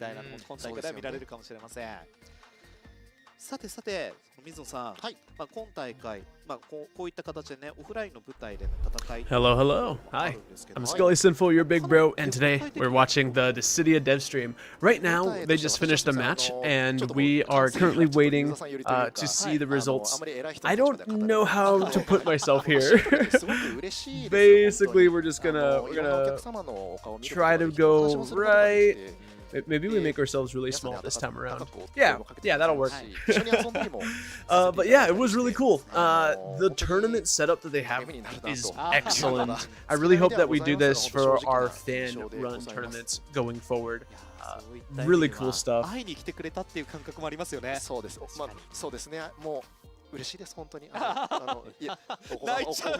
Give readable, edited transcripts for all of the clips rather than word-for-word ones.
たいなのも今大会では見られるかもしれません。さてさて、水野さん、はい、今大会、こういった形でね、オフラインの舞台での戦い。Hello, hello. Hi, I'm Scully Sinful, your big bro, and today we're watching the Dissidia dev stream. Right now, they just finished a match, and we are currently waiting to see the results. I don't know how to put myself here. Basically, we're gonna try to go right. Maybe we make ourselves really small this time around. Yeah, that'll work. But yeah, it was really cool. The tournament setup that they have is excellent. I really hope that we do this for our fan-run tournaments going forward. Really cool stuff. 嬉しいです本当に。泣いちゃう。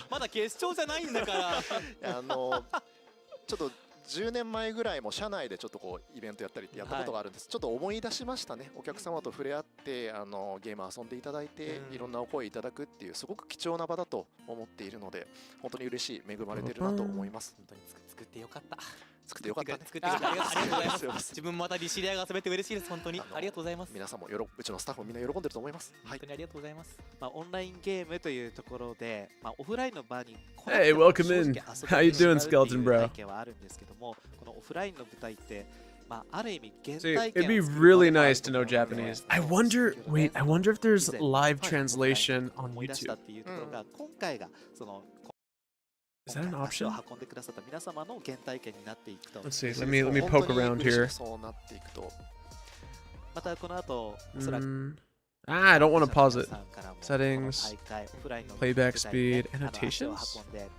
まだ決勝じゃないんだから。ちょっと10年前ぐらいも社内でちょっとこうイベントやったりってやったことがあるんです。ちょっと思い出しましたね。お客様と触れ合ってゲーム遊んでいただいていろんなお声いただくっていうすごく貴重な場だと思っているので本当に嬉しい恵まれてるなと思います。本当に作ってよかった。作ってよかった。作ってよかった。ありがとうございます。自分もまたディシリアが遊べて嬉しいです。本当にありがとうございます。皆さんもうちのスタッフもみんな喜んでると思います。本当にありがとうございます。オンラインゲームというところで、オフラインの場に Hey, welcome in. How you doing, Skeleton Bro? 体験はあるんですけども、このオフラインの舞台って、ある意味原 See, 体験 it'd be really nice to know Japanese. I wonder if there's live translation on 思い出した YouTube. っていうところが今回がその Is that an 足を option? 運んでくださった皆様の原体験になっていくと。 Let's see. Let me poke around here. そうなっていくと。またこの後おそらく I don't want to pause it. さんからも Settings, この大会オフラインの playback 舞台で speed, 足を annotations? 運んで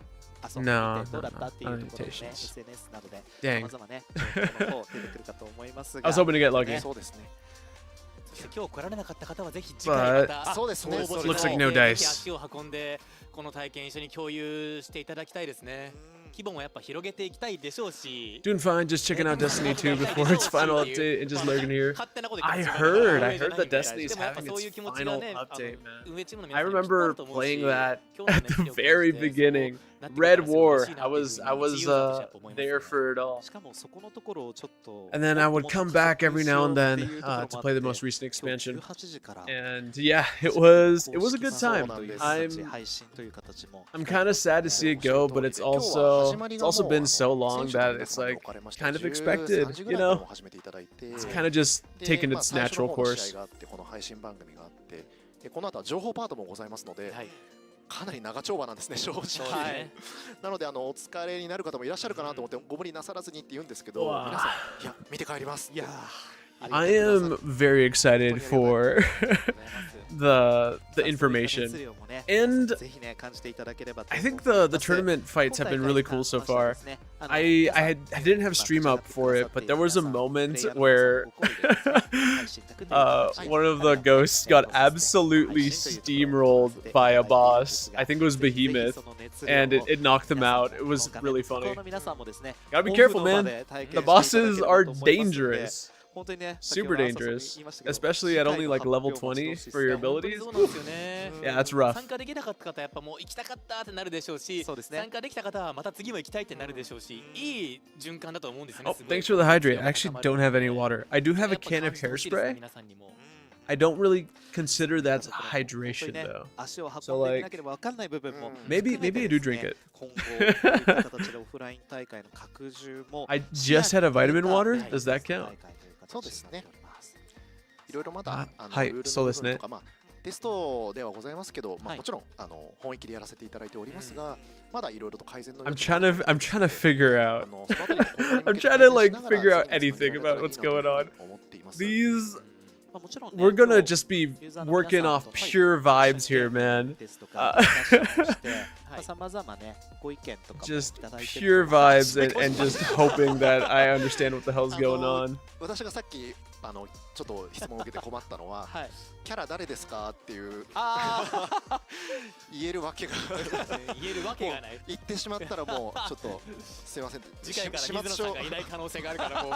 遊んで No, みてどうだったっていうところでね annotations. SNS などで Dang. 様々ね情報の方出てくるかと思います I was hoping to get lucky. そうですね。そして今日来られなかった方はぜひ次回またそうですね。応募して Looks like no ぜ dice. ひ足を運んでこの体験一緒に共有していただきたいですね。規模もやっぱ広げていきたいでしょうし。 Doing fine, just checking out Destiny 2 before its final update and just lurking here. I heard that Destiny's having its final update, man. I remember playing that at the very beginning. Red War. I was there for it all. And then I would come back every now and then to play the most recent expansion. And yeah, it was a good time. I'm kind of sad to see it go, but it's also been so long that it's like kind of expected, you know? It's kind of just taken its natural course. この後は情報パートもございますので。かなり長丁場なんですね、正直。なのでお疲れになる方もいらっしゃるかなと思ってご無理なさらずにって言うんですけど、皆さんいや見て帰ります。I am very excited for the information, and I think the tournament fights have been really cool so far. I didn't have stream up for it, but there was a moment where one of the ghosts got absolutely steamrolled by a boss. I think it was Behemoth, and it knocked them out. It was really funny. Gotta be careful, man. The bosses are dangerous. Super dangerous, especially at only like level 20 for your abilities. Yeah, that's rough. 参加できなかった方はやっぱもう行きたかったってなるでしょうし、参加できた方はまた次も行きたいってなるでしょうし、いい循環だと思うんですよね。 Oh, thanks for the hydrate. I actually don't have any water. I do have a can of hairspray. I don't really consider that hydration though. So like, maybe I do drink it. I just had a vitamin water. Does that count? そうですね。いろいろまだそうですね。テストではございますけど、もちろん本域でやらせていただいておりますが、まだいろいろと改善の。I'm trying to figure out. I'm trying to like figure out anything about what's going on. These. We're gonna just be working off pure vibes here, man. Just pure vibes and just hoping that I understand what the hell's going on. 私がさっきちちょっと質問を受けて困ったのは、はい、キャラ誰ですかっていう言えるわけがない言ってしまったらもうちょっとすいません、次回から水野さんがいない可能性があるからもう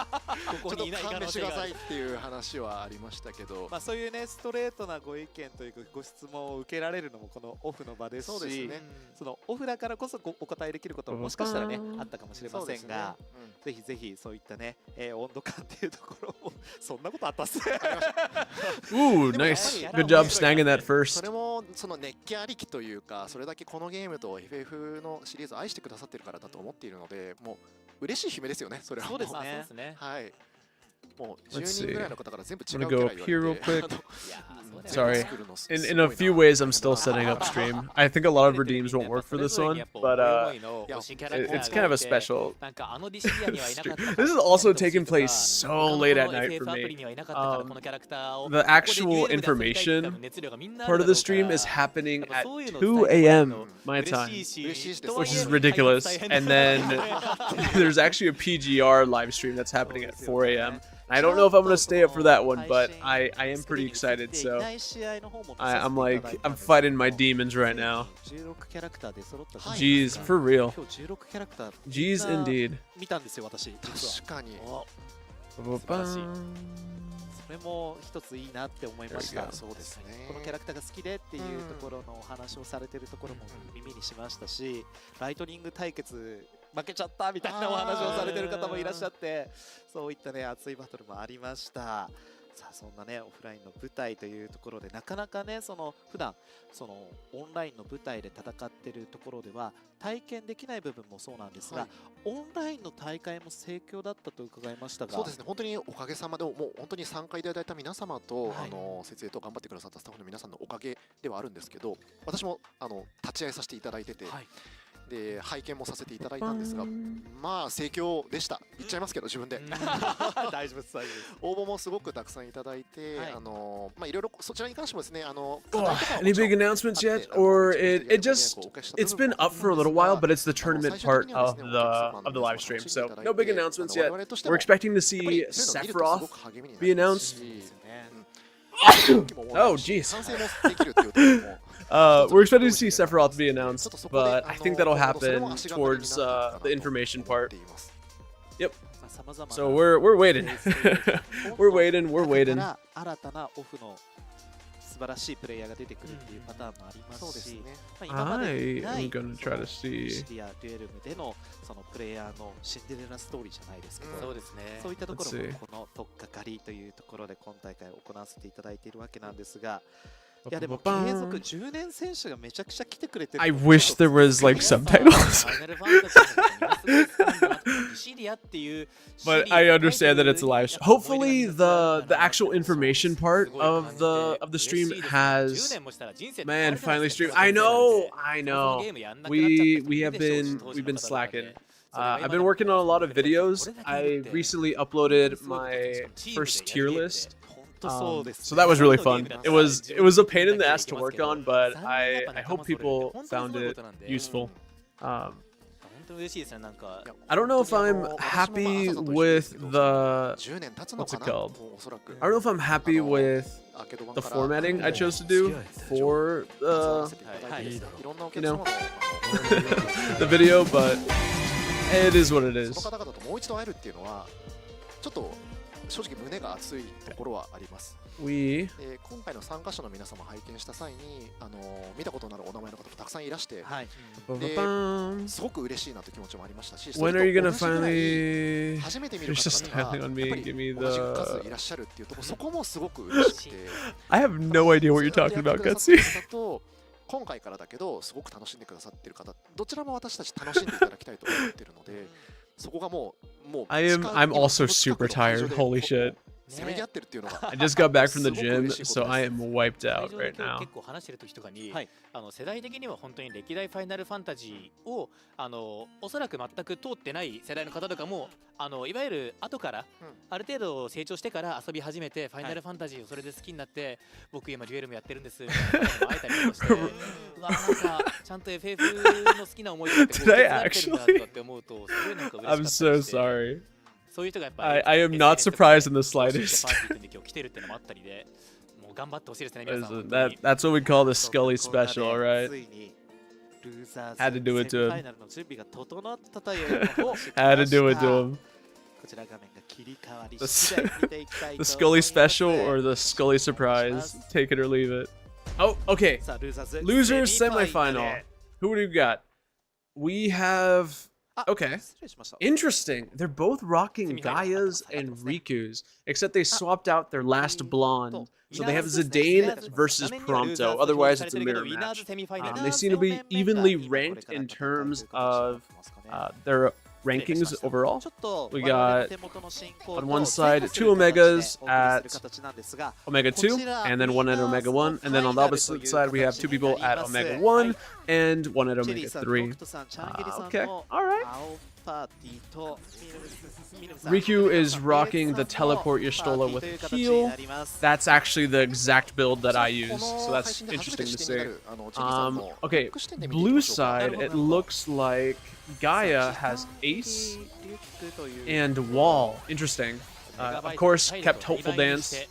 ここにいない可能性がある。ちょっと勘弁してくださいっていう話はありましたけど、まあそういうねストレートなご意見というかご質問を受けられるのもこのオフの場ですし、そうですね、そのオフだからこそお答えできることももしかしたらねあったかもしれませんが、ぜひぜひそういったね、温度感っていうところをそんなことあったっすね。Ooh, nice. Good job snagging that そ first. れもその熱気ありきというか、それだけこのゲームと FF のシリーズを愛してくださってるからだと思っているので、もう嬉しい悲鳴ですよね。それはそうですね。はい。もう10人ぐらいの方から全部違 I'm う gonna キ go ャ up ラ here 言わ real れて quick. Sorry. In a few ways, I'm still setting up stream. I think a lot of redeems won't work for this one, but it's kind of a special stream. This is also taking place so late at night for me. The actual information part of the stream is happening at 2 a.m. my time, which is ridiculous. And then there's actually a PGR live stream that's happening at 4 a.m. I don't know if I'm going to stay up for that one, but I am pretty excited, so I'm fighting my demons right now. Jeez, for real. Jeez, indeed. 見たんですよ私実は。確かに。それも一ついいなって思いました。そうですね。このキャラクターが好きでっていうところのお話をされてるところも耳にしましたし、ライトニング対決負けちゃったみたいなお話をされてる方もいらっしゃって、そういったね熱いバトルもありました。さあそんなねオフラインの舞台というところでなかなかねその普段そのオンラインの舞台で戦ってるところでは体験できない部分もそうなんですが、オンラインの大会も盛況だったと伺いましたが、そうですね、本当におかげさまでもう本当に参加いただいた皆様と、設営と頑張ってくださったスタッフの皆さんのおかげではあるんですけど、私も立ち会いさせていただいてて、で拝見もさせていただいたんですが、まあ盛況でした。言っちゃいますけど自分で大丈夫です。応募もすごくたくさんいただいて、まあいろいろそちらに関してもですね、any big announcements yet, or it's been up for a little while, but it's the tournament part of the live stream, so no big announcements yet. We're expecting to see Sephiroth be announced. Oh, jeez. We're expecting to see Sephiroth be announced, but I think that'll happen towards the information part. Yep. So we're waiting. we're waiting. 素晴らしいプレイヤーが出てくるっていうパターンもありますし、今までにないディシディアデュエルムでのそのプレイヤーのシンデレラストーリーじゃないですけど、そういったところもこの取っかかりというところで今大会行わせていただいているわけなんですが、いやでも継続10年選手がめちゃくちゃ来てくれてる。 I wish there was like subtitles. But I understand that it's a live stream. Hopefully the actual information part of the stream has, man, finally stream. I know. We've been slacking. I've been working on a lot of videos. I recently uploaded my first tier list. So that was really fun. It was a pain in the ass to work on, but I hope people found it useful. I don't know if I'm happy with what's it called? I don't know if I'm happy with the formatting I chose to do for the video, but it is what it is. 正直胸が熱いところはあります。今回の参加者の皆様拝見した際に見たことのあるお名前の方もたくさんいらして、すごく嬉しいなという気持ちもありましたし、When are you gonna finally? 初めて見る方がやっぱり同じ数いらっしゃるっていうところ、そこもすごく嬉しくて。I have no idea what you're talking about, Gutsy. 今回からだけどすごく楽しんでくださってる方、どちらも私たち楽しんでいただきたいと思ってるので、そこがもう I'm also super tired. Holy shit. I just got back from the gym, so I am wiped out right now. 結構話してる時とかに、世代的には本当に歴代ファイナルファンタジーをおそらく全く通ってない世代の方とかもいわゆる後からある程度成長してから遊び始めてファイナルファンタジーをそれで好きになって僕今デュエルもやってるんですみたいな方も会えたりとかしてうわなんかちゃんと FF の好きな思い出ってこうやってるんだとかって思うとすごいなんか嬉しかったりして。 I'm so sorry. そういう人がやっぱり I am not surprised in the slightest. パーティー組んで今日来てるっていうのもあったりで、もう頑張ってほしいですね皆さん。 That's what we call the Scully special, right? ついにルーザーズ Had to do it to him. セミファイナルの準備が整ったというのを Had to do it to him. こちら画面が切り替わり次第見ていきたい The と思い Scully ます special or the Scully surprise? Take it or leave it. Oh, okay. さあルーザーズ Losers セミファイナル semifinal. Who do we got? We have. あ Okay. 失礼しました Interesting. They're both rocking Gaia's and Riku's, except they swapped out their last blonde. So they have Zidane versus Prompto. Otherwise, it's a mirror match. They seem to be evenly ranked in terms of their rankings overall. We got on one side 2 Omegas at Omega 2, and then 1 at Omega 1. And then on the opposite side, we have 2 people at Omega 1 and 1 at Omega 3. Okay, alright. Riku is rocking the Teleport Yestola with a heal. That's actually the exact build that I use, so that's interesting to see. Okay, blue side, it looks like Gaia has Ace and Wall. Interesting. Of course, kept Hopeful Dance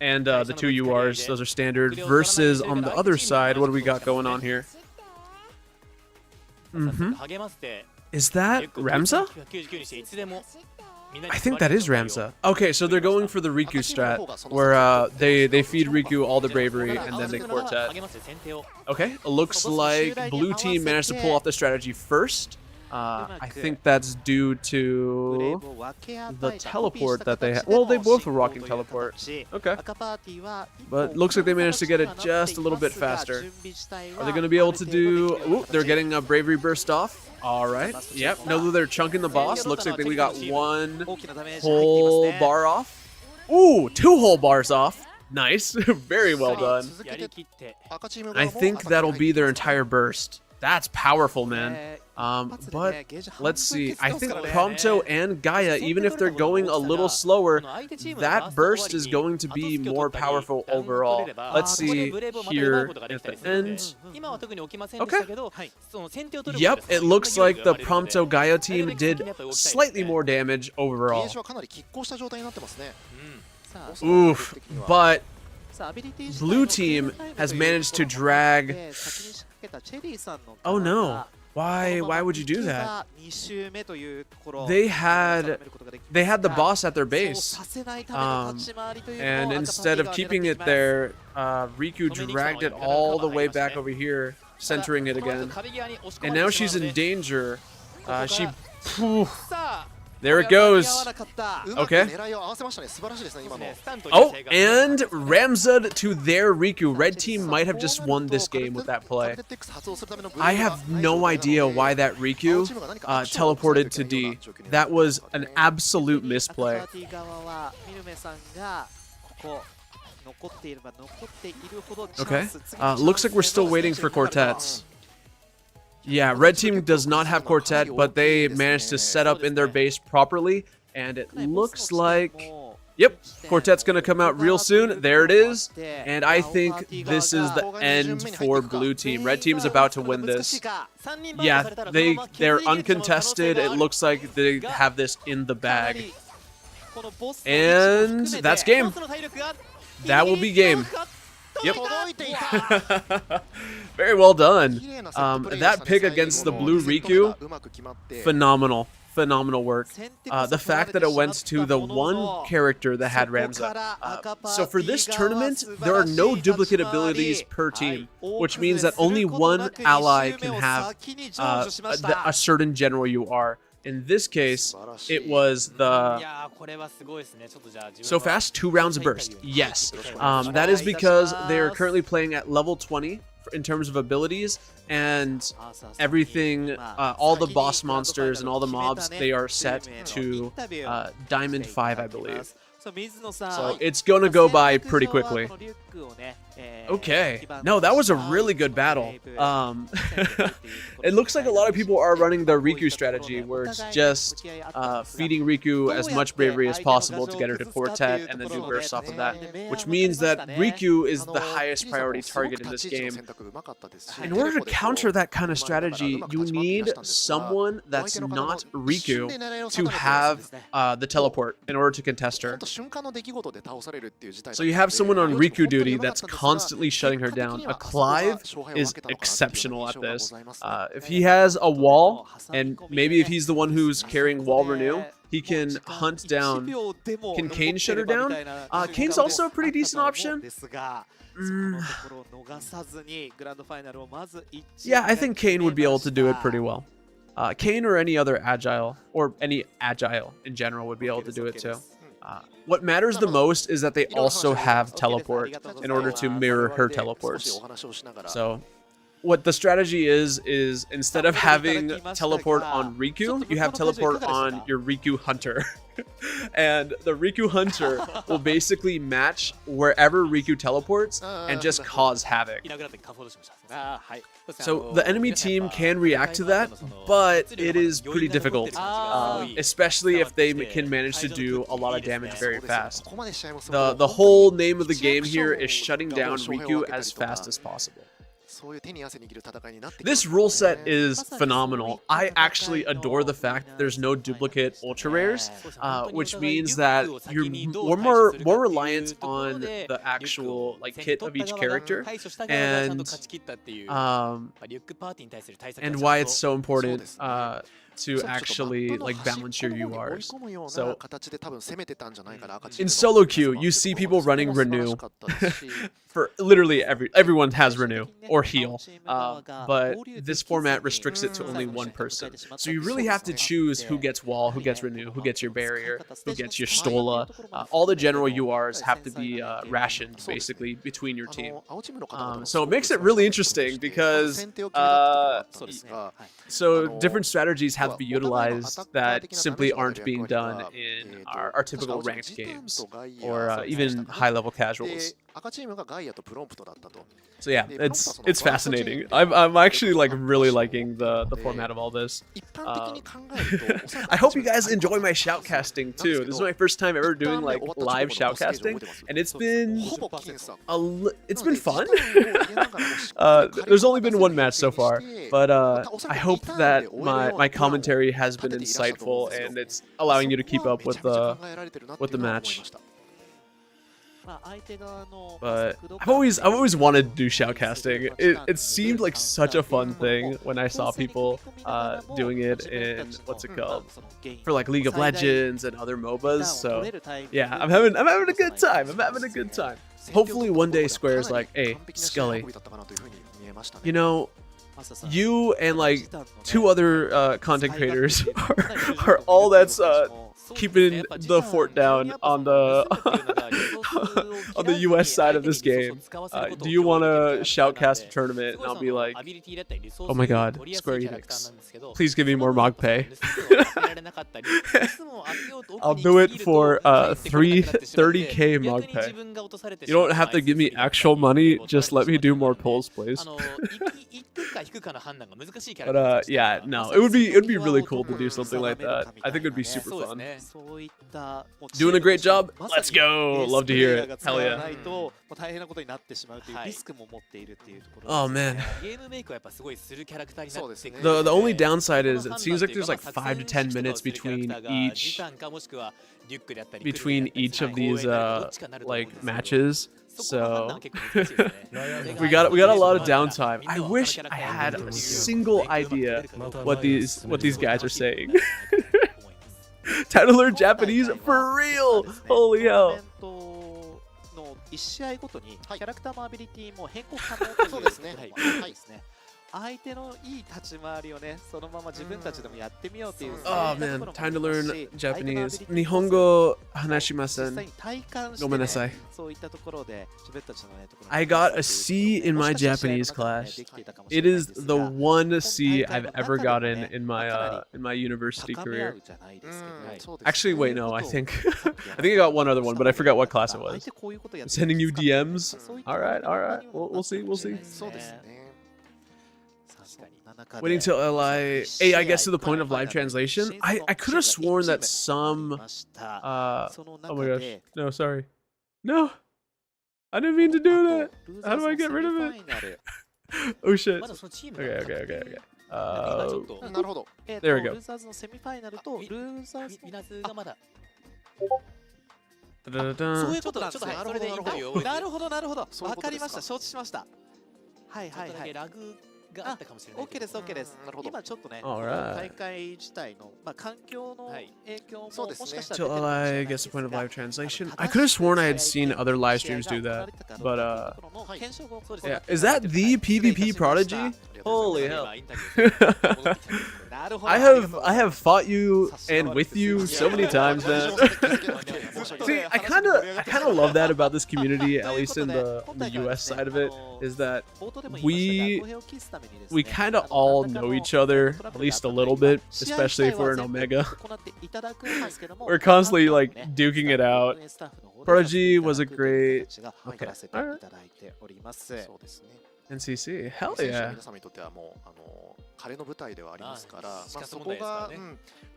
and the 2 URs. Those are standard. Versus on the other side, what do we got going on here? Is that Ramza? I think that is Ramza. Okay, so they're going for the Riku strat, where they feed Riku all the bravery and then they quartet. Okay, it looks like blue team managed to pull off the strategy first. I think that's due to the teleport that they have. Well, they both were rocking teleport. Okay. But looks like they managed to get it just a little bit faster. Are they going to be able to do... Ooh, they're getting a bravery burst off. All right. Yep. Now that they're chunking the boss, looks like we got 1 whole bar off. Ooh, 2 whole bars off. Nice. Very well done. I think that'll be their entire burst. That's powerful, man. But let's see. I think Prompto and Gaia, even if they're going a little slower, that burst is going to be more powerful overall. Let's see here at the end. Okay. Yep, it looks like the Prompto Gaia team did slightly more damage overall. Oof, but blue team has managed to drag... Oh no. Why would you do that? They had the boss at their base. And instead of keeping it there, Riku dragged it all the way back over here, centering it again. And now she's in danger. There it goes. Okay. Oh, and Ramzud to their Riku. Red team might have just won this game with that play. I have no idea why that Riku teleported to D. That was an absolute misplay. Okay. Looks like we're still waiting for quartets. Yeah, red team does not have quartet, but they managed to set up in their base properly, and it looks like... Yep, quartet's going to come out real soon. There it is. And I think this is the end for blue team. Red team is about to win this. Yeah, they're uncontested. It looks like they have this in the bag. And that's game. That will be game. Yep. Very well done. That pick against the blue Riku, phenomenal. Phenomenal work. The fact that it went to the one character that had Ramza. So for this tournament, there are no duplicate abilities per team, which means that only one ally can have a certain general you are. In this case, it was the... So fast, 2 rounds of burst. Yes. That is because they're currently playing at level 20 in terms of abilities, and everything, all the boss monsters and all the mobs, they are set to Diamond 5, I believe. So it's gonna go by pretty quickly. Okay. No, that was a really good battle. It looks like a lot of people are running the Riku strategy, where it's just feeding Riku as much bravery as possible to get her to quartet and then do bursts off of that, which means that Riku is the highest priority target in this game. In order to counter that kind of strategy, you need someone that's not Riku to have the teleport in order to contest her. So you have someone on Riku duty that's constantly shutting her down. A Clive is exceptional at this. If he has a wall, and maybe if he's the one who's carrying wall renew, he can hunt down. Can Kane shut her down? Kane's also a pretty decent option. Yeah, I think Kane would be able to do it pretty well. Kane or any other agile, or any agile in general, would be able to do it too. What matters the most is that they also have teleport in order to mirror her teleports. So what the strategy is instead of having teleport on Riku, you have teleport on your Riku Hunter. And the Riku Hunter will basically match wherever Riku teleports and just cause havoc. So the enemy team can react to that, but it is pretty difficult, especially if they can manage to do a lot of damage very fast. The whole name of the game here is shutting down Riku as fast as possible. This rule set is phenomenal. I actually adore the fact that there's no duplicate ultra rares, which means that you're more reliant on the actual kit of each character, and why it's so important to actually balance your URs. So in solo queue, you see people running renew. For literally everyone has renew or heal, but this format restricts it to only one person. So you really have to choose who gets wall, who gets renew, who gets your barrier, who gets your stola. All the general URs have to be rationed basically between your team. So it makes it really interesting because so different strategies have to be utilized that simply aren't being done in our typical ranked games or even high-level casuals. So yeah, it's fascinating. I'm actually really liking the format of all this. I hope you guys enjoy my shoutcasting too. This is my first time ever doing live shoutcasting, and it's been fun. There's only been one match so far, but I hope that my commentary has been insightful and it's allowing you to keep up with the match. But I've always wanted to do shoutcasting. It seemed like such a fun thing when I saw people doing it in what's it called, for League of Legends and other MOBAs. So yeah, I'm having a good time. Hopefully one day Square's like, hey Scully, you know, you and 2 other content creators are all that's keeping the fort down on the on the US side of this game. Do you want to shoutcast a tournament? And I'll be like, oh my god, Square Enix, please give me more Mogpay. I'll do it for 30k Mogpay. You don't have to give me actual money, just let me do more polls, please. But yeah, no, it would be really cool to do something like that. I think it would be super fun. Doing a great job. Let's go. Love to hear it. Hell yeah. Oh man. The only downside is it seems like there's 5 to 10 minutes between each of these matches. So we got a lot of downtime. I wish I had a single idea what these guys are saying. Time to learn Japanese for real. Holy hell. 1試合ごとにキャラクターのアビリティも変更可能というそうですね。相手のいい立ち回りをね、そのまま自分たちでもやってみようっていう。Oh man, time to learn Japanese. 日本語話しません。ごめんなさい。そういったところで自分たちのねところ。I got a C in my Japanese class. It is the one C I've ever gotten in my university career. Actually, wait, no, I think I got one other one, but I forgot what class it was. I'm sending you DMs. All right. We'll see. そうですね。 Waiting till LI. Hey, I guess to the point of live translation. I could have sworn that some. Oh my gosh. No, sorry. No. I didn't mean to do that. How do I get rid of it? Oh shit. Okay. なるほど。 There we go. ルーザーズのセミファイナルとルーザーズウィナーズがまだ。そういうことなんですね。それでインタビューをなるほど。そういうことですか。わかりました。承知しました。はいはいはい。ラグがあったかもしれない。 OK です OK です。今ちょっとね、 Alright. 大会自体の環境の影響もそうですね。もしかしたら Till LI gets the point of live translation. I could have sworn I had seen other live streams do that, but yeah. Is that the PvP Prodigy? Holy hell! I have fought you and with you so many times, man. See, I kind of love that about this community, at least in the US side of it, is that we kind of all know each other, at least a little bit, especially if we're in Omega. We're constantly like duking it out. Prodigy was a great. Okay. Alright. NCC, hell yeah. 皆様にとってはもう彼の舞台ではありますから、そこが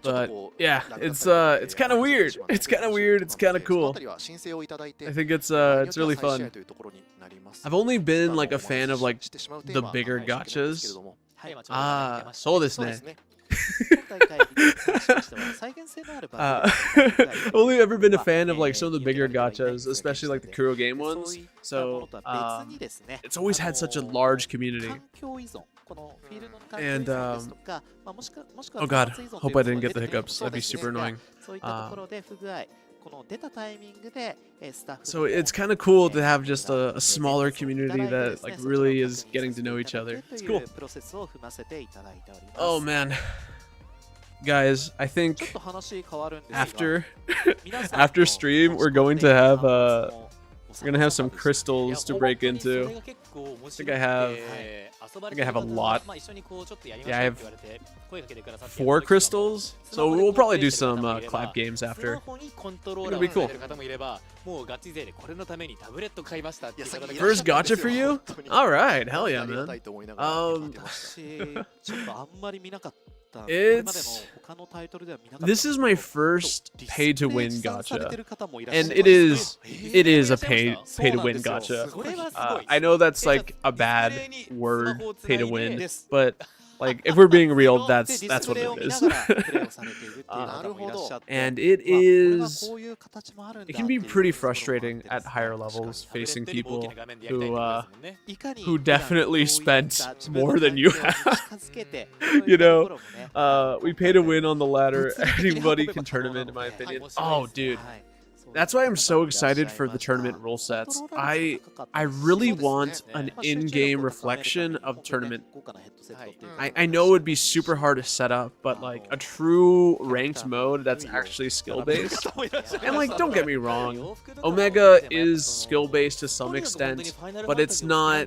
But yeah, it's kind of weird. It's kind of weird. It's kind of cool. I think it's really fun. I've only been like a fan of like the bigger gachas. Ah, so this ne. I've only ever been a fan of like some of the bigger gachas, especially like the Kuro game ones. So it's always had such a large community. And oh god, hope I didn't get the hiccups. That'd be super annoying. So it's kind of cool to have just a smaller community that like really is getting to know each other. It's cool. Oh man. Guys, I think after stream we're going to have some crystals to break into. I think I have a lot. Yeah, I have 4 crystals. So we'll probably do some clap games after. It'll be cool. First gacha for you? Alright, hell yeah, man. This is my first pay to win gacha, and it is a pay to win gacha. I know that's like a bad word, pay to win, but like if we're being real, that's what it is. And it can be pretty frustrating at higher levels facing people who definitely spent more than you have. You know, we pay to win on the ladder. Anybody can tournament, in my opinion. Oh, dude. That's why I'm so excited for the tournament rule sets. I really want an in-game reflection of tournament. I know it would be super hard to set up, but like a true ranked mode that's actually skill-based. And like, don't get me wrong, Omega is skill-based to some extent, but it's not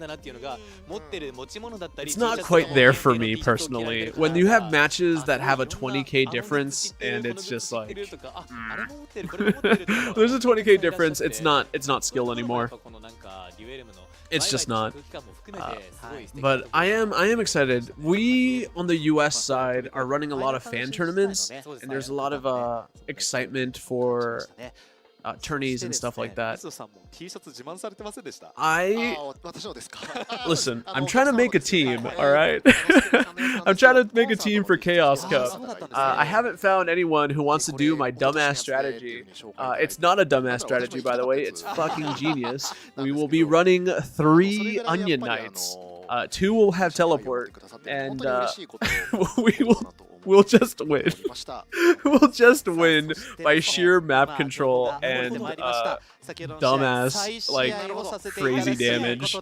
quite there for me personally. When you have matches that have a 20k difference and it's just like there's a 20k difference, it's not skill anymore. It's just not. But I am excited. We on the US side are running a lot of fan tournaments, and there's a lot of excitement for tourneys and stuff like that. Listen, I'm trying to make a team, alright? I'm trying to make a team for Chaos Cup. I haven't found anyone who wants to do my dumbass strategy. It's not a dumbass strategy, by the way. It's fucking genius. We will be running 3 Onion Knights. 2 will have teleport, and we'll just win. We'll just win by sheer map control and dumbass, like, crazy damage.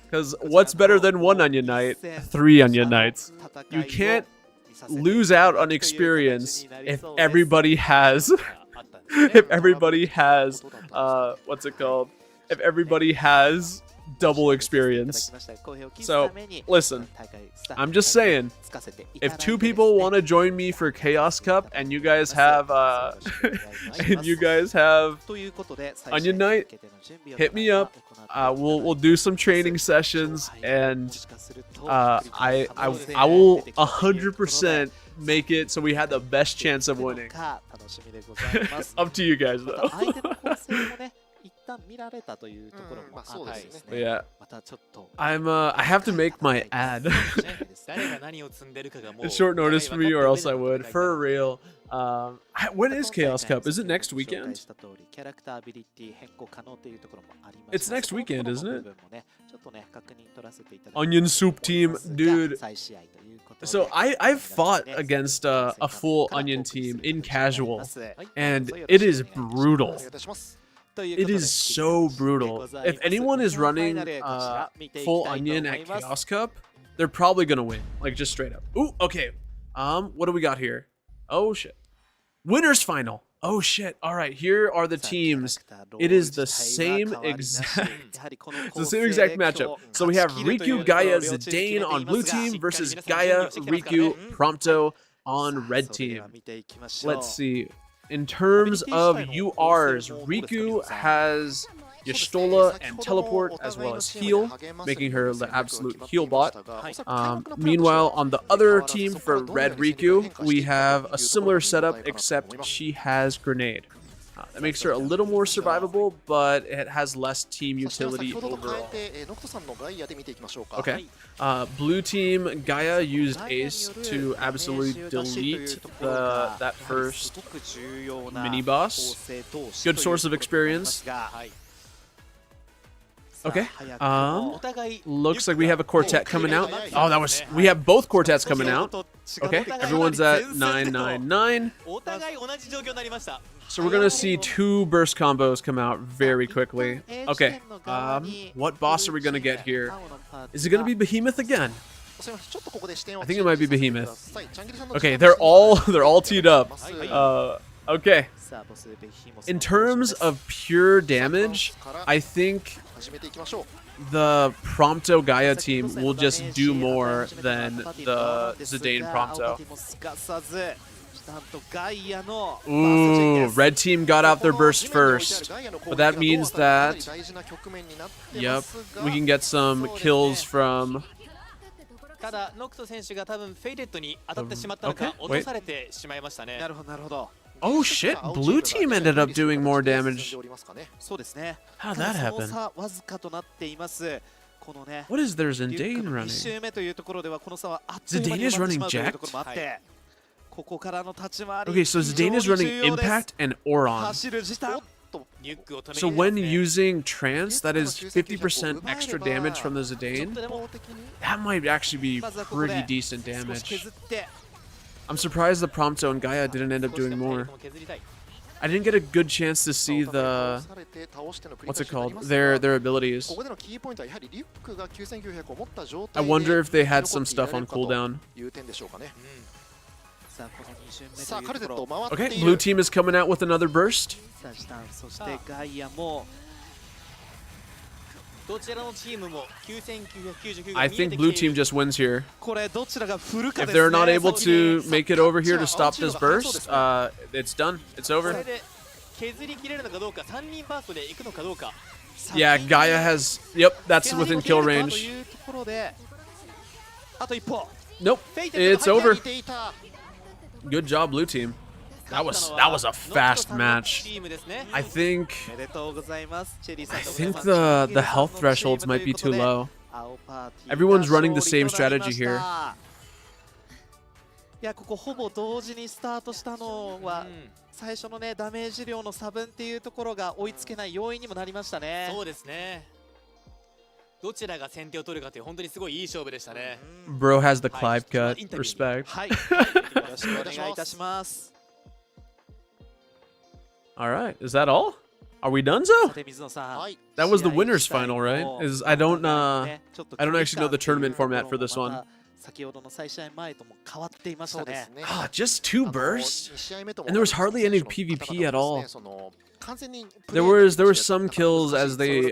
Because what's better than 1 onion knight? 3 onion knights. You can't lose out on experience if everybody has if everybody has what's it called? If everybody has double experience. So listen, I'm just saying, if 2 people want to join me for Chaos Cup and you guys have Onion Knight, hit me up. We'll do some training sessions, and I will 100% make it so we had the best chance of winning. Up to you guys though. But yeah, I have to make my ad. It's short notice for me, or else I would. For real. When is Chaos Cup? Is it next weekend? It's next weekend, isn't it? Onion Soup team, dude. So I've fought against a full Onion team in casual, and it is brutal. It is so brutal. If anyone is running full Onion at Chaos Cup, they're probably gonna win. Like, just straight up. Ooh, okay. What do we got here? Oh shit. Winners final. Oh shit. All right, here are the teams. It is the same exact matchup. So we have Riku, Gaia, Zidane on blue team versus Gaia, Riku, Prompto on red team. Let's see. In terms of URs, Riku has Y'shtola and Teleport as well as Heal, making her the absolute heal bot. Meanwhile, on the other team for Red Riku, we have a similar setup, except she has Grenade. That makes her a little more survivable, but it has less team utility overall. Okay. Blue team, Gaia used Ace to absolutely delete that first mini-boss. Good source of experience. Okay. Looks like we have a quartet coming out. Oh, we have both quartets coming out. Okay, everyone's at 999. So we're gonna see 2 burst combos come out very quickly. Okay. What boss are we gonna get here? Is it gonna be Behemoth again? I think it might be Behemoth. Okay, they're all teed up. Okay. In terms of pure damage, I think the Prompto Gaia team will just do more than the Zidane Prompto. Ooh, red team got out their burst first, but that means that, yep, we can get some kills from... Okay, wait. Oh shit, blue team ended up doing more damage. How'd that happen? What is their Zidane running? Zidane is running Jacked? Okay, so Zidane is running Impact and Auron. So when using Trance, that is 50% extra damage from the Zidane. That might actually be pretty decent damage. I'm surprised the Prompto and Gaia didn't end up doing more. I didn't get a good chance to see the... what's it called? Their abilities. I wonder if they had some stuff on cooldown. Okay, blue team is coming out with another burst. I think blue team just wins here. If they're not able to make it over here to stop this burst, it's done. It's over. Yeah, Gaia has... Yep, that's within kill range. Nope, it's over. Good job, blue team. That was a fast match. I think the health thresholds might be too low. Everyone's running the same strategy here. Bro has the Clive cut. Respect. All right, is that all? Are we done, さ so? て水野さん、はい That was the 試合 winners 自体 final, も right? Is お I don't 互いにねちょっと I don't actually know the 距離 tournament 感っていう format for this ところも one. また先ほどの再試合前とも変わっていましたねそうですね Ah, just two 2 bursts. 試合目とも And there was hardly any 選手の PvP at 方 all. 々もですねその完全に There were some kills as they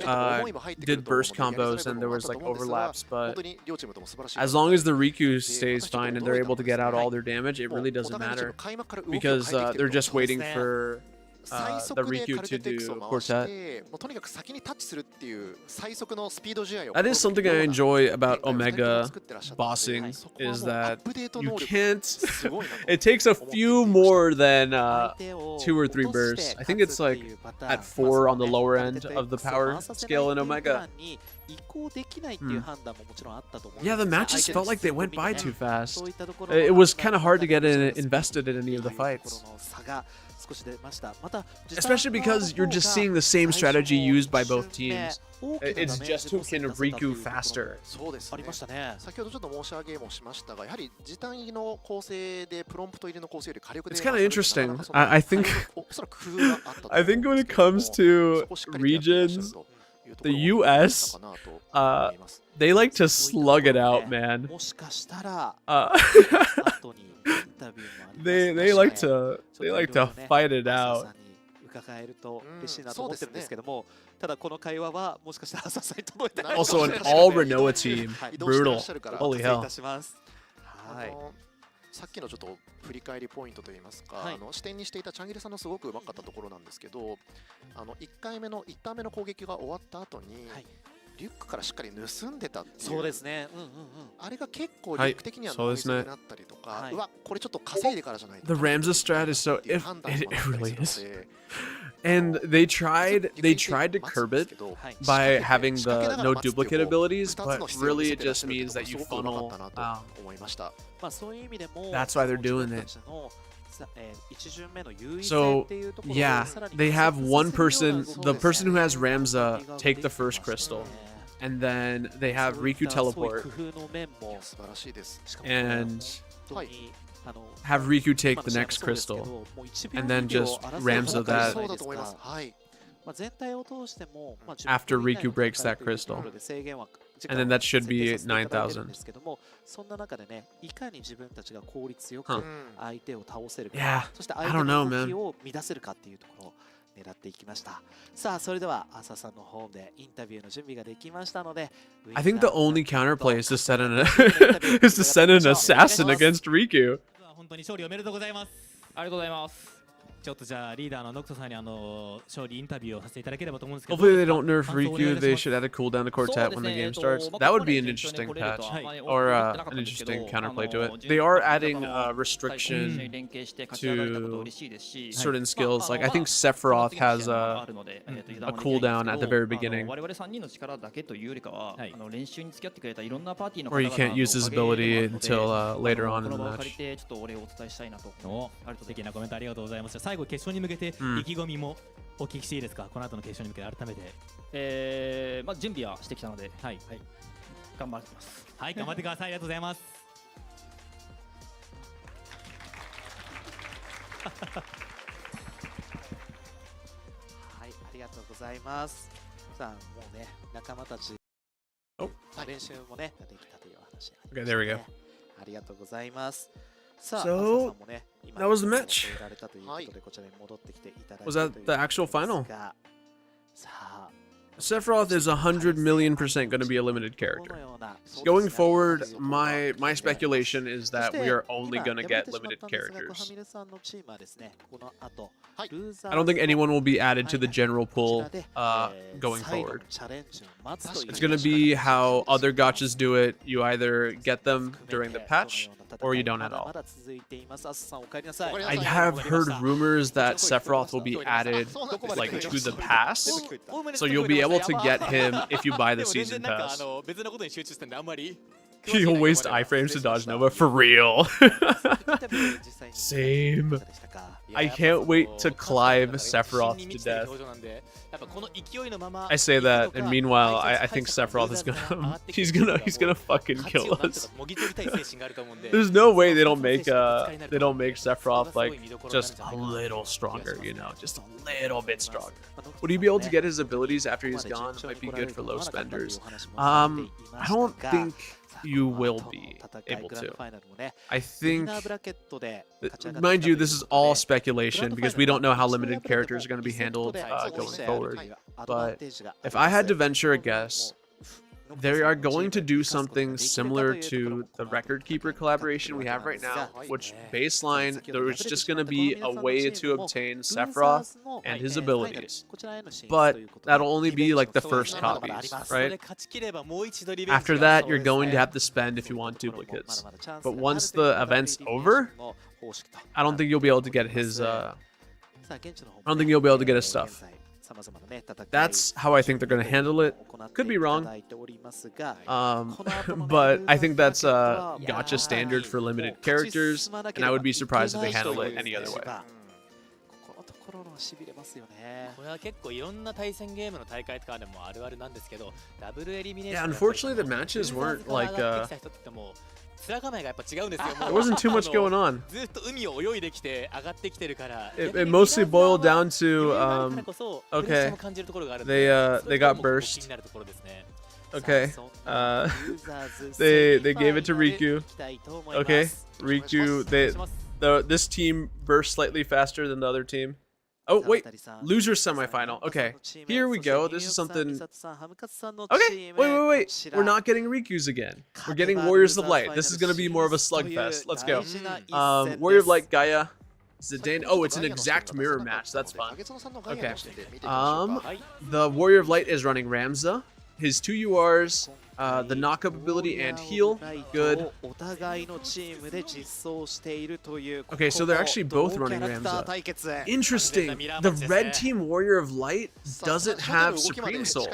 did burst combos and there was like overlaps, 本 but 当に両チームとも素晴らしい as long as the Riku stays fine and they're able to get out all their damage, it really doesn't matter because they're just waiting for the Riku to do quartet. もうとにかく先にタッチするっていう最速のスピード試合を That is something I enjoy about 展開を二人とも Omega 作ってらっしゃったので bossing そこはもう is アッ that プデート you 能力 can't. すごいなと It takes a few more than 相手を 2 or 3落として bursts. I think it's 勝つ like っていうパターン at 4 on the まあ lower その end ね of the そう power 回させない scale in っていうプ Omega. ランに移行できないっていう判断ももちろんあったと思うんです Yeah, が the matches 相手の felt like they 実 went 力を by 見て too ね fast. そういったところの It was kind of 判 hard to 断 get が invested in any of the というとこ fights. ろの差が少し出ましたまた Especially because you're just seeing the same strategy used by both teams. It's just who can Riku faster. そうですねありましたね先ほどちょっと申し上げもしましたがやはり時短入りの構成でプロンプト入りの構成より火力で It's kind of interesting. なかなかその I think おそらく工夫があったと思うんですけども I think when it comes to そこをしっかりとやってらっしゃる regions, というとこ the ろも US, あったかなと思います they like to slug it out, man. もしかしたら Uh, 後にインタビューもあります they like to fight it 朝 out. さんに伺えると嬉しいなと思ってるんですけども、ただこの会話はもしかしたら朝さんに届いてない Also, an all Renoa team. 移動してらっ Brutal. しゃるから Holy 失礼い hell. たしますはいさっきのちょっと振り返りポイントといいますか、はい視点にしていたチャンギレさんのすごくうまかったところなんですけど1回目の1ターン目の攻撃が終わった後に、はいリュックからしっかり盗んでたっていうそうですねあれが結構リュック的にはノイズになったりとか、はいうわこれちょっと稼いでからじゃないと The Ramza strat is so っていう it 判断も it あったり really す is. るので And they tried to curb it はい by having the no duplicate abilities, but really it just means that you funnel. 思いました。まあそういう意味でも That's why they're doing it. 自分たちの一巡目の優位性 So っていうところを yeah, さらに they have one 加速させるよう person, な the 動き person who has を Ramza 動きが take the できて first ましたね crystal, and then they have そういっ Riku たそういう teleport 工夫の面も素晴らしいです。しかも and 本当にhave Riku take 今 the の試合も next そうですけ crystal. どもう1秒 and then 2秒 just 争う Ramza 戦いじゃ that ないそうだですかと思います。はい。まあ全体を通しても、まあ、 After 10分以内 Riku の breaks 戦い that というとこ crystal. ろで制限は And then that should be 設定させていただいてるん 9,000. ですけどもそんな中でねいかに自分たちが効率よく Huh. 相手を倒せるか、 Yeah, そして I 相手 don't know, の動 man. きを乱せるかっていうところを狙っていきましたさあそれでは朝さんの方でインタビューの準備ができましたので I think the only counterplay is to send is to send an assassin against Riku. 本当に勝利おめでとうございます。ありがとうございます。ちょっとじゃあリーダーのノクトさんに勝利インタビューをさせていただければと思うんですけど。 Hopefully they don't nerf Riku. They should add a cooldown to Quartet when the game starts. That would be an interesting patch, or an interesting counterplay to it. They are adding restriction to certain skills. Like I think Sephiroth has a cooldown at the very beginning, where you can't use his ability until later on in the match. 素敵なコメントありがとうございます。最後決勝に向けて意気込みもお聞きしていいですか。この後の決勝に向けて改めて。まあ準備はしてきたので、はい頑張ってます。はい、頑張ってください。ありがとうございます。はいありがとうございますさあもうね仲間たち Oh. 練習もねできたという話 Okay, there we go. ありがとうございますさあ So, 朝さんもね that was the match. 今られたということでこちらに戻ってきていただいた Was that という the actual final? さあ Sephiroth is 100 million% going to be a limited ど character. のような Going forward, my speculation is that we are only going to get limited characters. I don't think anyone will be added to the general pool going forward. It's going to be how other gachas do it. You either get them during the patch or you don't at all. I have heard rumors that Sephiroth will be added like to the pass, so you'll be able to get him if you buy the season pass. He'll waste iframes to dodge Nova for real. Same. I can't wait to Clive Sephiroth to death. I say that, and meanwhile, I think Sephiroth is gonna he's gonna fucking kill us. There's no way they don't make Sephiroth like just a little stronger, you know, just a little bit stronger. Would he be able to get his abilities after he's gone? Might be good for low spenders. I don't think you will be able to. I think, mind you, this is all speculation because we don't know how limited characters are going to be handled going forward. But if I had to venture a guess, they are going to do something similar to the Record Keeper collaboration we have right now, which baseline, there's just going to be a way to obtain Sephiroth and his abilities. But that'll only be like the first copies, right? After that, you're going to have to spend if you want duplicates. But once the event's over, I don't think you'll be able to get his, I don't think you'll be able to get his stuff. That's how I think they're going to handle it. Could be wrong. But I think that's a gacha standard for limited characters, and I would be surprised if they handle it any other way. Yeah, unfortunately the matches weren't like there wasn't too much going on. It mostly boiled down to okay, they got burst. Okay, they gave it to Riku. Okay, Riku, this team burst slightly faster than the other team. Oh wait, loser semifinal. Okay, here we go. This is something. Okay, wait. We're not getting Riku's again. We're getting Warriors of Light. This is gonna be more of a slugfest. Let's go. Warrior of Light Gaia. Zidane. Oh, it's an exact mirror match. That's fun. Okay. The Warrior of Light is running Ramza. His 2 URs, the knockup ability and heal, good. Okay, so they're actually both running Ramza. Interesting. The red team Warrior of Light doesn't have Supreme Soul.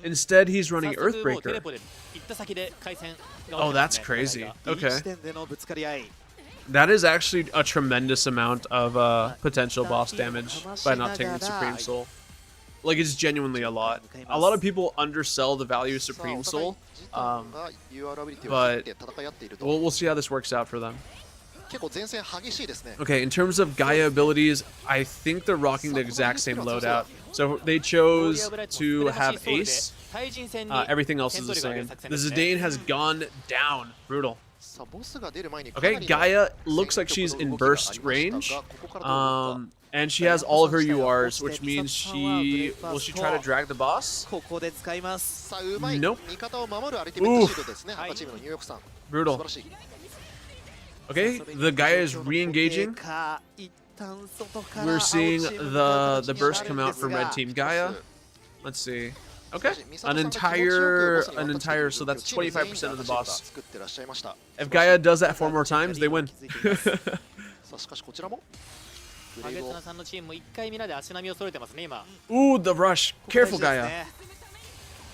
Instead, he's running Earthbreaker. Oh, that's crazy. Okay. That is actually a tremendous amount of potential boss damage by not taking the Supreme Soul. Like, it's genuinely a lot. A lot of people undersell the value of Supreme Soul, but we'll see how this works out for them. Okay, in terms of Gaia abilities, I think they're rocking the exact same loadout. So they chose to have Ace. Everything else is the same. The Zidane has gone down. Brutal. Okay, Gaia looks like she's in burst range. And she has all of her URs, which means will she try to drag the boss? Nope. Oof. Brutal. Okay, the Gaia is re-engaging. We're seeing the burst come out from Red Team Gaia. Let's see. Okay, an entire, so that's 25% of the boss. If Gaia does that 4 more times, they win. Ooh, the rush. Careful, Gaia.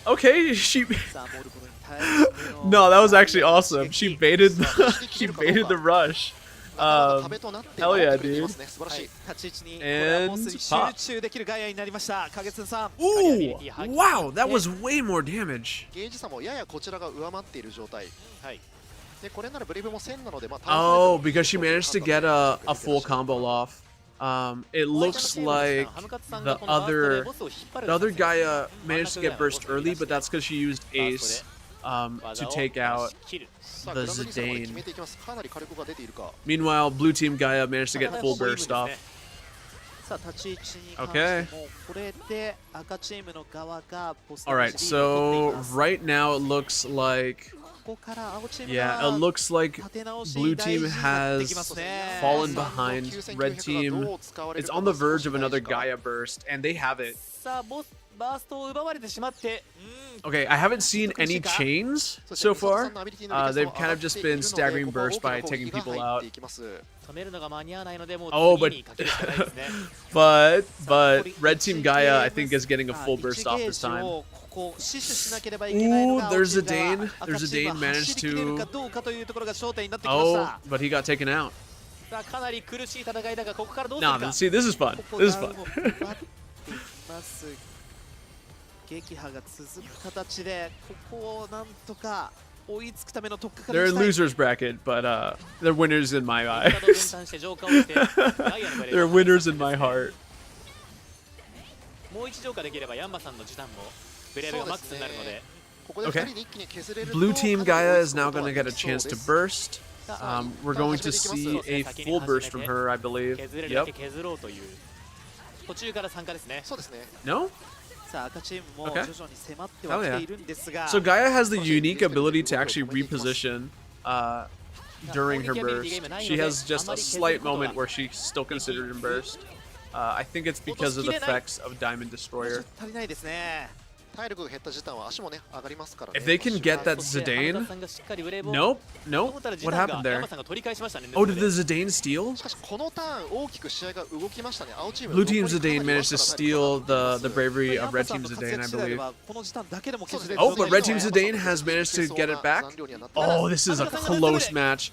Okay, no, that was actually awesome. She baited the rush. Hell yeah, dude. And pop. Ooh, wow, that was way more damage. Oh, because she managed to get a full combo off. It looks like the other Gaia managed to get burst early, but that's because she used Ace to take out the Zidane. Meanwhile, blue team Gaia managed to get full burst off. Okay. Alright, so right now it looks like... Yeah, it looks like blue team has fallen behind. Red team is on the verge of another Gaia burst, and they have it. バーストを奪われてしまって、Okay, I haven't seen any chains so far. They've kind of just been staggering burst by taking people out. 止めるのが間に合わないのでもう Oh, 次にかけるしかないですね。but Red Team Gaia, I think, is getting a full burst off this time. ここ死守しなければいけないのが Ooh, there's a 青チーム Dane. が There's a 赤チーム Dane は managed 走りきれる to. かどうかというところが焦点になってきまし Oh, た。 but he got taken out. さあかなり苦しい戦いだがここからどうする Nah, か。 see, this is fun. ここ This is ダウン fun. を奪っていきます撃破が続く形でここをなんとか追いつくための取っかかり They're に in したい。 losers bracket, but they're winners in my 味方と分 eyes. 担して浄化をしてガイアのバレー They're winners in my heart. もう一浄化できればヤンマさんの時短もブレールがマックスになるので。 Okay. Blue Team Gaia is now going to get a chance to burst. We're going to see a full burst from her, I believe. 削れるだ Yep. け削ろうという途中から参加ですね。そうですね。 No? さあ赤チームも Okay. 徐々に迫ってはきているんですが、 So Gaia has the unique ability to actually reposition during her burst. She has just a slight moment where she's still considered in burst. I think it's because of the effects of Diamond もうちょ Destroyer. っと足りないですね。体力が減った時短は足もね上がりますからね。 If they can get that そして浜 Zidane. 田さんがしっかりブレーブを Nope, と nope. 思ったら時 What 短 happened がヤン there? マさんが取り返しましたね。 Oh, did the Zidane steal? しかしこのターン大きく試合が動きましたね。青チーム Blue Team 残り Zidane かなり managed to わずかな steal 体力 the が bravery ヤン of マ Red さん Team の活 Zidane, 躍 I 次第で believe. はこの時短だけでも削れる Oh, but Red Team そう Zidane has managed to get it back. Oh, this is a close match.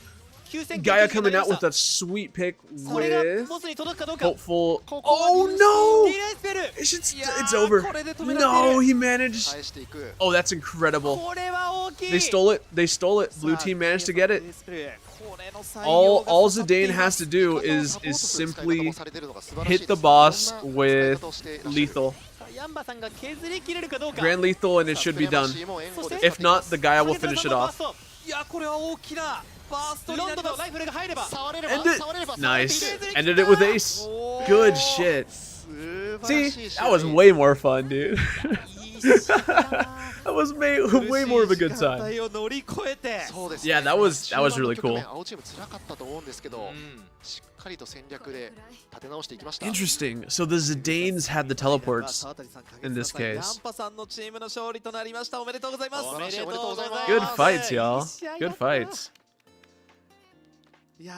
Gaia coming out with a sweet pick これが with ボスに届くかどうか。 hopeful. ここは Oh 入 no! ディレイスペル It's over. これで止められている No, he managed. 返していく。 Oh, that's incredible. これは大きい。 They stole it. They stole it. Blue さあ team managed to get it. これの採用 All が all 刺さってい Zidane ま has す to do 味方を is サポート is する使い方 simply もされてるのが素晴らしい hit で the す。 boss いろんな with 使い方をしていらっしゃる lethal, ヤンバさんが削り切れるかどうか。 grand lethal, and it should be done. スペレマシーも援護で If not, the Gaia will finish it off. いやこれは大きなバーストにロなりますンドンのライフルが入れば。触れれば End it. 触れれば Nice. 触れている Ended it with ace. Good shit. 素晴ら See, しい試 that 合 was way more fun, dude. いい試合だな That was way more of a good 苦しい時間 time. 帯を乗り越えてそうです Yeah, that was really 中盤の局 cool. 面青チーム辛かったと思うんですけど、しっかりと戦略で立て直していきました。 Interesting. So the Zidanes had the teleports. 沢渡さん、影 in 塚 this さん、ヤ case. ンパさんのチームの勝利となりました。おめでとうございます。おめでとうございます Good fights, y'all. いい試合だ Good った fights. いや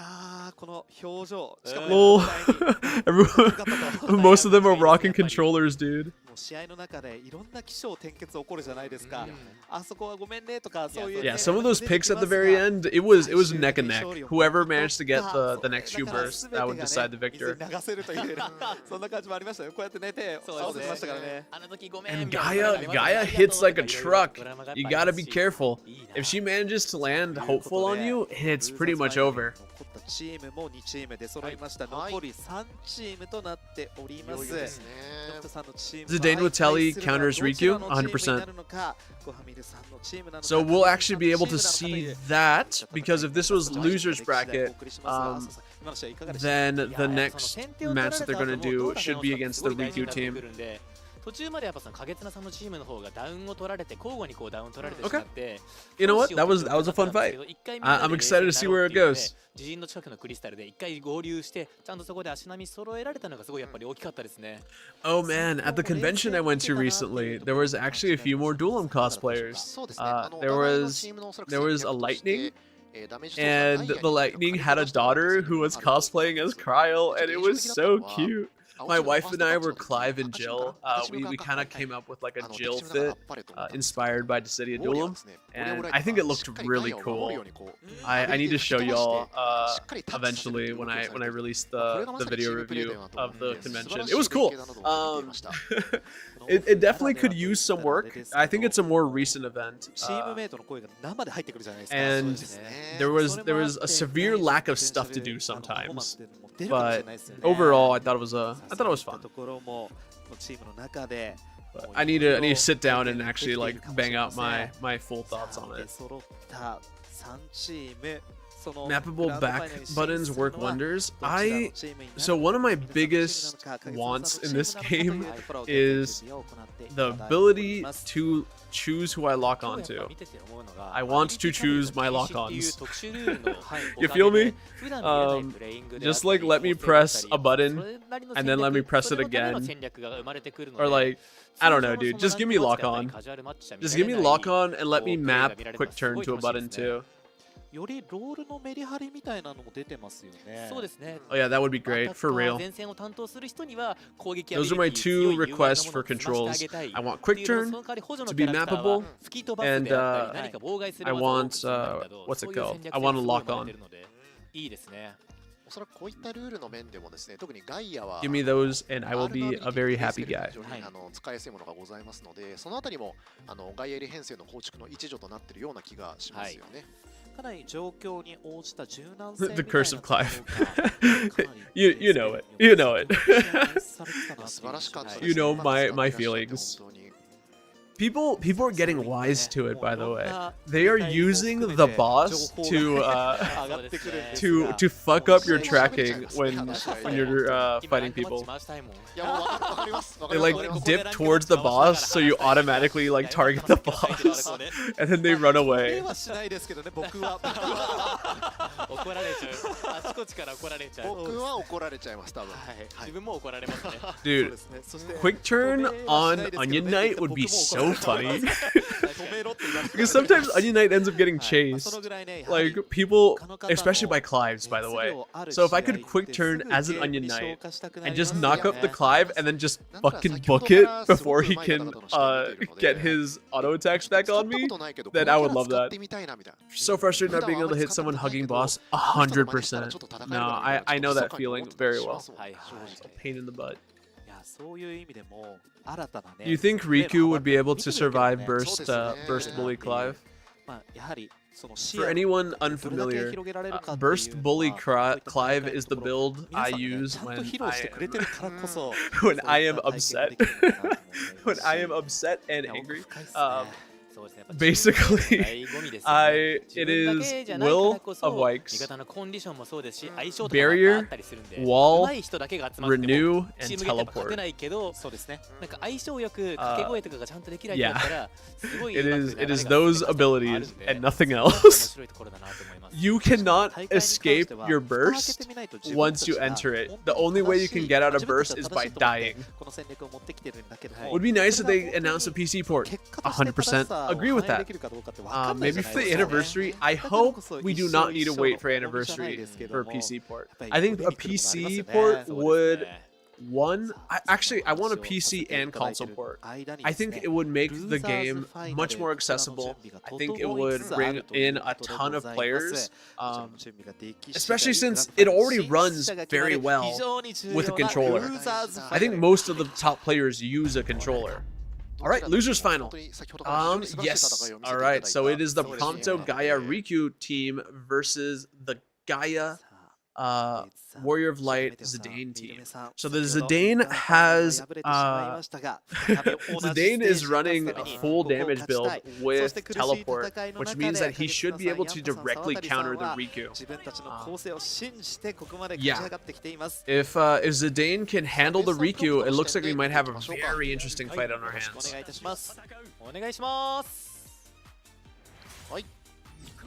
ーこの表情しかも Lol. ね絶対に Everyone, most of them are rocking controllers, dude. もう試合の中でいろんな起承転結起こるじゃないですか。あそこはごめんねとかそういうね Yeah, some of those 出てき picks at ま the すが very end, it was neck and neck. Whoever managed to get the next few だから bursts, that would 全 decide て the がね victor. 水に流せるというそんな感じもありましたよ。こうやってね手を合わせてましたからね。あの時ごめん And みたいな Gaia, Gaia hits like a truck. You gotta be careful. If she manages to land hopeful on you, it's pretty much over. 残ったチームも2チームで揃いました。はい残り3チームとなっております。余裕ですね。ドクターさんのチーム Zidane with Telly 相対す counters るのはどちらの Riku チームに 100%. なるのかゴハミルさんのチームなのか So we'll actually be able to チームなのかとい see う that, because if this was losers bracket, 今の試合いかがでしたか then the next match that they're gonna do should be against the Riku team. 途中までやっぱその影綱さんのチームの方がダウンを取られて交互にこうダウン取られてしまって You know what? That was a fun fight. I'm excited to see where it goes. 自陣の近くのクリスタルで一回合流してちゃんとそこで足並み揃えられたのがすごいやっぱり大きかったですね。 Oh man, at the convention I went to recently, there was actually a few more Duelam cosplayers. そうですね。There was a Lightning, and the Lightning had a daughter who was cosplaying as Cryle, and it was so cute. My wife and I were Clive and Jill. We kind of came up with like a Jill fit, inspired by Dissidia Duelam, and I think it looked really cool. I need to show y'all eventually when I release the video review of the convention. It was cool. It definitely could use some work. I think it's a more recent event. チームメイトの声が生で入ってくるじゃないですか。 And そうですね there was a それもあって severe lack of stuff to do パフォーマン sometimes. スっていうのも出るかもしれ But ないですよね。 overall, I thought it was さあ fun. ところもチームの中で I need to sit down and actually like bang out my full thoughts on で it. 揃った3チーム Mappable back buttons work wonders. So one of my biggest wants in this game is the ability to choose who I lock onto. I want to choose my lock-ons. You feel me? Just like let me press a button and then let me press it again. Or like, I don't know, dude. Just give me lock-on. Just give me lock-on and let me map quick turn to a button too.よりロールのメリハリみたいなのも出てますよね。そうですね。 Oh yeah, that would be great, for real. Those are my two requests for controls. I want quick turn to be mappable, and I want, what's it called? I want a lock on. いいですね。おそらくこういったルールの面でもですね、特にガイアは Give me those, and I will be a very happy guy. 非常に使いやすいものがございますので、そのあたりもガイアエリ編成の構築の一助となっているような気がしますよね。かなり状況に応じた柔軟性 The curse of Clive. you know it. You know it. 素晴らしかったですね。 You know my feelings. People are getting wise to it, by the way. They are using the boss to fuck up your tracking when you're fighting people. They like dip towards the boss, so you automatically like target the boss, and then they run away. Dude, quick turn on Onion Knight would be so funny. Because sometimes Onion Knight ends up getting chased. Like, people, especially by Clives, by the way. So if I could quick turn as an Onion Knight and just knock up the Clive and then just fucking book it before he can get his auto attacks back on me, then I would love that. So frustrated not being able to hit someone hugging boss 100%. No, I know that feeling very well. Pain in the butt. Do you think Riku would be able to survive Burst Bully Clive? For anyone unfamiliar, Burst Bully Clive is the build I use when I am upset. When I am upset and angry. Basically, it is Will of Wikes, Barrier, Wall, Renew, and Teleport. Yeah, it is those abilities and nothing else. You cannot escape your burst once you enter it. The only way you can get out of burst is by dying. Would be nice if they announced a PC port. 100% agree with that. Maybe for the anniversary, I hope we do not need to wait for anniversary for a PC port. I think a PC port would... I want a PC and console port. I think it would make the game much more accessible. I think it would bring in a ton of players, especially since it already runs very well with a controller. I think most of the top players use a controller. Alright, losers final. Yes. Alright, so it is the Prompto Gaia Riku team versus the Gaia Warrior of Light Zidane team. So the Zidane has Zidane is running a full damage build with teleport, which means that he should be able to directly counter the Riku. Yeah. If Zidane can handle the Riku, it looks like we might have a very interesting fight on our hands.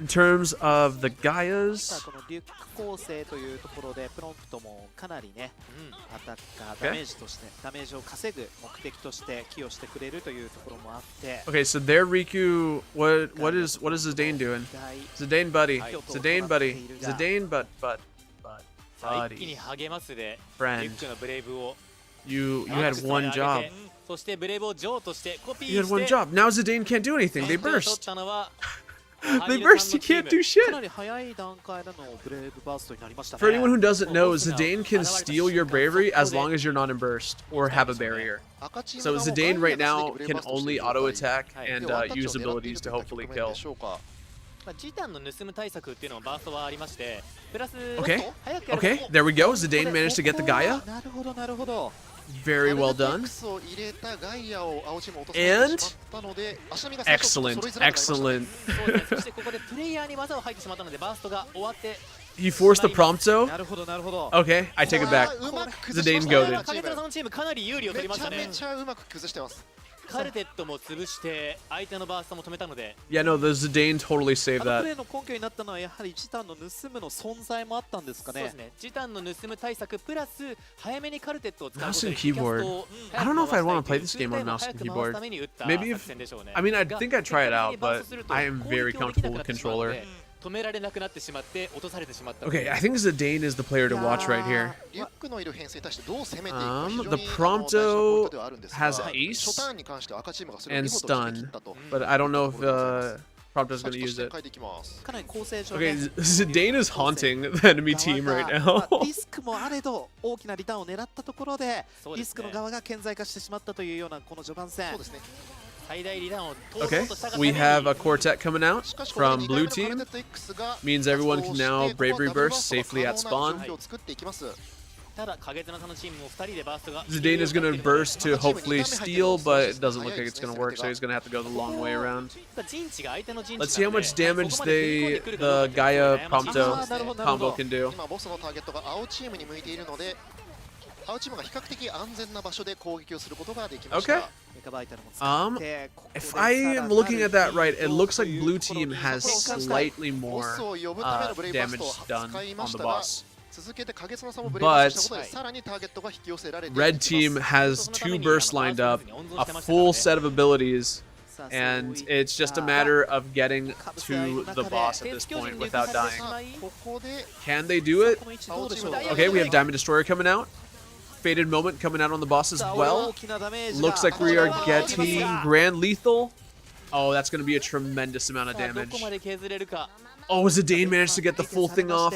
In terms of the Gaias, okay, so their Riku, what is Zidane doing? Zidane buddy, Zidane buddy, Zidane buddy. Friend, you had one job. You had one job. Now Zidane can't do anything. They burst. They burst, you can't do shit! For anyone who doesn't know, Zidane can steal your bravery as long as you're not in burst or have a barrier. So Zidane right now can only auto attack and use abilities to hopefully kill. Okay, there we go. Zidane managed to get the Gaia. Very well done. And excellent, excellent. そしてここでプレイヤーに技を入ってしまったのでバーストが終わって He forced the prompto. なるほどなるほど。 Okay, I take it back. Zidane goaded. 影虎さんのチームかなり有利を取りましたね。めちゃめちゃうまく崩してます。カルテットも潰して相手のバーストも止めたので Yeah, no, the Zidane totally あ saved のプ that. レーの根拠になったのはやはりジタンの盗むの存在もあったんですかねそうです。ねジタンの盗む対策プラス早めにカルテットを使うこと Mouse で and keyboard. I don't know if I'd want to play this game on mouse and keyboard. Maybe if I mean, I think I'd try it out, but I am very comfortable with controller. 止められなくなってしまって落とされてしまった Okay, I think Zidane is the player to watch right here. リュックのいる編成に対してどう攻めていくか非常に The prompto 大事なポイントではあるんですが has 初 ace ターンに関しては赤チームがそれを and 見事に決め切 stun, ったと but I don't know if prompto's going to use it. 変えていきます。かなり構成上 Okay, ね Zidane is haunting the enemy team right 側 now. がリスクもあれど大きなリターンを狙ったところでそうですねリスクの側が顕在化してしまったというようなこの序盤戦そうですね。最大リターンを通そう Okay, としたが we ため have に a quartet coming out しかしこれで from 2回目 blue のカル team. テット X が Means everyone can 発動 now して bravery ここは burst ダブルバ safely ー at ストが可 spawn. 能な状況を作っていきます。ただ影綱さんのチームも2人でバーストが Zidane is going to burst to hopefully steal, but it doesn't look like it's going to work, so he's going to have to go the long way around. 陣地が相手の陣地 Let's see how much damage the Gaia Prompto combo can do. 今ボスのターゲットが青チームに向いているので青チームが比較的安全な場所で攻撃をすることができました Okay. メカバイタルも使って If I am looking at that right, it looks like blue team has slightly ボ more スを呼ぶためのブレイブバース damage トを done 使いま on し the たが boss. 続けて影綱さんもブレイブバーストしたことで But さらにターゲットが引き寄せられていき Red ます team has two bursts lined up, a full set of abilities, and it's just a matter of getting to the boss at this point without dying. ここで Can they do it? この位置どうでしょうか Okay, we have Diamond Destroyer coming out. Faded Moment coming out on the boss as さあ well. 大きなダメージが Looks like we are getting Grand Lethal. Oh, that's going to be a tremendous amount of さあど damage. こまで削れるか Oh, Zidane managed to get the full thing off.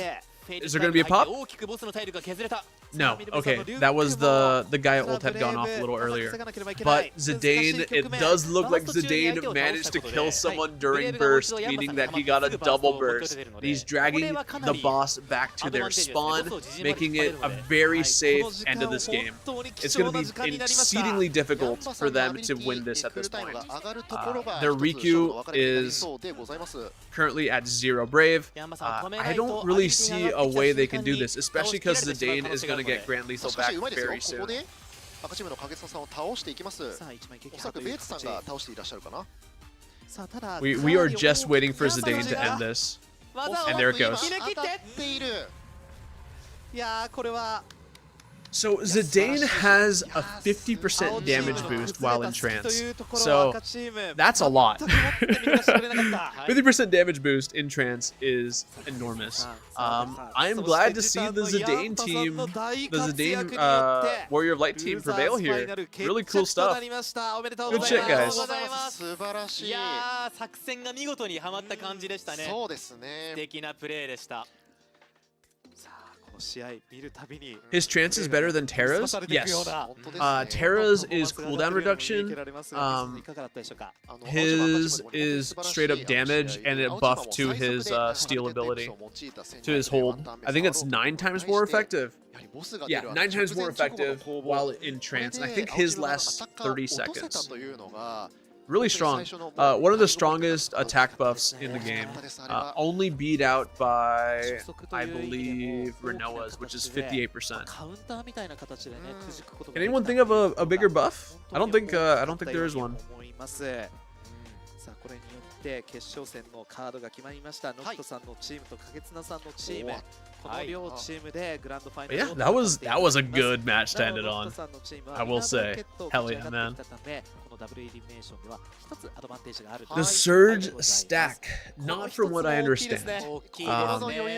Is there gonna be a pop? 大きくボスの体力が削れた No. Okay, that was the Gaia ult had gone off a little earlier. But Zidane, it does look like Zidane managed to kill someone during burst, meaning that he got a double burst. He's dragging the boss back to their spawn, making it a very safe end of this game. It's going to be exceedingly difficult for them to win this at this point. Their Riku is currently at 0 Brave. I don't really see a way they can do this, especially because Zidane is going to get Grand Lethal しかし back うまいですよ very こ soon. こで赤チームの影綱さんを倒していきますさあ一枚撃おそらくベーツさんが倒していらっしゃるかな さあただ We are just waiting for Zidane to end this. 技を And there it goes. 当たっているいやーこれは So Zidane has a 50% damage boost while in trance. So that's a lot. 50% damage boost in trance is enormous. I'm glad to see the Zidane team, the Zidane Warrior of Light team prevail here. Really cool stuff. Good shit, guys. 素晴らしいいやー作戦が見事にはまった感じでしたねそうです素ね敵なプレーでしたさあこの試合見るたびに His trance is better than Terra's? Yes. 本当ですね Terra's is cooldown reduction. いかがだったでしょうか His is straight up damage and it buff to his steal ability, to his hold. I think it's 9 times more effective. Yeah, 9 times more effective while in trance. And I think his lasts 30 seconds. Really strong. One of the strongest attack buffs in the game. Only beat out by, I believe, Renoa's, which is 58%. カウンターみたいな形でねくじくことが Can anyone think of a bigger buff? I don't think there is one. 思いますさあこれによって決勝戦のカードが決まりましたノクトさんのチームと影綱さんのチームこの両チームでグランドファイナル Yeah, that was a good match to end it on. I will say. Hell yeah, man. The surge stack, not from what I understand.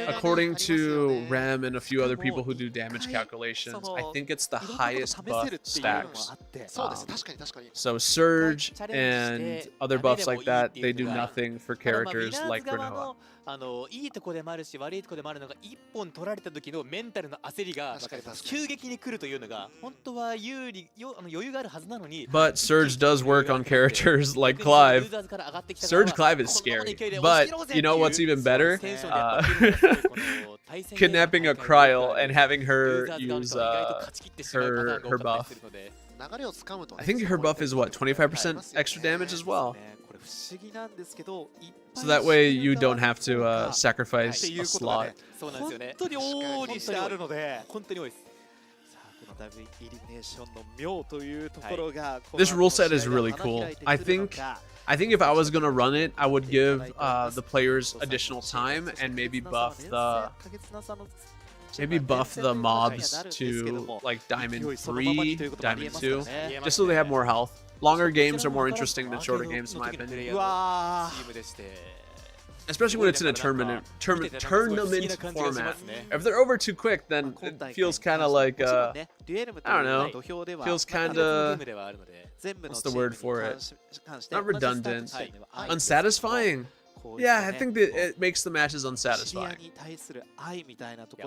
According to Rem and a few other people who do damage calculations, I think it's the highest buff stacks.そうです確かに確かに So surge and other buffs like like that, they do nothing for ただまあ characters ウィナー like ズ側 Granoa. のいいとこでもあるし悪いとこでもあるのが1本取られた時のメンタルの焦りが確かに確かに急激に来るというのが本当は余裕があるはずなのに But Surge does work on characters like Clive. Surge Clive is scary. But you know what's even better? Kidnapping a Cryle and having her use her buff. 流れをつかむとね I think her buff is what, 25% extra damage as well. これ不思議なんですけど、いっぱい So that way you don't have to はい sacrifice ってい a うことが slot. ねそうなんですよね本当に往々にしてあるので、本当に多いですさあこのダブルイリミネーションの妙というところが、 This rule set is really cool. I think if I was gonna run it, I would give the players additional time and maybe buff the mobs to like Diamond 3, Diamond 2, just so they have more health. Longer games are more interesting than shorter games in my opinion. うわチームでして Especially when it's in a tournament format. If they're over too quick, then it feels kind of like I don't know. Feels kind of what's the word for it? Not redundant. Unsatisfying. Yeah, I think that it makes the matches unsatisfying.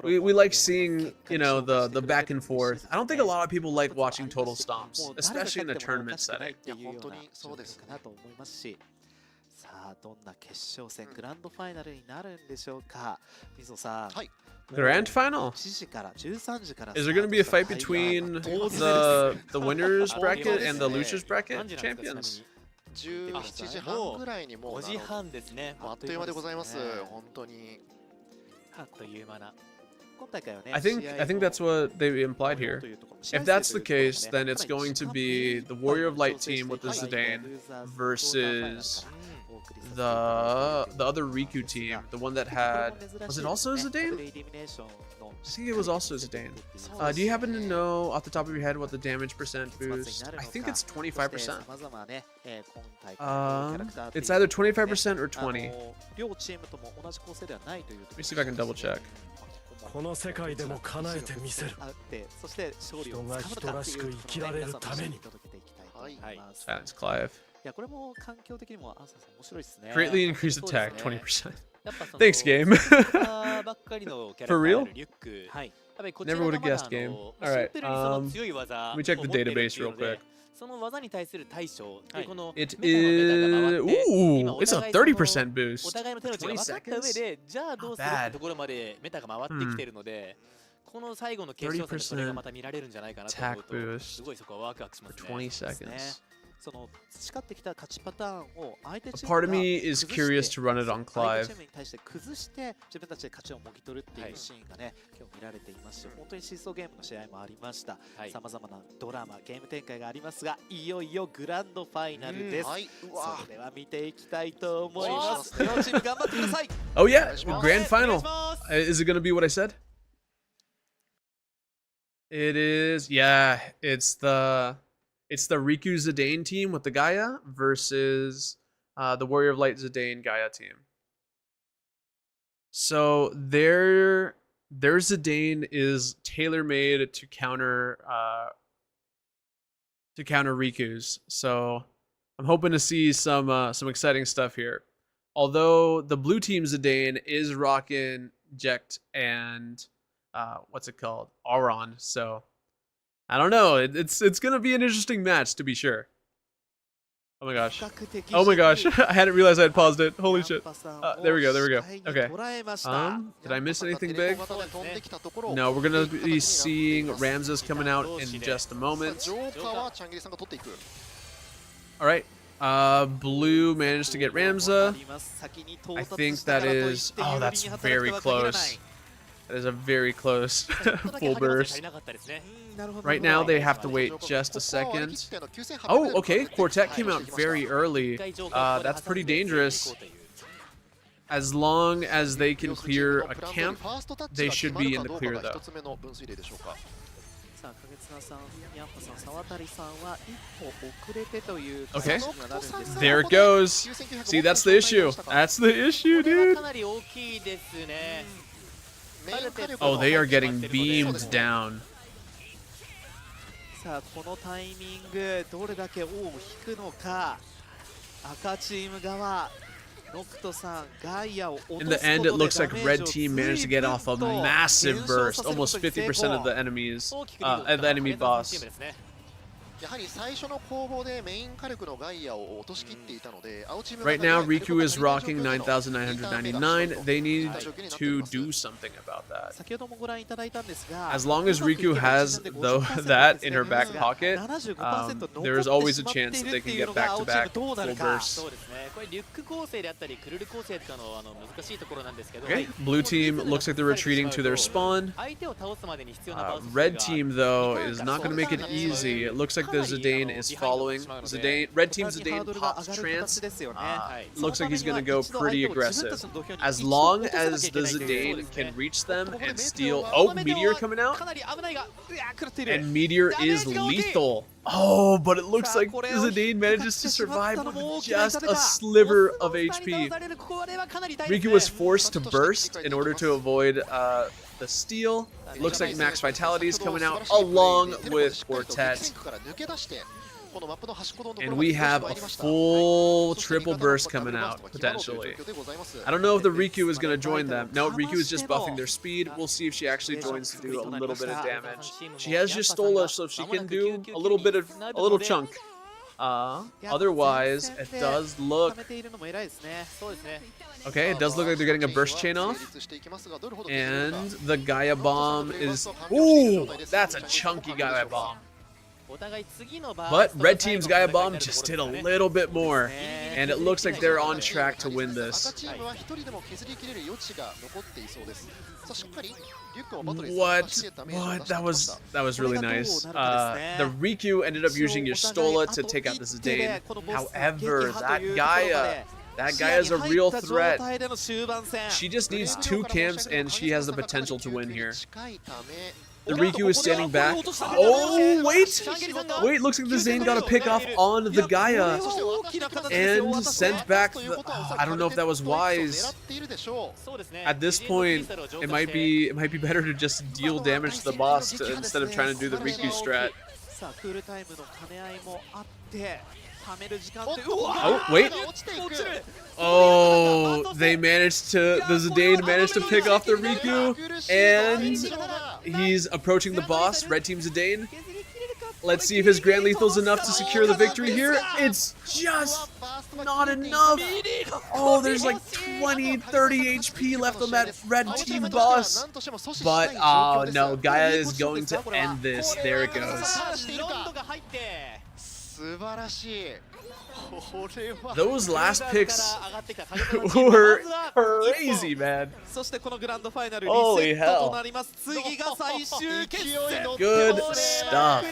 We like seeing, you know, the back and forth. I don't think a lot of people like watching total stomps, especially in a tournament setting. いや本当にそうですかなと思いますし、さあどんな決勝戦、グランドファイナルになるんでしょうか。水野さん、はい Grand final. 1時から13時から Is there going to be a fight between the winners bracket and the losers bracket champions? 17時半ぐらいにもう5時半ですねあっという間でございます本当にあっという間な I think that's what they implied here. If that's the case, then it's going to be the Warrior of Light team with the Zidane versus the other Riku team, the one that had, was it also Zidane? I think it was also Zidane. Do you happen to know off the top of your head what the damage percent boost? I think it's 25%. It's either 25% or 20. Let me see if I can double check. この世界でも叶えてみせる。人が人らしく生きられるために。That's Clive. いやこれも環境的にもアンサーさん面白いですね。 Greatly increased attack 20%. Thanks, game. For real? Never would have guessed, game. Alright, let me check the database real quick. その技に対する対処、この It is. Ooh, it's a 30% お boost. 互いの手の内が分かった上で、じゃあどうするってところまでメタが回ってきているので、この最後の決勝戦でそれがまた見られるんじゃないかなと思うと、すごいそこはワクワクしますね。 20 seconds. その培ってきた勝ちパターンを相手チー Part ム of が me is curious to run it on 相 Clive. 手チームに対して崩して自分たちで勝ちをもぎ取るっていうシーンがね、今日見られていますし、本当にシーソーゲームの試合もありました。さまざまなドラマ、ゲーム展開がありますが、いよいよグランドファイナルです。はい、うわそれでは見ていきたいと思います。両チーム頑張ってください。 Oh, yeah, grand final. Is it going to be what I said? It is. Yeah, it's the Riku Zidane team with the Gaia versus the Warrior of Light Zidane Gaia team. So their Zidane is tailor-made to counter Riku's. So I'm hoping to see some exciting stuff here. Although the blue team Zidane is rocking Jekt and what's it called? Auron. So I don't know. It's gonna be an interesting match to be sure. Oh my gosh. Oh my gosh. I hadn't realized I had paused it. Holy shit. There we go. Okay. Did I miss anything big? No, we're gonna be seeing Ramses coming out in just a moment. Alright. Blue managed to get Ramza. I think that is... Oh, that's very close. That is a very close full burst. Right now, they have to wait just a second. Oh, okay. Quartet came out very early. That's pretty dangerous. As long as they can clear a camp, they should be in the clear, though. Okay. There it goes. See, that's the issue. That's the issue, dude. Oh, they are getting beamed down. さあこのタイミングどれだけ尾を引くのか。赤チーム側 In the end, it looks like red team managed to get off a massive burst, almost 50% of the enemies, the enemy boss. やはり最初の攻防でメイン火力のガイアを落としきっていたので、青チーム Right now, Riku is rocking 9,999. They need to do something about that. 先ほどもご覧いただいたんですが As long as Riku has that in her back pocket, there is always a chance that they can get back-to-back full bursts. そうですね。これリュック構成であったりクルル構成とかの難しいところなんですけど。 Okay, blue team looks like they're retreating to their spawn. 相手を倒すまでに必要なバウンス Red team, though, is not going to make it easy. It looks like the Zidane is following. Red team Zidane pops trance. Looks like he's going to go pretty aggressive. As long as the Zidane can reach them and steal... Oh, Meteor coming out? And Meteor is lethal. Oh, but it looks like Zidane manages to survive with just a sliver of HP. Riku was forced to burst in order to avoid the steal. Looks like Max Vitality is coming out along with Quartet. And we have a full triple burst coming out, potentially. I don't know if the Riku is going to join them. No, Riku is just buffing their speed. We'll see if she actually joins to do a little bit of damage. She has Justola, so she can do a little chunk. Otherwise, it does look... Okay, it does look like they're getting a burst chain off. And the Gaia Bomb is... Ooh, that's a chunky Gaia Bomb. But Red Team's Gaia Bomb just did a little bit more. And it looks like they're on track to win this. What? That was really nice. The Riku ended up using Yustola to take out the Zidane. However, that Gaia is a real threat. She just needs 2 camps and she has the potential to win here. The Riku is standing back. Oh, wait! Wait, looks like the Zane got a pick off on the Gaia. And sent back the... I don't know if that was wise. At this point, it might be better to just deal damage to the boss instead of trying to do the Riku strat. Oh, wait. Oh, the Zidane managed to pick off the Riku, and he's approaching the boss, Red Team Zidane. Let's see if his Grand Lethal's enough to secure the victory here. It's just not enough. Oh, there's like 20, 30 HP left on that Red Team boss. But, oh no, Gaia is going to end this. There it goes. Those last picks were crazy, man. Holy hell. Good stuff.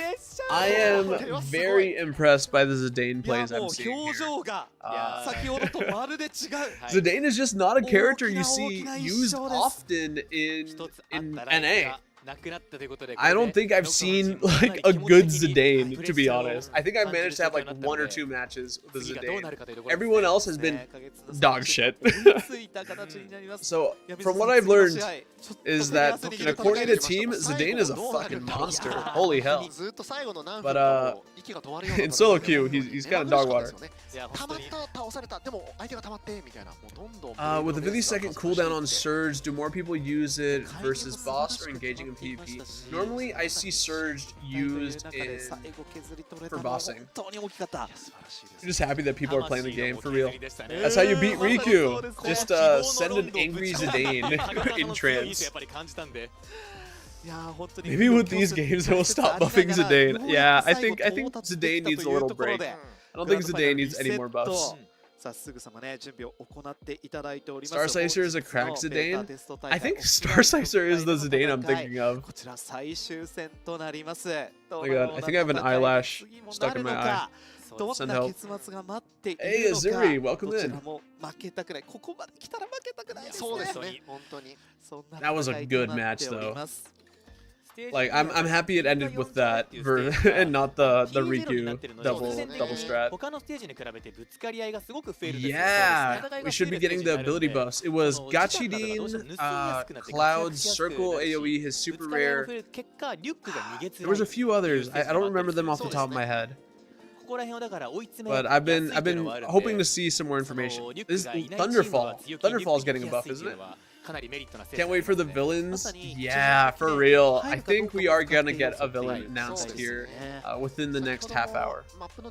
I am very impressed by the Zidane plays I'm seeing here. Zidane is just not a character you see used often in NA. I don't think I've seen like a good Zidane, to be honest. I think I've managed to have like 1 or 2 matches with Zidane. Everyone else has been dog shit. So, from what I've learned, is that in a coordinated team, Zidane is a fucking monster. Holy hell. But in solo queue, he's kind of dog water. With a 50-second cooldown on Surge, do more people use it versus boss or engaging in PvP? Normally, I see Surge used for bossing. I'm just happy that people are playing the game for real. That's how you beat Riku. Just send an angry Zidane in trance. Maybe with these games, they will stop buffing Zidane. Yeah, I think Zidane needs a little break. I don't think Zidane needs any more buffs. Starsicer is a cracked Zidane? I think Starsicer is the Zidane I'm thinking of. Oh my god, I think I have an eyelash stuck in my eye. Send help. Hey Azuri, welcome in. That was a good match though. Like I'm happy it ended with that and not the Riku double strat. Yeah, we should be getting the ability buffs. It was Gachidin, Cloud's Circle AoE, his super rare. There was a few others. I don't remember them off the top of my head. But I've been hoping to see some more information. This Thunderfall is getting a buff, isn't it? Can't wait for the villains. Yeah, for real. I think we are gonna get a villain announced here within the next half hour.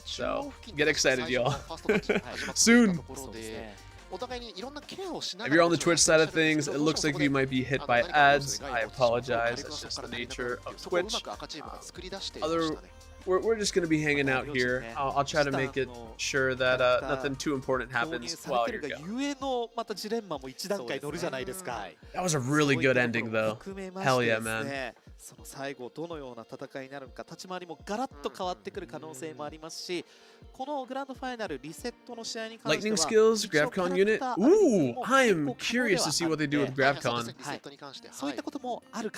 So get excited, y'all. Soon. If you're on the Twitch side of things, it looks like we might be hit by ads. I apologize. That's just the nature of Twitch. We're just going to be hanging out here. I'll try to make it sure that nothing too important happens while you're gone. That was a really good ending, though. Hell yeah, man. その最後どのような戦いになるのか、立ち回りもガラッと変わってくる可能性もありますし、このグランドファイナルリセットの試合に関しては Lightning skills, GravCon unit. Ooh, I am curious to see what they do with GravCon.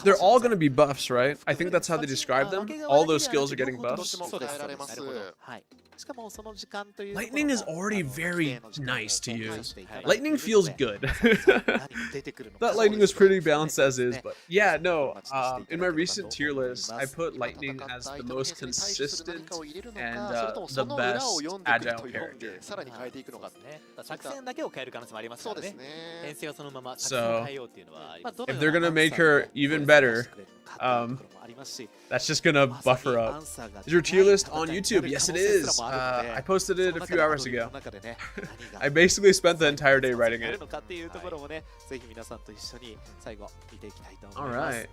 They're all going to be buffs, right? I think that's how they describe them. All those skills are getting buffs. Lightning is already very nice to use. Lightning feels good. That Lightning was pretty balanced as is, but yeah, no. In my recent tier list, I put Lightning as the most consistent and the best agile character. So, if they're gonna make her even better, that's just gonna buff her up. Is your tier list on YouTube? Yes, it is. I posted it a few hours ago. I basically spent the entire day writing it. All right.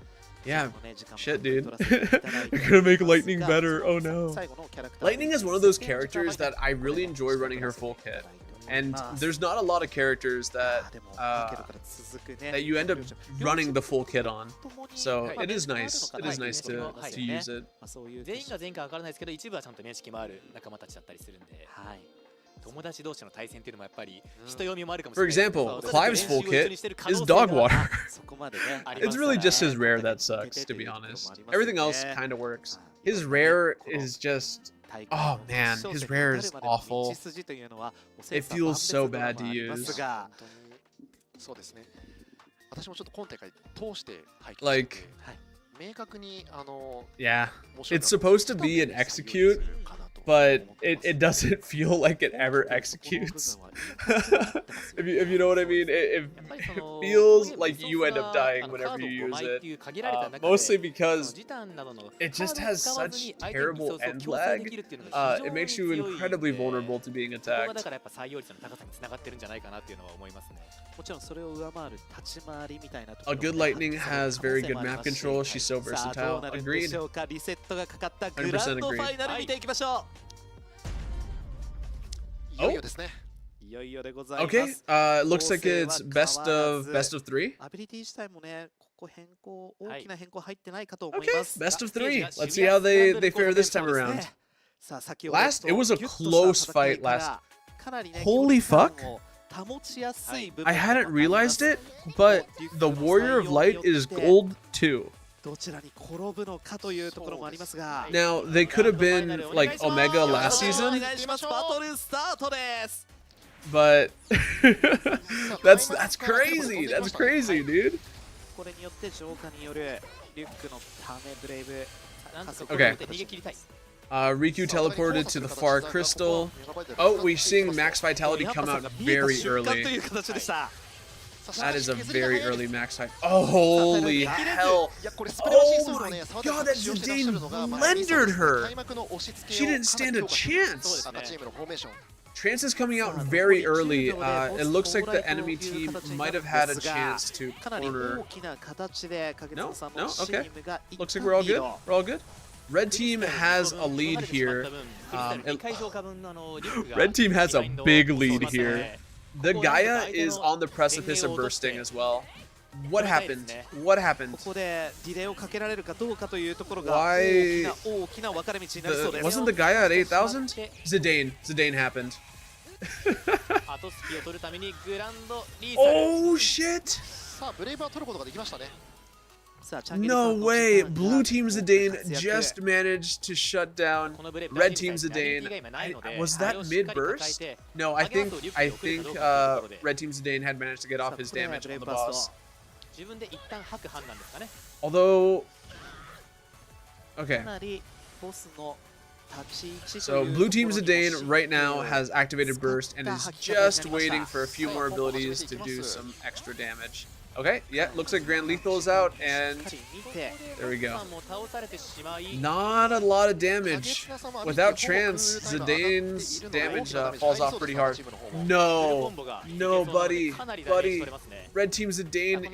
Yeah, shit, dude. You're gonna make Lightning better. Oh no. Lightning is one of those characters that I really enjoy running her full kit. And there's not a lot of characters that that you end up running the full kit on, so it is nice. It is nice to use it. For example, Clive's full kit is dog water. It's really just his rare that sucks, to be honest. Everything else kind of works. His rare is just... Oh man, his rare is awful. It feels so bad to use. Like, yeah, it's supposed to be an execute, but it doesn't feel like it ever executes. if you know what I mean, it feels like you end up dying whenever you use it. Mostly because it just has such terrible end lag. It makes you incredibly vulnerable to being attacked. A good Lightning has very good map control. She's so versatile. Agreed. 100% agreed. Oh. Okay, looks like it's best of 3. Okay, best of 3. Let's see how they fare this time around. Last, it was a close fight last. Holy fuck. I hadn't realized it, but the Warrior of Light is gold 2. Now, they could have been like Omega last season, but that's crazy. That's crazy, dude. Okay. Riku teleported to the far crystal. Oh, we're seeing Max Vitality come out very early. That is a very early max fight. Oh, holy hell. Oh my god, that Zidane blendered her. She didn't stand a chance. Trance is coming out very early. It looks like the enemy team might have had a chance to corner. No? No? Okay. Looks like we're all good. We're all good. Red team has a lead here. Red team has a big lead here. The Gaia is on the precipice of bursting as well. What happened? What happened? Why? Wasn't the Gaia at 8,000? Zidane happened. Oh shit! No way! Blue Team Zidane just managed to shut down Red Team Zidane. Was that mid-burst? No, I think Red Team Zidane had managed to get off his damage on the boss. Although... Okay. So blue team Zidane right now has activated burst and is just waiting for a few more abilities to do some extra damage. Okay, yeah, looks like Grand Lethal is out, and there we go. Not a lot of damage. Without trance, Zidane's damage falls off pretty hard. No, no, buddy. Red team Zidane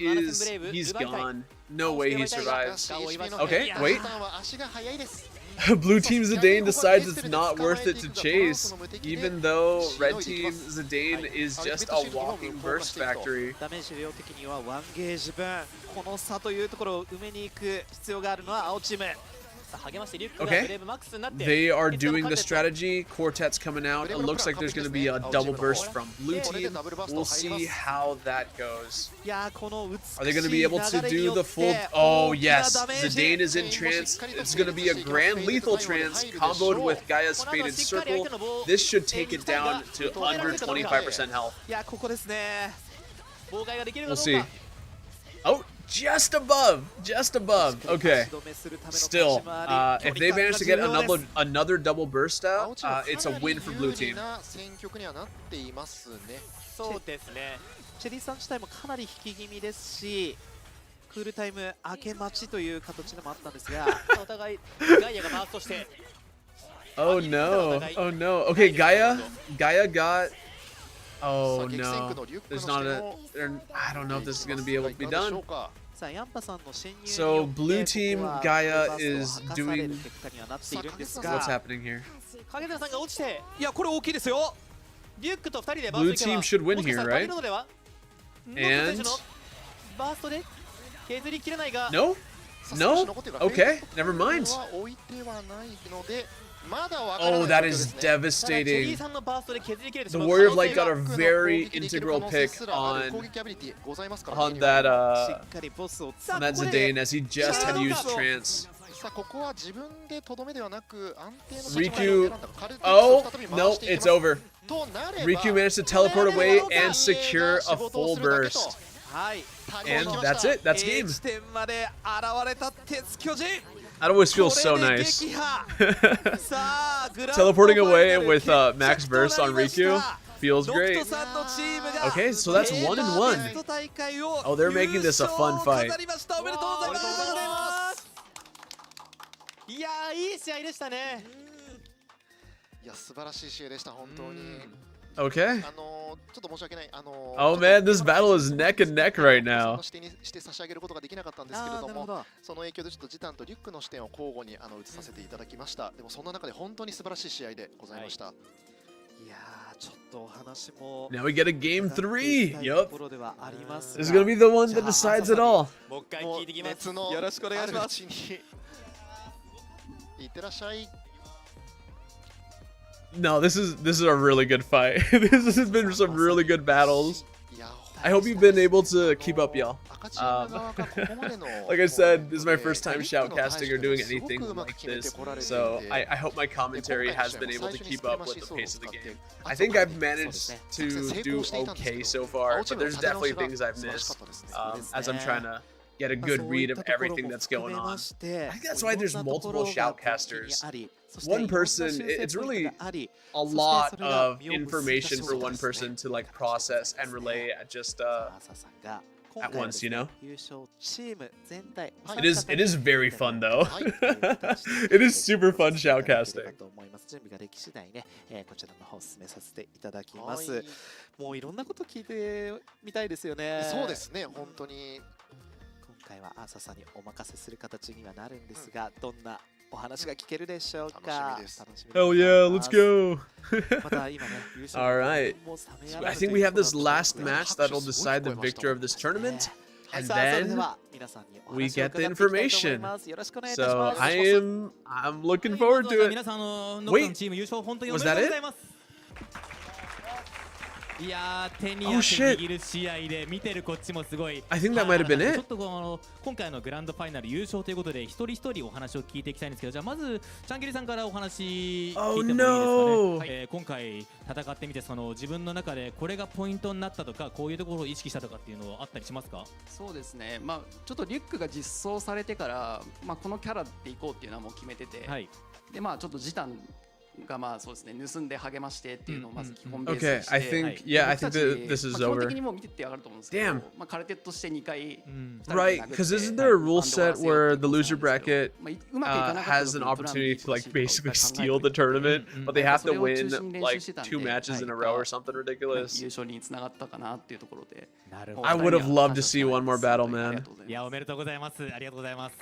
he's gone. No way he survives. Okay, wait. Blue team Zidane decides it's not worth it to chase, even though red team Zidane is just a walking burst factory. Okay, they are doing the strategy. Quartet's coming out. It looks like there's going to be a double burst from blue team. We'll see how that goes. Are they going to be able to do the full... Oh, yes. Zidane is in trance. It's going to be a Grand Lethal trance comboed with Gaia's Faded Circle. This should take it down to under 25% health. We'll see. Oh, just above. Okay. Still, if they manage to get another double burst out, it's a win for blue team. そうですね。チェリーさん自体もかなり引き気味ですし、クールタイム明け待ちという形でもあったんですが、お互いガイアがバーストして。Oh no! Oh no! Okay, Gaia got. Oh no! There's not a. I don't know if this is gonna be able to be done. So blue team Gaia is doing. What's happening here? Blue team should win here, right? And no, no. Okay, never mind. Oh, that is devastating. The Warrior of Light got a very integral pick on that Zidane, as he just had used trance. Riku, oh, no, it's over. Riku managed to teleport away and secure a full burst. And that's it, that's game. That always feels so nice. Teleporting away with max burst on Riku feels great. Okay, so that's 1-1. Oh, they're making this a fun fight. Okay. Oh man, this battle is neck and neck right now. Now we get a game 3. Yup. This is gonna be the one that decides it all. No, this is a really good fight. This has been some really good battles. I hope you've been able to keep up, y'all. Like I said, this is my first time shoutcasting or doing anything like this, so I hope my commentary has been able to keep up with the pace of the game. I think I've managed to do okay so far, but there's definitely things I've missed as I'm trying to get a good read of everything that's going on. I think that's why there's multiple shoutcasters. One person, it's really a lot of information for one person to like process and relay at just at once, you know? It is very fun though. It is super fun shoutcasting. Hell yeah, let's go. Alright, so I think we have this last match that'll decide the victor of this tournament, and then we get the information. So I'm looking forward to it. Wait, was that it? いやー手に汗握る試合で見てるこっちもすごい I think that might have been ちょ it. っと今回のグランドファイナル優勝ということで一人一人お話を聞いていきたいんですけど、じゃあまずちゃんぎりさんからお話聞いてもいいですかね。 no. 今回戦ってみて自分の中でこれがポイントになったとかこういうところを意識したとかっていうのはあったりしますか？そうですね、まあ、ちょっとリュックが実装されてから、まあ、このキャラでいこうっていうのはもう決めてて、でまあちょっとジタンがまあそうですね盗んで励ましてっていうのをまず基本ベースに Okay, して、 I think yeah, I think that this is 基本 over. 的にもう見てってわかると思うんですけど、 Damn. まあカルテットして2回 Right, because isn't there a rule set where the loser bracket has an opportunity to like basically steal the tournament, but they have to win like 2 matches in a row or something ridiculous? 優勝につながったかなっていうところで、 I would have loved to see one more battle, man. いやおめでとうございます。ありがとうございます。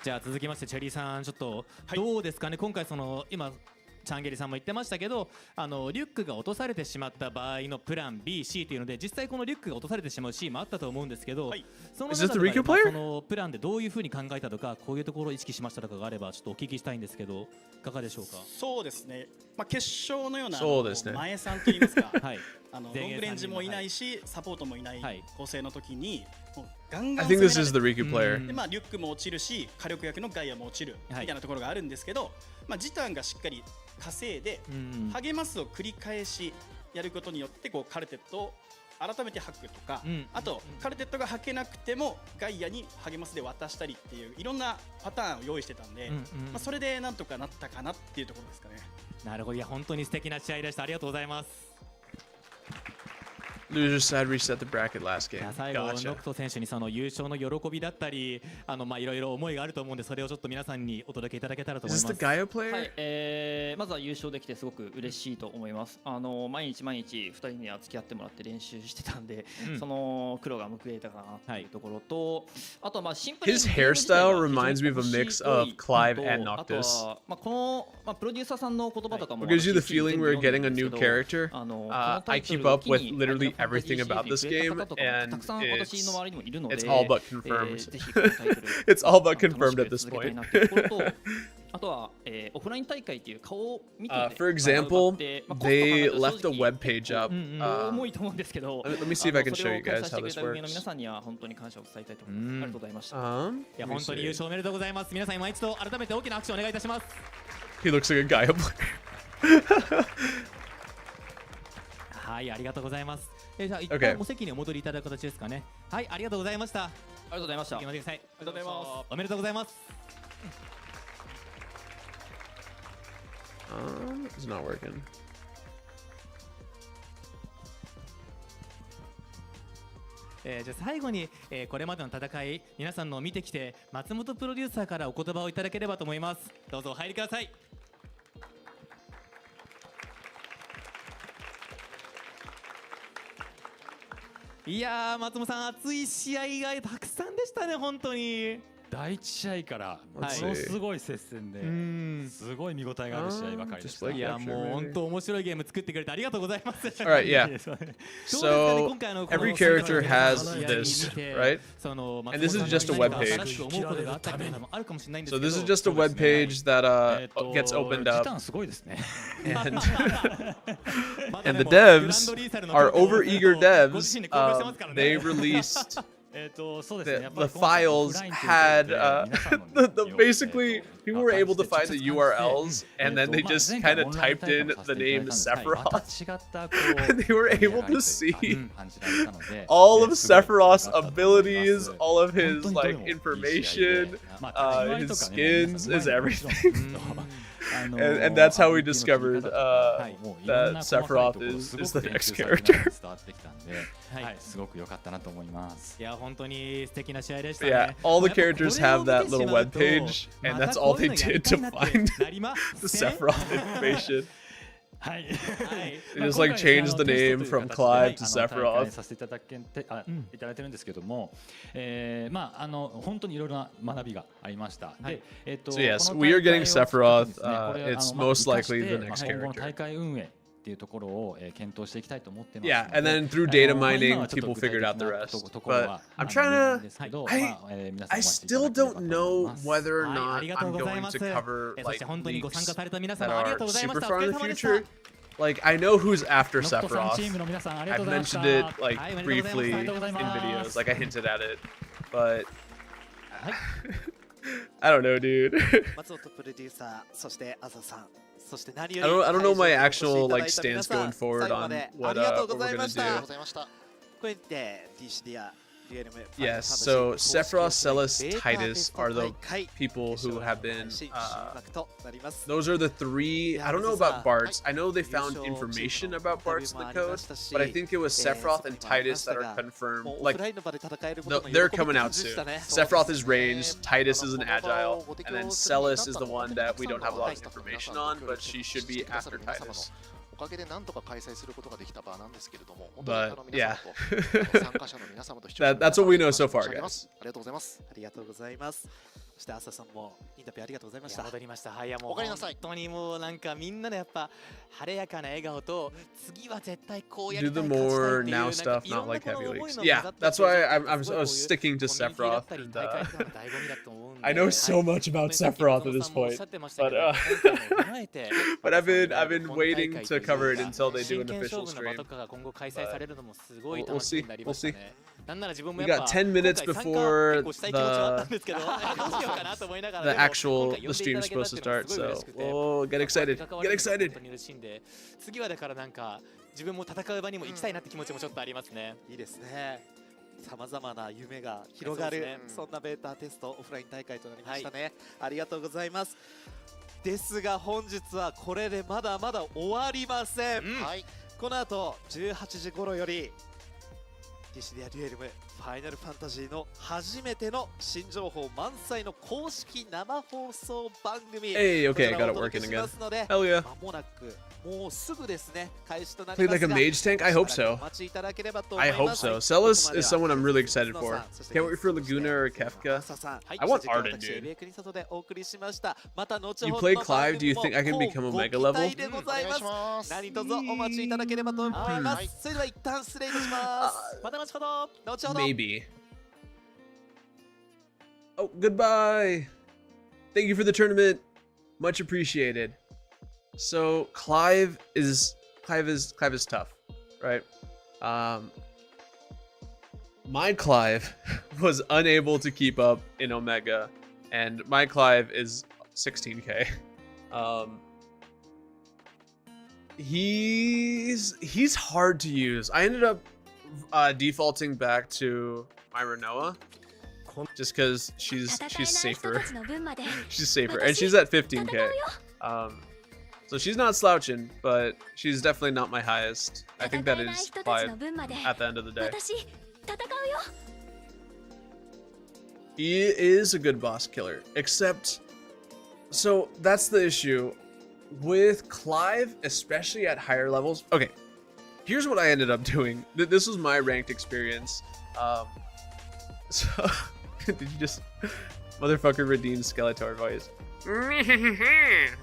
じゃあ続きましてチェリーさんちょっとどうですかね、今回今チャンゲリさんも言ってましたけどリュックが落とされてしまった場合のプラン B、C というので実際このリュックが落とされてしまうシーンもあったと思うんですけど、その中でそのプランでどういうふうに考えたとかこういうところを意識しましたとかがあればちょっとお聞きしたいんですけどいかがでしょうか？そうですね、まあ、決勝のようなそうですね前さんといいますか、はい、ロングレンジもいないし、サポートもいない構成の時にもうガンガン I think 攻め this ら is れ the て、 Riku player. でまあリュックも落ちるし火力役のガイアも落ちるみたいなところがあるんですけど、まあジタンがしっかり稼いで励ますを繰り返しやることによってこうカルテットを改めて吐くとか、あとカルテットが吐けなくてもガイアに励ますで渡したりっていういろんなパターンを用意してたんで、まあそれでなんとかなったかなっていうところですかね。なるほど、いや本当に素敵な試合でした。ありがとうございます。Loser side reset the bracket last game. 最後ノクト選手にその優勝の喜びだったりまあいろいろ思いがあると思うんでそれをちょっと皆さんにお届けいただけたらと思います。 Is this the Gaia player? はい、まずは優勝できてすごく嬉しいと思います。毎日毎日2人には付き合ってもらって練習してたんで、その苦労が報えたかなっていうところと、あとはまあシンプルに His hairstyle reminds me of a mix of Clive and あと Noctis. はまあこのまあプロデューサーさんの言葉とかも What gives you the feeling we're getting a new character? I keep up with literally everything about this game, and it's all but confirmed. It's all but confirmed at this point. あとはオフライン大会っていう顔を見て For example, they left a web page up. 重いと思うんですけど、 Let me see if I can show you guys how this 運営の works. 皆さんには本当に感謝を伝えたいと思います。ありがとうございました。いや本当に優勝おめでとうございます。皆さん今一度改めて大きな拍手をお願いいたします。 He looks like a Gaia player. はい、ありがとうございます。じゃあ一旦お席にお戻りいただく形ですかね。はい、ありがとうございました。ありがとうございました。おめでとうございます。おめでとうございます。It's not working. じゃあ最後に、これまでの戦い皆さんのを見てきて松本プロデューサーからお言葉をいただければと思います。どうぞお入りください。いやー松本さん熱い試合がたくさんでしたね。本当に第一試合からものすごい接戦ですごい見応えがある試合ばかりでした。いやもう本当面白いゲーム作ってくれてありがとうございます。Alright, yeah. So every character has this, right? And this is just a web page. So this is just a web page that gets opened up. And the devs are overeager devs. They released the files had basically people were able to find the URLs and then they just kind of typed in the name Sephiroth and they were able to see all of Sephiroth's abilities, all of his like information, his skins, his everything. And that's how we discovered that Sephiroth is the next character. Yeah, all the characters have that little web page, and that's all they did to find the Sephiroth information. They just like changed the name from Clive to Sephiroth. させていただいてるんですけども、まあ本当にいろいろな学びがありました。で、So yes, we are getting Sephiroth. It's most likely the next 今後の character. 大会運営っていうところを検討していきたいと思ってます。 Yeah, and then through data mining, people figured out the rest. But I'm trying to. I still don't know whether or not I'm going to cover like leaks that are super far in the future. like I know who's after Sephiroth. I've mentioned it like briefly in videos, like I hinted at it, but I don't know, dude. I don't know my actual like stance going forward on what we're gonna do. Yes, so Sephiroth, Celis, Titus are the people who have been, those are the three. I don't know about Bart's. I know they found information about Bart's in the code, but I think it was Sephiroth and Titus that are confirmed. Like, they're coming out soon. Sephiroth is ranged, Titus is an agile, and then Celis is the one that we don't have a lot of information on, but she should be after Titus. But yeah, that's what we know so far, guys. そして朝さんもインタビューありがとうございました。戻りました。はい、もう本当にもうなんかみんなのやっぱ晴れやかな笑顔と次は絶対こうやりたい Do the more now stuff, not like heavy leagues. Yeah, that's why I was sticking to Sephiroth. And, I know so much about Sephiroth at this point, but I've been waiting to cover it until they do an official stream. We'll see. We'll see. We got 10 minutes before the actual stream is supposed to start, so we'll get excited. Get excited. 次はだからなんか自分も戦う場にも行きたいなって気持ちもちょっとありますね。いいですね。さまざまな夢が広がるそんなベータテストオフライン大会となりましたね。ありがとうございます。ですが本日はこれでまだまだ終わりません。この後18時頃よりディシディア・デュエルムファイナルファンタジーの初めての新情報満載の公式生放送番組 Hey, okay, I got it working again. Hell yeah. 間もなくもうすぐですね開始となり Played ます like が a mage tank? I hope so. お待ちいただければと思 I いま hope す so. Celis is someone I'm really excited for. Can't wait for Laguna or Kefka. I want Arden, dude. You play Clive? Do you think I can become Omega level? 何卒お待ちいただければと思います。それでは一旦失礼いたします。また後ほど。後ほど。 Maybe. Oh, goodbye. Thank you for the tournament. Much appreciated. So Clive is tough, right? My Clive was unable to keep up in Omega, and my Clive is 16k. He's hard to use. I ended up defaulting back to my Renoa just because she's safer. She's safer, and she's at 15k. So she's not slouching, but she's definitely not my highest. I think that is Clive at the end of the day. He is a good boss killer, except, so that's the issue with Clive, especially at higher levels. Okay, here's what I ended up doing. This was my ranked experience. So did you just motherfucker redeem Skeletor voice?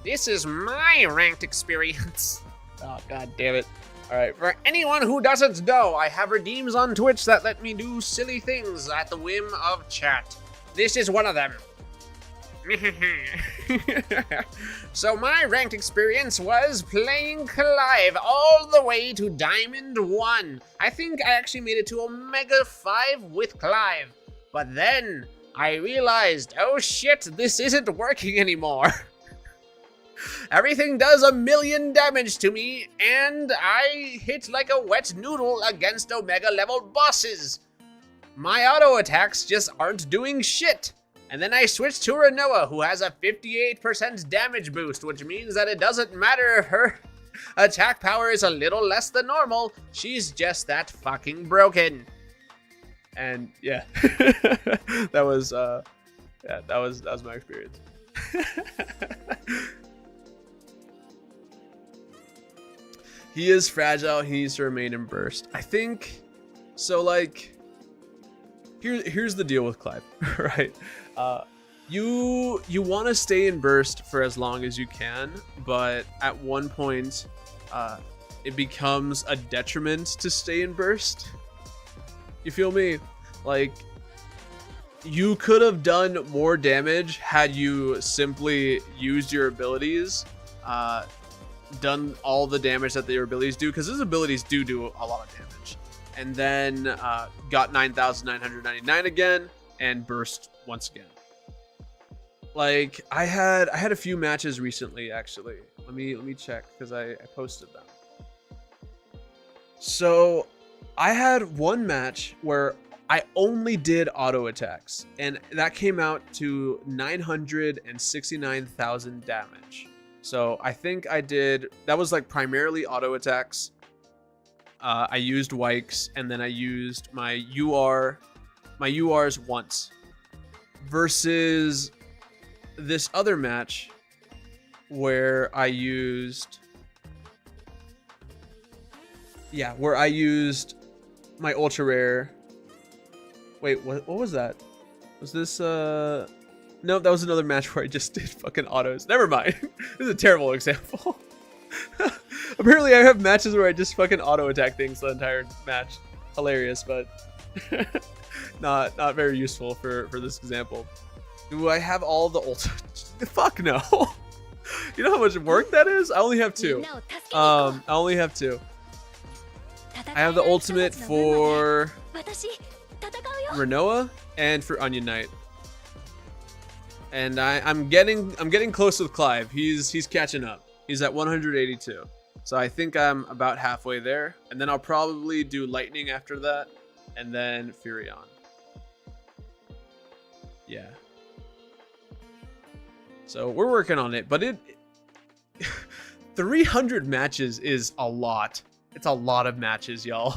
This is my ranked experience. Oh, god damn it. Alright, for anyone who doesn't know, I have redeems on Twitch that let me do silly things at the whim of chat. This is one of them. So my ranked experience was playing Clive all the way to Diamond 1. I think I actually made it to Omega 5 with Clive. But then I realized, oh shit, this isn't working anymore. Everything does 1,000,000 damage to me, and I hit like a wet noodle against Omega level bosses. My auto attacks just aren't doing shit. And then I switched to Renoa, who has a 58% damage boost, which means that it doesn't matter if her attack power is a little less than normal, she's just that fucking broken. And yeah, that was my experience. He is fragile. He needs to remain in burst. I think so. Like, here's the deal with Clive, right? You want to stay in burst for as long as you can, but at one point, it becomes a detriment to stay in burst. You feel me? Like, you could have done more damage had you simply used your abilities done all the damage that their abilities do, because his abilities do a lot of damage. And then got 9,999 again and burst once again. Like I had a few matches recently actually. Let me check because I posted them. So I had one match where I only did auto attacks, and that came out to 969,000 damage. So I think I did, that was like primarily auto attacks. I used Wikes, and then I used my URs once. Versus this other match where I used my ultra rare. Wait, what was that? Was this no, that was another match where I just did fucking autos. Never mind. This is a terrible example. Apparently I have matches where I just fucking auto attack things the entire match. Hilarious, but not very useful for this example. Do I have all the ult? Fuck no. You know how much work that is? I only have two. I have the ultimate for Renoa and for Onion Knight. And I'm getting close with Clive. He's catching up. He's at 182. So I think I'm about halfway there. And then I'll probably do Lightning after that. And then Furion. Yeah. So we're working on it. But 300 matches is a lot. It's a lot of matches, y'all.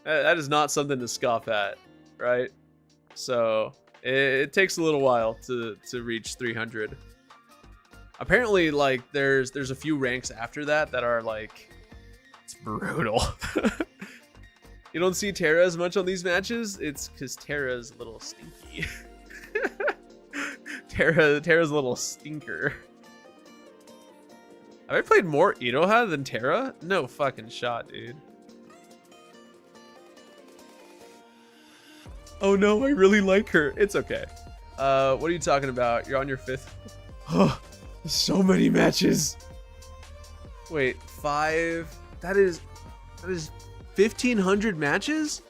That is not something to scoff at, right? So it takes a little while to reach 300. Apparently, like there's a few ranks after that are like, it's brutal. You don't see Terra as much on these matches. It's because Terra's a little stinky. Terra's a little stinker. Have I played more Iroha than Terra? No fucking shot, dude. Oh no, I really like her. It's okay. What are you talking about? You're on your 5th. Oh, so many matches. Wait, 5. That is 1,500 matches?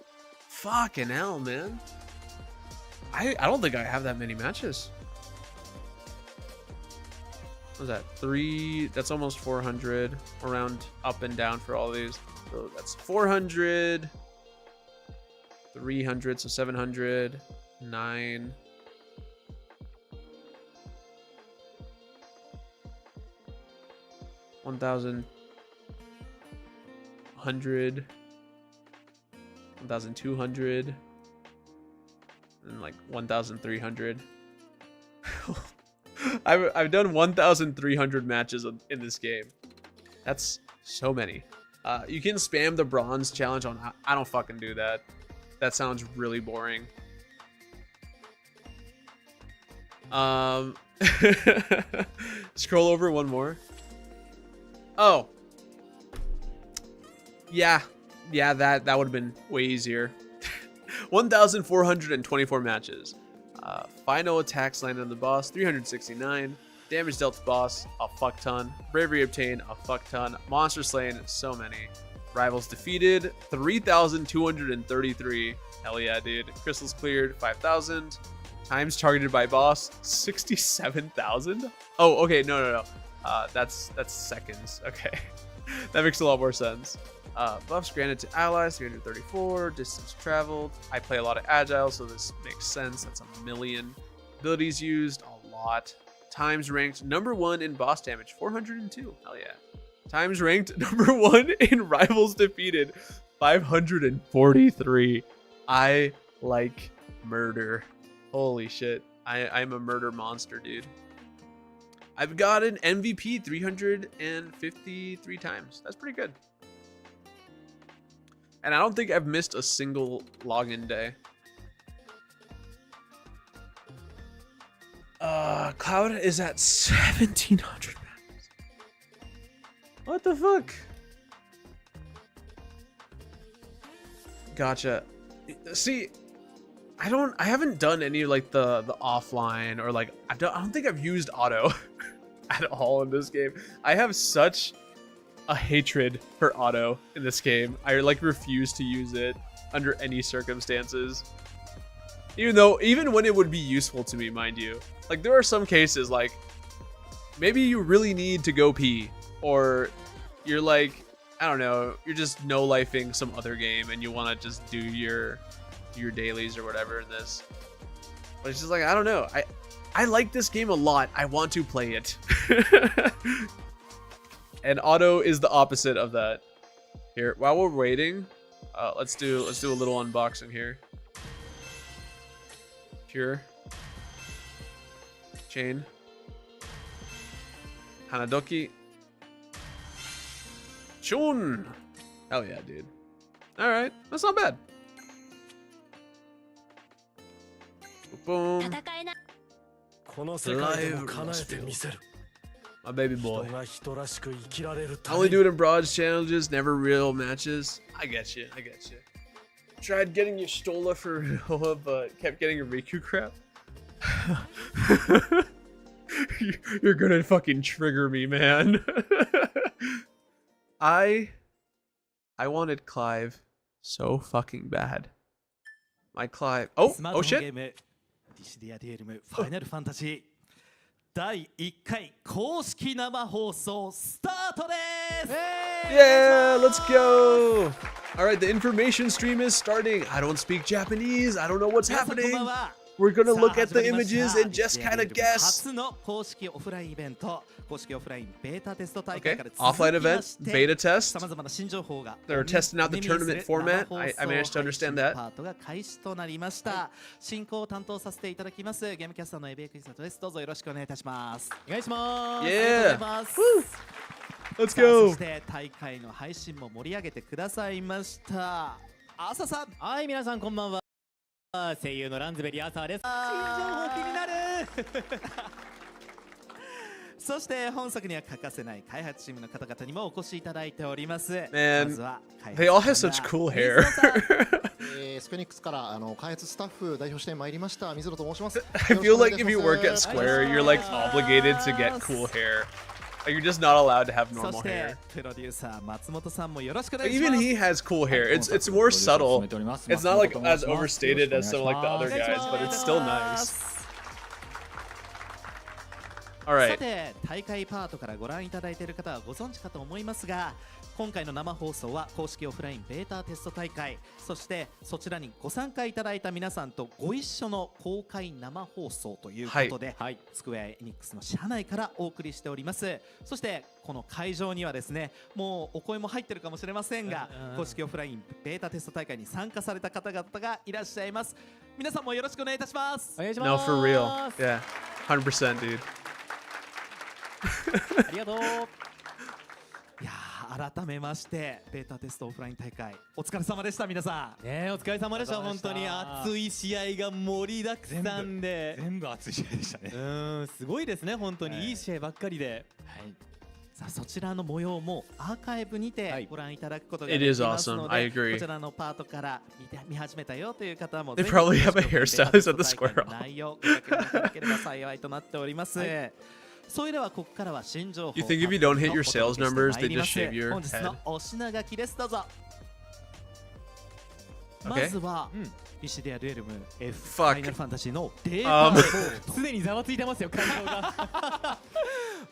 Fucking hell, man. I don't think I have that many matches. What was that? 3, that's almost 400 around up and down for all these. So that's 400, 300, so 700, 9. 1,000, 100, 1,200, and like 1,300. I've done 1,300 matches in this game. That's so many. You can spam the bronze challenge on. I don't fucking do that. That sounds really boring. Scroll over one more. Oh. Yeah, that would have been way easier. 1,424 matches. Final attacks landed on the boss, 369. Damage dealt to boss, a fuck ton. Bravery obtained, a fuck ton. Monster slain, so many. Rivals defeated, 3,233. Hell yeah, dude. Crystals cleared, 5,000. Times targeted by boss, 67,000. Oh, okay, no. That's seconds. Okay, that makes a lot more sense. Buffs granted to allies, 334. Distance traveled. I play a lot of agile, so this makes sense. That's a million. Abilities used, a lot. Times ranked number 1 in boss damage, 402. Hell yeah. Times ranked number 1 in rivals defeated, 543. I like murder. Holy shit. I'm a murder monster, dude. I've got an MVP 353 times. That's pretty good. And I don't think I've missed a single login day. Cloud is at 1,700 matches. What the fuck? Gotcha. See, I haven't done any like the offline or like I don't think I've used auto at all in this game. I have such a hatred for auto in this game. I like refuse to use it under any circumstances. Even when it would be useful to me, mind you. Like there are some cases like maybe you really need to go pee, or you're like, I don't know, you're just no-lifing some other game and you want to just do your dailies or whatever in this. But it's just like, I don't know. I like this game a lot. I want to play it. And auto is the opposite of that. Here, while we're waiting, let's do a little unboxing here. Pure. Chain. Hanadoki. Shun! Hell yeah, dude. Alright, that's not bad. Boom. My baby boy. I only do it in broads challenges, never real matches. I get you. Tried getting your Stola for Noah, but kept getting a Riku crap. You're gonna fucking trigger me, man. I wanted Clive so fucking bad. My Clive. Oh shit. Dissidia DLM ファイナルファンタジー第1回公式生放送スタートです。Yeah, let's go. All right, the information stream is starting. I don't speak Japanese. I don't know what's happening. We're gonna look at the images and just kind of guess. Okay, offline event, beta test. They're testing out the tournament format. I managed to understand that. 進行を担当させていただきますゲームキャスターのエビエクイサトです。どうぞよろしくお願いいたします。お願いします。Yeah. Let's そ go. して大会の配信も盛り上げてくださいました。朝さん、はい、皆さんこんばんは。声優のランズベリーアーサーです。新情報気になる。そして本作には欠かせない開発チームの方々にもお越しいただいております。まずは They all have such cool hair. スクエニックスから開発スタッフ代表してまいりました水野と申します。I feel like if you work at Square, you're like obligated to get cool hair. Like you're just not allowed to have normal hair. Even he has cool hair. It's more subtle. It's not like as overstated as some like the other guys, but it's still nice. All right. さて大会パートからご覧いただいている方はご存知かと思いますが、今回の生放送は公式オフラインベータテスト大会、そしてそちらにご参加いただいた皆さんとご一緒の公開生放送ということで、スクエアエニックスの社内からお送りしております。そしてこの会場にはですね、もうお声も入ってるかもしれませんが、公式オフラインベータテスト大会に参加された方々がいらっしゃいます。皆さんもよろしくお願いいたします。お願いします。 No, for real. Yeah, 100%, dude. ありがとう。いや改めましてベータテストオフライン大会お疲れ様でした。皆さんね、お疲れ様でした。本当に熱い試合が盛りだくさんで全部熱い試合でしたね。すごいですね。本当にいい試合ばっかりで、さあそちらの模様もアーカイブにてご覧いただくことがで It き is ます awesome. の I で、 agree. こちらのパートから見始めたよという方も They probably have a hairstylist at the Square. 内容をご確認いただければ幸いとなっております。それではここからは新情報 You think if you don't hit your sales numbers, they just shave your 本日 head? のお品書きです。どうぞ。 Okay. まずはディシディアデュエルム F フ Fuck. ァイナルファンタジーのデータの方すでにざわついてますよ、会場が。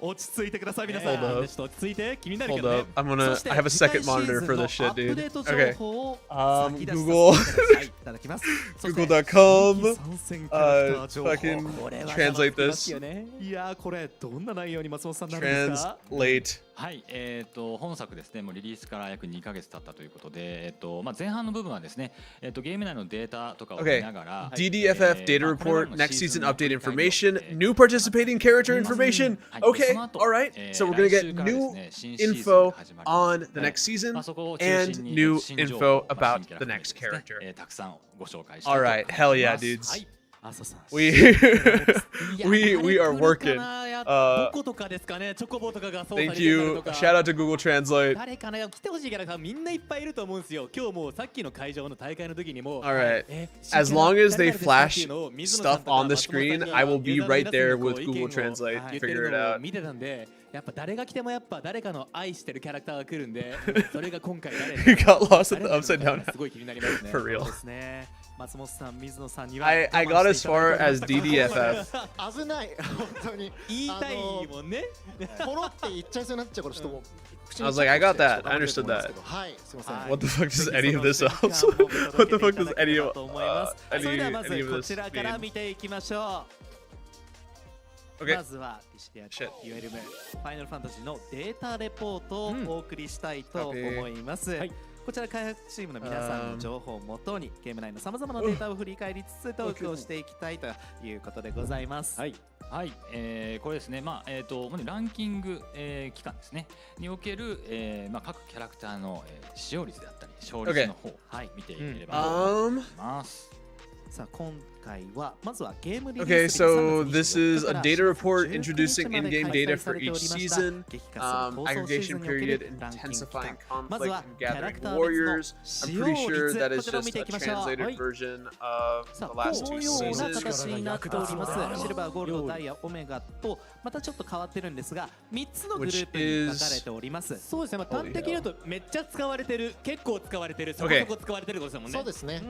落ち着いてください皆さん。 Hold up. ちょっと落ち着いて気になる Hold けどね。 up. I have a second monitor for this shit, dude. Okay. Google. Google.com. Fucking translate this. いやこれどんな内容に松本さんなるんですか。 Translate. はい、本作ですね、もうリリースから約2ヶ月経ったということで、前半の部分はですね、ゲーム内のデータとかを見ながら、DDFF data report, next season update information, new participating character information. Okay, all right. So we're gonna get new info on the next season and new info about the next character. たくさんご紹介して All right, hell yeah, dudes. 朝さん We are working. どことかですかね、チョコボとかが操作 Thank できる you. とか。 Shout out to Google Translate. 誰かな、来てほしいキャラさんみんないっぱいいると思うんですよ。今日もさっきの会場の大会の時にも。All right. As long as they flash stuff on the screen, I will be right there with Google Translate. Figure it out. 見てたんで、やっぱ誰が来てもやっぱ誰かの愛してるキャラクターが来るんで、それが今回誰 You got lost at the upside down. すごい気になりますね。 For real. そうですね。松本さん、水野さんには I got as far as DDFF. 危ない本当に言いたいもんね。ポロって言っちゃいそうになっちゃうからちょっともう I was like, I got that. I understood that. はいすいません What the fuck does any of this else? What the fuck does any of それではま any ず of こ this ちらから mean? 見ていきましょう。 Okay. まずはディシディアといわゆるファイナルファンタジーのデータレポートをお送りしたいと思います。こちら開発チームの皆さんの情報をもとにゲーム内のさまざまなデータを振り返りつつトークをしていきたいということでございます。はい、はい、これですね、まあランキング、期間ですねにおける、各キャラクターの、使用率であったり勝率の方、はい、見ていければと思います。さあ今回はまずはゲームリリー Okay, ス so this is a data report introducing in-game data for each season, aggregation period, intensifying conflict, and gathering warriors. I'm pretty sure that is just a translated version of the last 2このような seasons. 形になっております。シルバー、ゴールド、ダイヤ、オメガとまたちょっと変わってるんですが、3つのグループに分かれております。そうですね。まあ端的に言うとめっちゃ使われてる、結構使われてる、そこそこ使われてることですもんね。そうですね。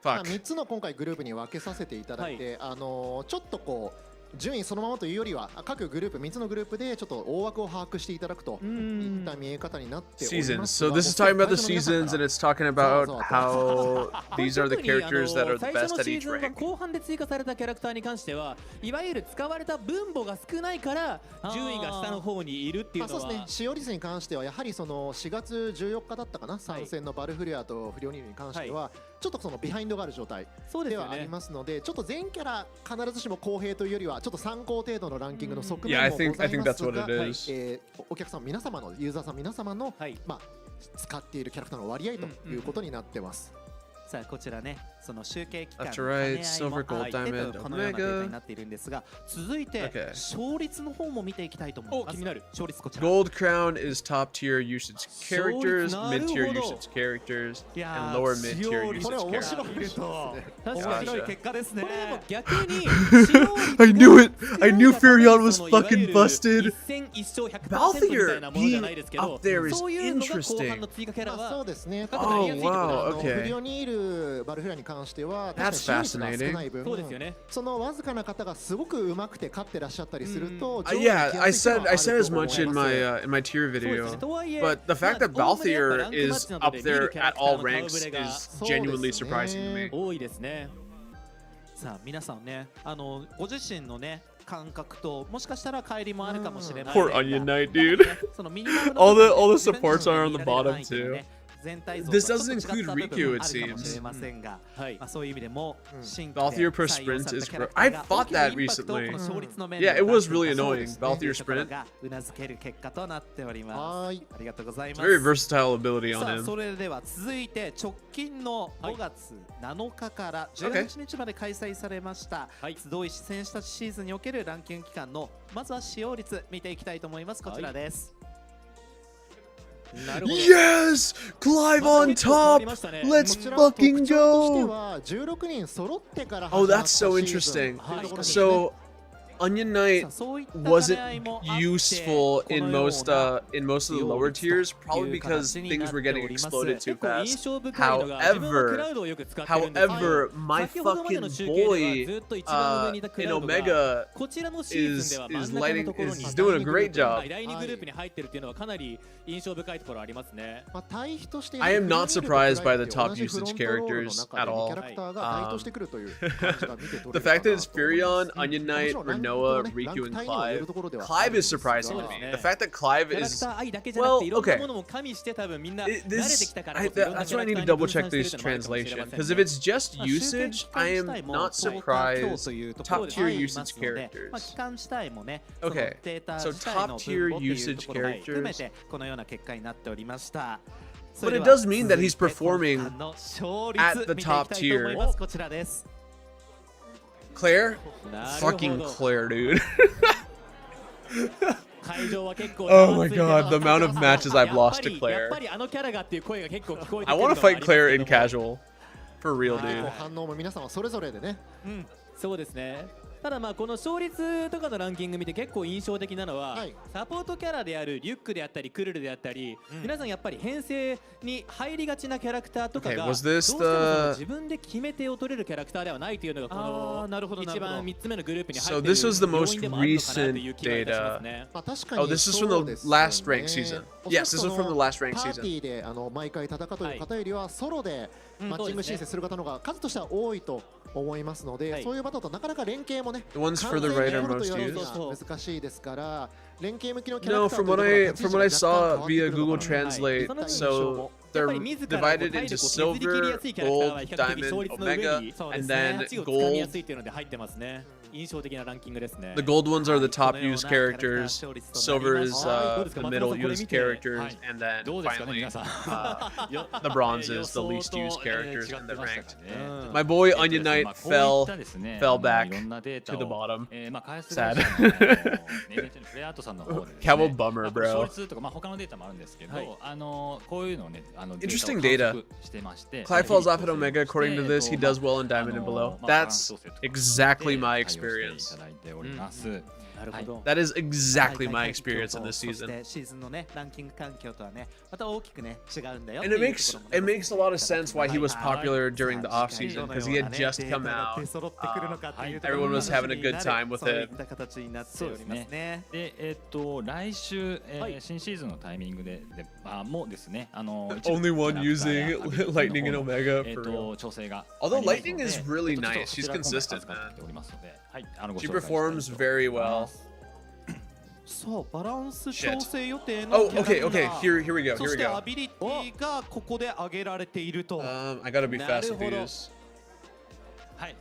Fuck. 3つの今回グループに分けさせていただいて、ちょっとこう順位そのままというよりは各グループ3つのグループでちょっと大枠を把握していただくといった見え方になっております。 Seasons. So this is talking about the seasons, and it's talking about how these are the characters that are the best at each rank. 後半で追加されたキャラクターに関しては、いわゆる使われた分母が少ないから順位が下の方にいるっていうのは、そうですね。使用率に関してはやはりその4月14日だったかな、参戦のバルフリアとフリオニールに関してはちょっとそのビハインドがある状態ではありますので、ちょっと全キャラ必ずしも公平というよりはちょっと参考程度のランキングの側面もございますが、お客さん皆様のユーザーさん皆様の使っているキャラクターの割合ということになってます。さあこちらね、その集計期間の That's 兼 right. ね合いも Silver, gold, あってと diamond, このようなデータに omega. なっているんですが、続いて Okay. 勝率の方も見ていきたいと思います。気になる勝率こちら。 Gold Crown is top tier usage characters, mid tier usage characters, and lower mid tier usage これ面白 characters. いと確かに白い結果ですね。これでも逆に I knew it! I knew Furion was fucking busted! 一勝100%みたい Balthier なものじゃないですけ being ど、 up there is そういうのが後半 interesting. の追加キャラはそうですね。 Oh, wow, フリ okay. オニール、バルフリアに関しては That's 使用率が少ない分、そうですよね。そのわずかな方がすごく上手くて勝ってらっしゃったりすると、 Yeah, I said as much in my tier video, but the fact that Balthier is up there at all ranks is genuinely surprising to me. 多いですね。さあ皆さんね、ご自身のね感覚ともしかしたら乖離もあるかもしれません Poor が、 Onion Knight, dude. そのミニマムの all 部分 the で supports are on the 自分たちの bottom 見られないという too. ね、全体像 This と doesn't ちょっと違 include った部分 Riku, も it あるかもし seems. れませんが、そういう意味でも新規 Balthier で per 採用 sprint され is たキャラ great. クター I が fought 大きな that インパクトを recently. この勝率の面で Yeah, it was really 出して annoying. そう Balthier いうところ sprint. がうなずける結果となっております。ありがとうございます。 Very versatile ability さ on あ him. それでは続いて直近の5月7日から18日まで開催されました集い選手たちシーズンにおけるランキング期間のまずは使用率見ていきたいと思います。こちらです。Yes! Clive on top! Let's fucking go! Oh, that's so interesting. So, Onion Knight wasn't useful in most of the lower tiers, probably because things were getting exploded too fast. However, my fucking boy in Omega is doing a great job. I am not surprised by the top usage characters at all. The fact that it's Furion, Onion Knight, Renoa, Riku, and Clive. Clive is surprising to me. The fact that Clive is well, okay. That's why I need to double check this translation, because if it's just usage, I am not surprised. Top tier usage characters. Okay, so top tier usage characters. But it does mean that he's performing at the top tier. Claire? Fucking Claire, dude. Oh my god, the amount of matches I've lost to Claire. I want to fight Claire in casual. For real, dude. 反応も皆さんはそれぞれでね。そうですね。ただまあこの勝率とかのランキング見て結構印象的なのは、サポートキャラであるリュックであったりクルルであったり、皆さんやっぱり編成に入りがちなキャラクターとかがどうしてもその自分で決め手を取れるキャラクターではないというのがこの一番3つ目のグループに入っている So this was the most 要因でもあるのかなという recent 気がいたしま data. すね。確かに Oh, this is from the last ranked season. Yes, this is from the last ranked パーティ season. ーで毎回戦うという方よりはソロでマッチング申請する方の方が数としては多いと思いますので、そういう場だとなかなか連携もね、 The ones for the right are 完 most 全に取るという used. のは難しいですから、連携向きのキャラ No, クター from と what いう I ところ from が what I 立ち位置が saw 若干変 via わってくるの Google かな。 Translate, so they're divided into silver, gold, diamond, omega, and then gold. 印象的なランキングですね。 The gold ones are the top used characters, silver is the middle used characters, and then finally the bronze is the least used characters in the ranked. My boy Onion Knight fell back to the bottom. Sad. Cowboy bummer, bro. Interesting data. Clive falls off at Omega. According to this, he does well in Diamond and below. That's exactly my experience. That is exactly my experience in this season. And it makes a lot of sense why he was popular during the off season, because he had just come out. Everyone was having a good time with it. そうですね。で、来週、新シーズンのタイミングでもですね、Only one using Lightning and Omega for real. 調整が Although Lightning is really nice, she's consistent, man. She performs very well. そうバランス調整予定 Oh, のキャラ okay, クタ okay. ー Here we go. そ Here し we て go. アビリティがここで上げられていると I gotta be fast with なるほど these. はい、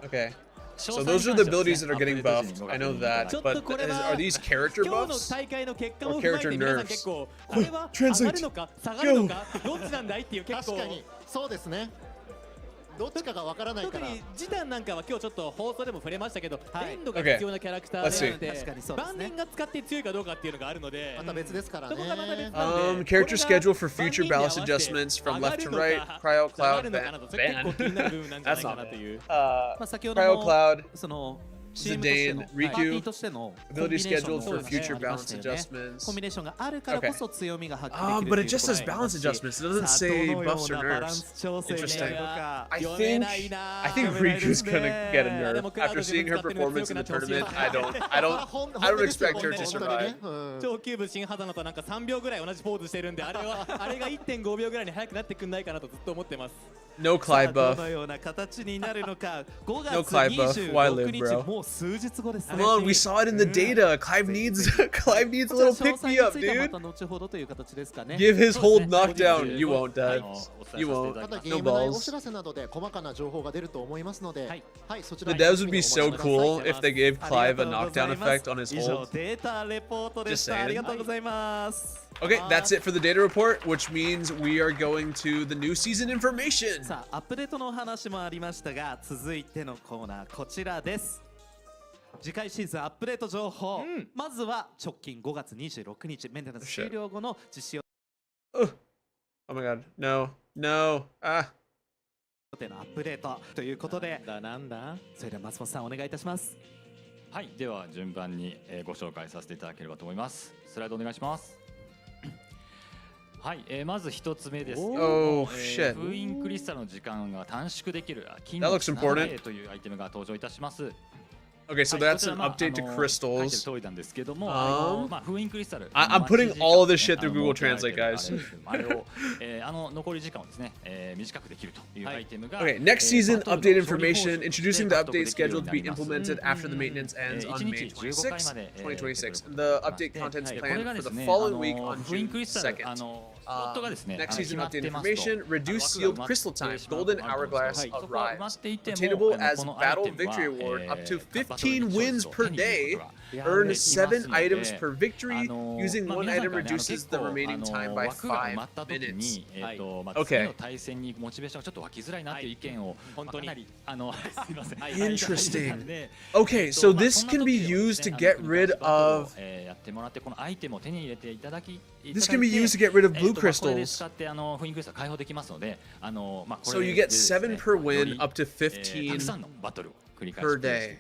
Okay. So those are the abilities that are getting buffed. I know that, but are these character 今日の buffs? 大会の結果も Or 踏まえ character て皆さん nerfs? 結構これは上がるのか下がるのかどっちなんだいっていう結構確かにそうですね。どっちかがわからないから。特にジタンなんかは今日ちょっと放送でも触れましたけど、はい連動が必要なキャラクター Okay. なので、確かにそうですね万人が使って強いかどうかっていうのがあるので、また別ですからね。そこがまた別なんで、 Character これが schedule for future balance adjustments from left to right. Cryo 下が Cloud るのかなと、それ結構気になる部分なんじゃないかなという。まあ先ほど Cryo の Cloud, その CM としての Zidane, パーティー Riku, としての ability schedule コン for ビネーショ future ンがありま balance したよね。 adjustments. コンビネーションがあるからこそ強みが発揮できる But と it いう just とこ says ろもありま balance すし adjustments. It doesn't さあ say どのよ buffs う or なバラン nerfs. ス調整になるの Interesting. か I 読めない think な I think 読めないです Riku's ね gonna get a で nerf もクラウド after seeing her 自分 performance 使 in っ the てるの強 tournament. くなってほしい I don't expect her to 本当に survive. ねうん超キューブ新ハザナとなんか3秒ぐらい同じポーズしてるんで、あれが1.5秒ぐらいに速くなってくんないかなとずっと思ってます。 No さあ Clive ど buff. のような形になるのか5 No 月 Clive buff. Why 26 live, 日 bro? もう数日後ですね Come on, we saw it in the data. Clive needs a こちら little 詳 pick 細 me に up, ついてはま dude. た後ほどという形ですかね Give his そうで hold すね knockdown. You won't, お Dad. 伝えさせて You いただ won't. きますまたゲ No ーム内お balls. 知らせなどで細かな情報が出ると思いますので、はいはいそちら The devs would be お so 待ちください cool if they gave あり Clive が a とうござ knockdown います effect on his 以上 hold. データレポートでし Just た saying. ありがとうございます Okay, that's it for the data report, which means we are going to the new season information. さあアップデートのお話もありましたが続いてのコーナーこちらです次回シーズンアップデート情報、まずは直近5月26日メンテナンス終了後の実施予 Oh my god. No. No. Ah. 定のアップデートということでなんだそれでは松本さんお願いいたしますはい、では順番にご紹介させていただければと思います。スライドお願いします。はい、まず一つ目ですけども、 Oh, shit. 封印クリスタルの時間が短縮できる金 That looks important. 7というアイテムが登場いたします。 Okay, so はい that's こちら an まあ update to 書いてる crystals. 通りなんですけども、まあ封印クリスタル。 I'm putting all of this shit through Google Translate, guys. あれを残り時間をですね、短くできるというアイテムが。 Okay, next season update information, introducing the update schedule to be implemented after the maintenance ends on May 26, 2026. And the update contents これ planned が for です the ね、 following week 封 on 印 June クリスタル 2nd. スロットがですね、 Next 決 season まって update ますと information, reduce sealed crystal time, golden hourglass of そこは埋ま rise. っていても Obtainable as このアイ battle テムは victory award up to バトルで 15 wins 勝 per 利を手に入れ day. ることが Earn できますの 7 items で per victory. Using まあ one 皆さん item がね reduces 結 the 構 remaining time by 枠が埋ま 5った時 minutes. にまあ Okay. 次の対戦にモチベーションがちょっと湧きづらいなっていう意見を本当にかなりすいません Interesting. で Okay, so まあ this そんな can be 時はです used ね to get rid バトルを of. やってもらってこのアイテムを手に入れていただき This can be used to get rid of blue これで crystals. 使って封印クリスタル解放できますのでまあこ So れ you で get ですね 7 per よ win り up to たくさん15. のバトルを per day.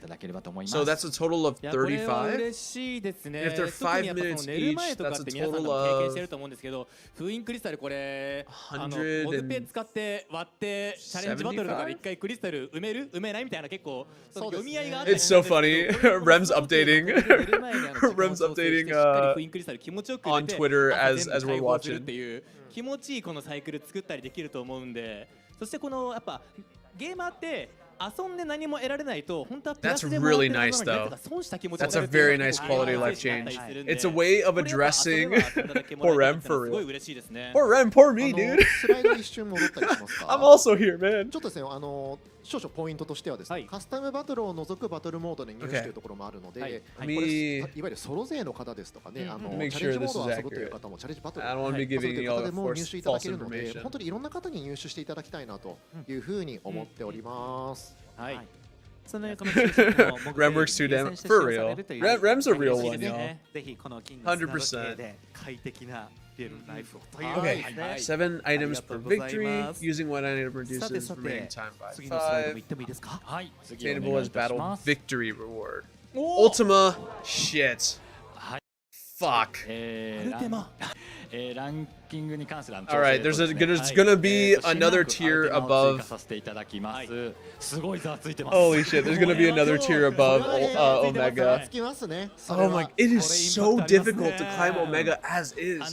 So that's a total of 35? 嬉しいですね。 If they're 5 minutes each, とか that's っ a て皆さん total も経験 of してると思うんですけど、封印クリスタルこれモグ 100ペ使って割ってチャレンジバトルとかで一回クリスタル埋める埋めないみたいな結構読み合いがあったり It's する so んですけど funny. Rem's updating. 寝る前にRem's updating しっかり封印クリスタル気持ちよく入れ on て Twitter 朝 as 全部 as we're 解放する watching. っていう気持ちいいこのサイクル作ったりできると思うんで、そしてこのやっぱゲーマーって遊んで何も得られないと本当はプラ That's スでもらって really るもの nice になん though. か損した気持ち That's a になるっていう very のが nice 結構 quality あ life ったりするん change. で It's a way of これやっぱ addressing 遊べば遊んだだけもら poor える Rem っていうの for はすごい real. 嬉しいですね。 Poor Rem, poor me, dude. スライド一瞬戻ったりしますか？ I'm also here, man. ちょっとですね、少々ポイントとしてはですね、カスタムバトルを除くバトルモードで入手というところもあるので、これいわゆるソロ勢の方ですとかね、チャレンジモードを遊ぶという方もチャレンジバトルを遊ぶという方でも入手いただけるので、本当にいろんな方に入手していただきたいなというふうに思っております。はい。 Rem works too damn for real. Rem's a real one, y'all. ぜひこの金の 100%. で快適なリアルライフをという Okay, ですね。 7 items per victory. ます。 Using one item reduces さてさて remaining time by 次のスライドも 5. 行ってもいいですか？はい、次お願 Attainable い as いたし battle ます。 victory reward. Ultima shit. はい。 Fuck. ランキングに関する Alright, there's gonna be another tier above. させていただきます。すごいざわついてます。 Holy shit, there's gonna be another tier above Omega. つきますね。 Oh my, it is so difficult to climb Omega as is.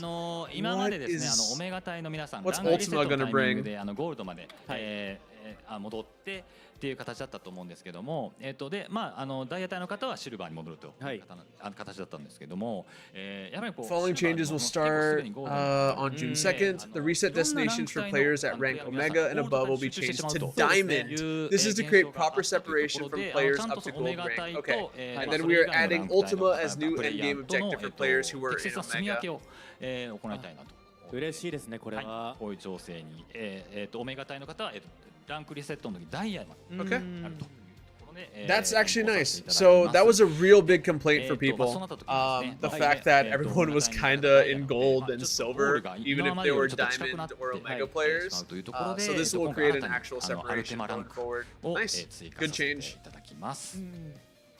今までですね、オメガ隊の皆さん、 What's ランクリセット Ultima のタ gonna イミング bring? でゴールドまで戻ってっていう形だったと思うんですけども、でまあダイヤ隊の方はシルバーに戻るという形だったんですけども、やはりこう Following changes will start on June 2nd. The reset destinations for players at rank Omega and above will be changed to Diamond. This is to create proper separation from players up to Gold rank. Okay, and then we are adding Ultima as new endgame objective for players who were in 適切な住み分け Omega. を行いたいなと。嬉しいですねこれは。こういう情勢に、オメガ隊の方は、ランクリセットの時ダイヤまで Okay. あると。That's actually nice. So that was a real big complaint for people. The fact that everyone was kinda in gold and silver, even if they were diamond or omega players. So this will create an actual separation going forward. Nice. Good change.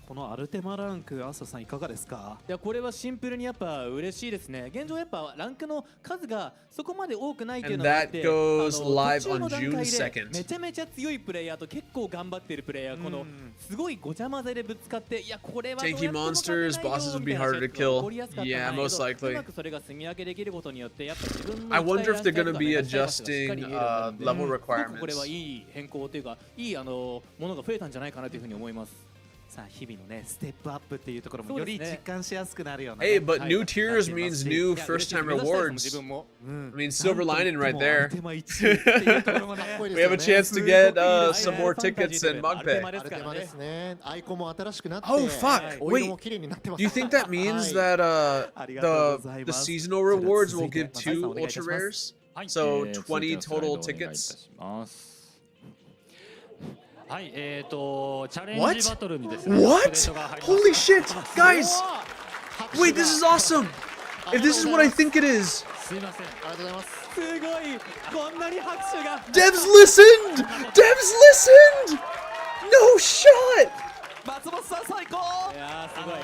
このアルテマランク、アーサーさんいかがですか？いやこれはシンプルにやっぱ嬉しいですね。現状やっぱランクの数がそこまで多くないっていうのがあって、 And that goes live 途中の on 段 June 階で 2nd. めちゃめちゃ強いプレイヤーと結構頑張ってるプレイヤー、このすごいごちゃ混ぜでぶつかって、いやこれはどうやって Tanky も勝て monsters, ないよ bosses would み be たいな harder to ショットが起こ kill. りやすかったんだ Yeah, けど、 most う likely. まくそれが住み分けできることによってやっぱ自分の I wonder if they're 行 gonna きたい be やりたい場所がしっか adjusting り言えるようになるんで、 level すごくこれは requirements. いい変更というかいいものが増えたんじゃないかなというふうに思います。さあ日々のねステップアップっていうところもより実感しやすくなるような、Hey, but new tiers means new first time rewards. I mean, silver lining right there. We have a chance to get some more tickets and mug pay. アルテマですね。アイコンも新しくなって、 Oh fuck! お色も綺麗になってます。 Do you think that means that the seasonal rewards will give 2 ultra rares? So 20 total tickets? はい、チャレンジバトルにですね。 What? Holy shit! Guys! Wait, this is awesome! If this is what I think it is! すいません。ありがとうございます。すごいこんなに拍手が Devs listened! Devs listened! No shot! 松本さん最高。いやーすごい。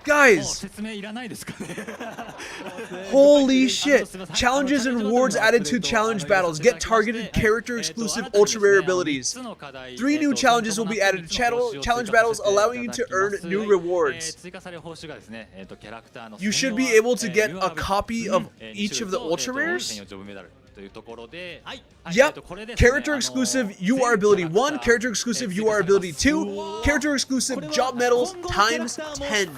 Guys! 説明いらないですかね。 Holy shit! Challenges and rewards added to challenge battles. Get targeted character exclusive ultra rare abilities. 3 new challenges will be added to challenge battles, allowing you to earn new rewards. 追加される報酬がですね、キャラクターの You should be able to get a copy of each of the ultra rares. というところで、 Yep. Character exclusive UR ability 1, character exclusive UR ability 2, character exclusive job medals times 10.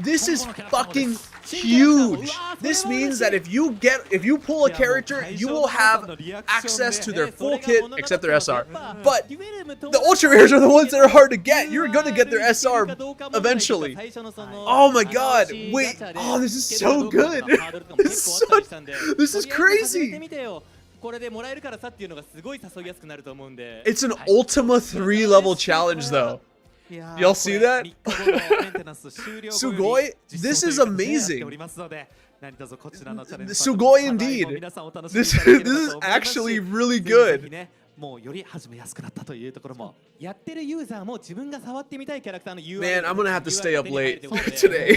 This is fucking huge. This means that if you pull a character, you will have access to their full kit except their SR. But the ultra rares are the ones that are hard to get. You're gonna get their SR eventually. Oh my god. Wait. Oh, this is so good. This is crazy. これでもらえるからさっていうのがすごい誘いやすくなると思うんで。 It's an Ultima 3 level challenge though. Y'all see that? Sugoi? This is amazing. Sugoi indeed. This is actually really good. もうより始めやすくなったというところもやってるユーザーも自分が触ってみたいキャラクターの UI Man, I'm gonna have to stay up late today.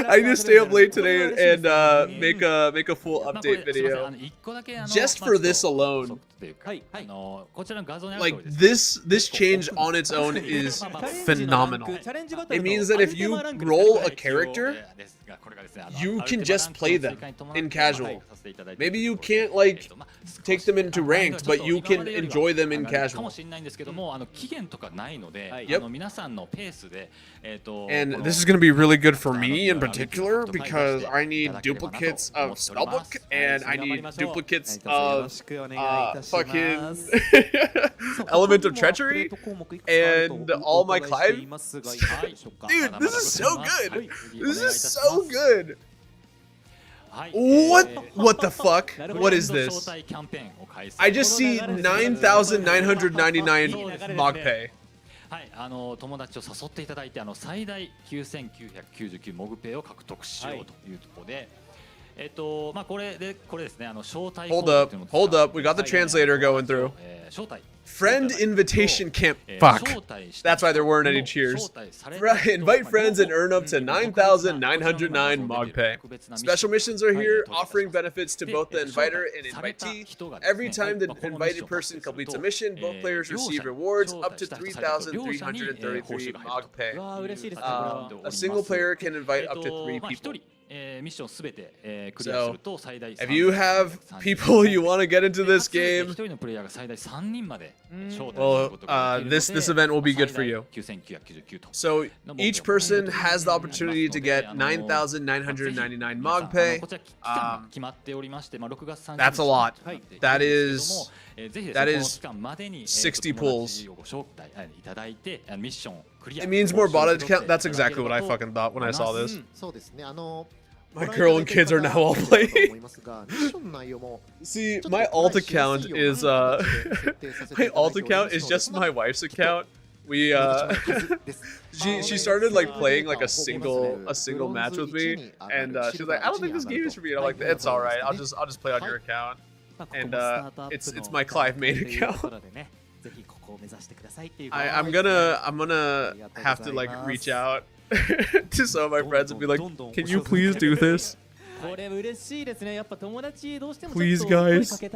I need to stay up late today and make a full update video just for this alone. Like this change on its own is phenomenal. It means that if you roll a character, you can just play them in casual. Maybe you can't like take them into ranked, but you can enjoy them in casual. And this is going to be really good for me in particular because I need duplicates of Spellbook and I need duplicates of fucking Element of Treachery and all my Clive. Dude, this is so good. This is so good. What the fuck? What is this? I just see 9,999 MogPay. はい、友達を誘っていただいて最大9999モグペイを獲得しようというところで、まあこれですね、招待 Hold up, we got the translator going through. 招待 Friend invitation camp. Fuck. That's why there weren't any cheers. Invite friends and earn up to 9,909 MogPay. Special missions are here, offering benefits to both the inviter and invitee. Every time the invited person completes a mission, both players receive rewards up to 3,333 MogPay. A single player can invite up to 3 people. So, if you have people you want to get into this game, well, this event will be good for you. So, each person has the opportunity to get 9,999 MogPay. That's a lot. That is 60 pulls. It means more bot account. That's exactly what I fucking thought when I saw this. My girl and kids are now all playing. See, my alt account is my alt account is just my wife's account. We she started like playing like a single match with me, and she's like, I don't think this game is for me. And I'm like, it's all right. I'll just play on your account, and it's my Clive main account. I'm gonna have to like reach out to some of my friends and be like, can you please do this? Please guys, I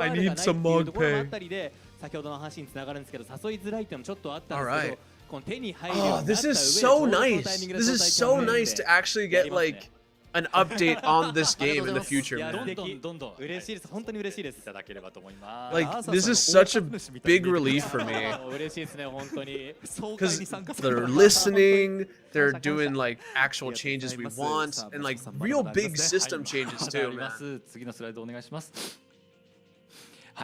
need some MogPay. Alright. Oh, this is so nice. This is so nice to actually get like an update on this game in the future, man. Like, this is such a big relief for me. Because they're listening, they're doing like actual changes we want, and like real big system changes too, man.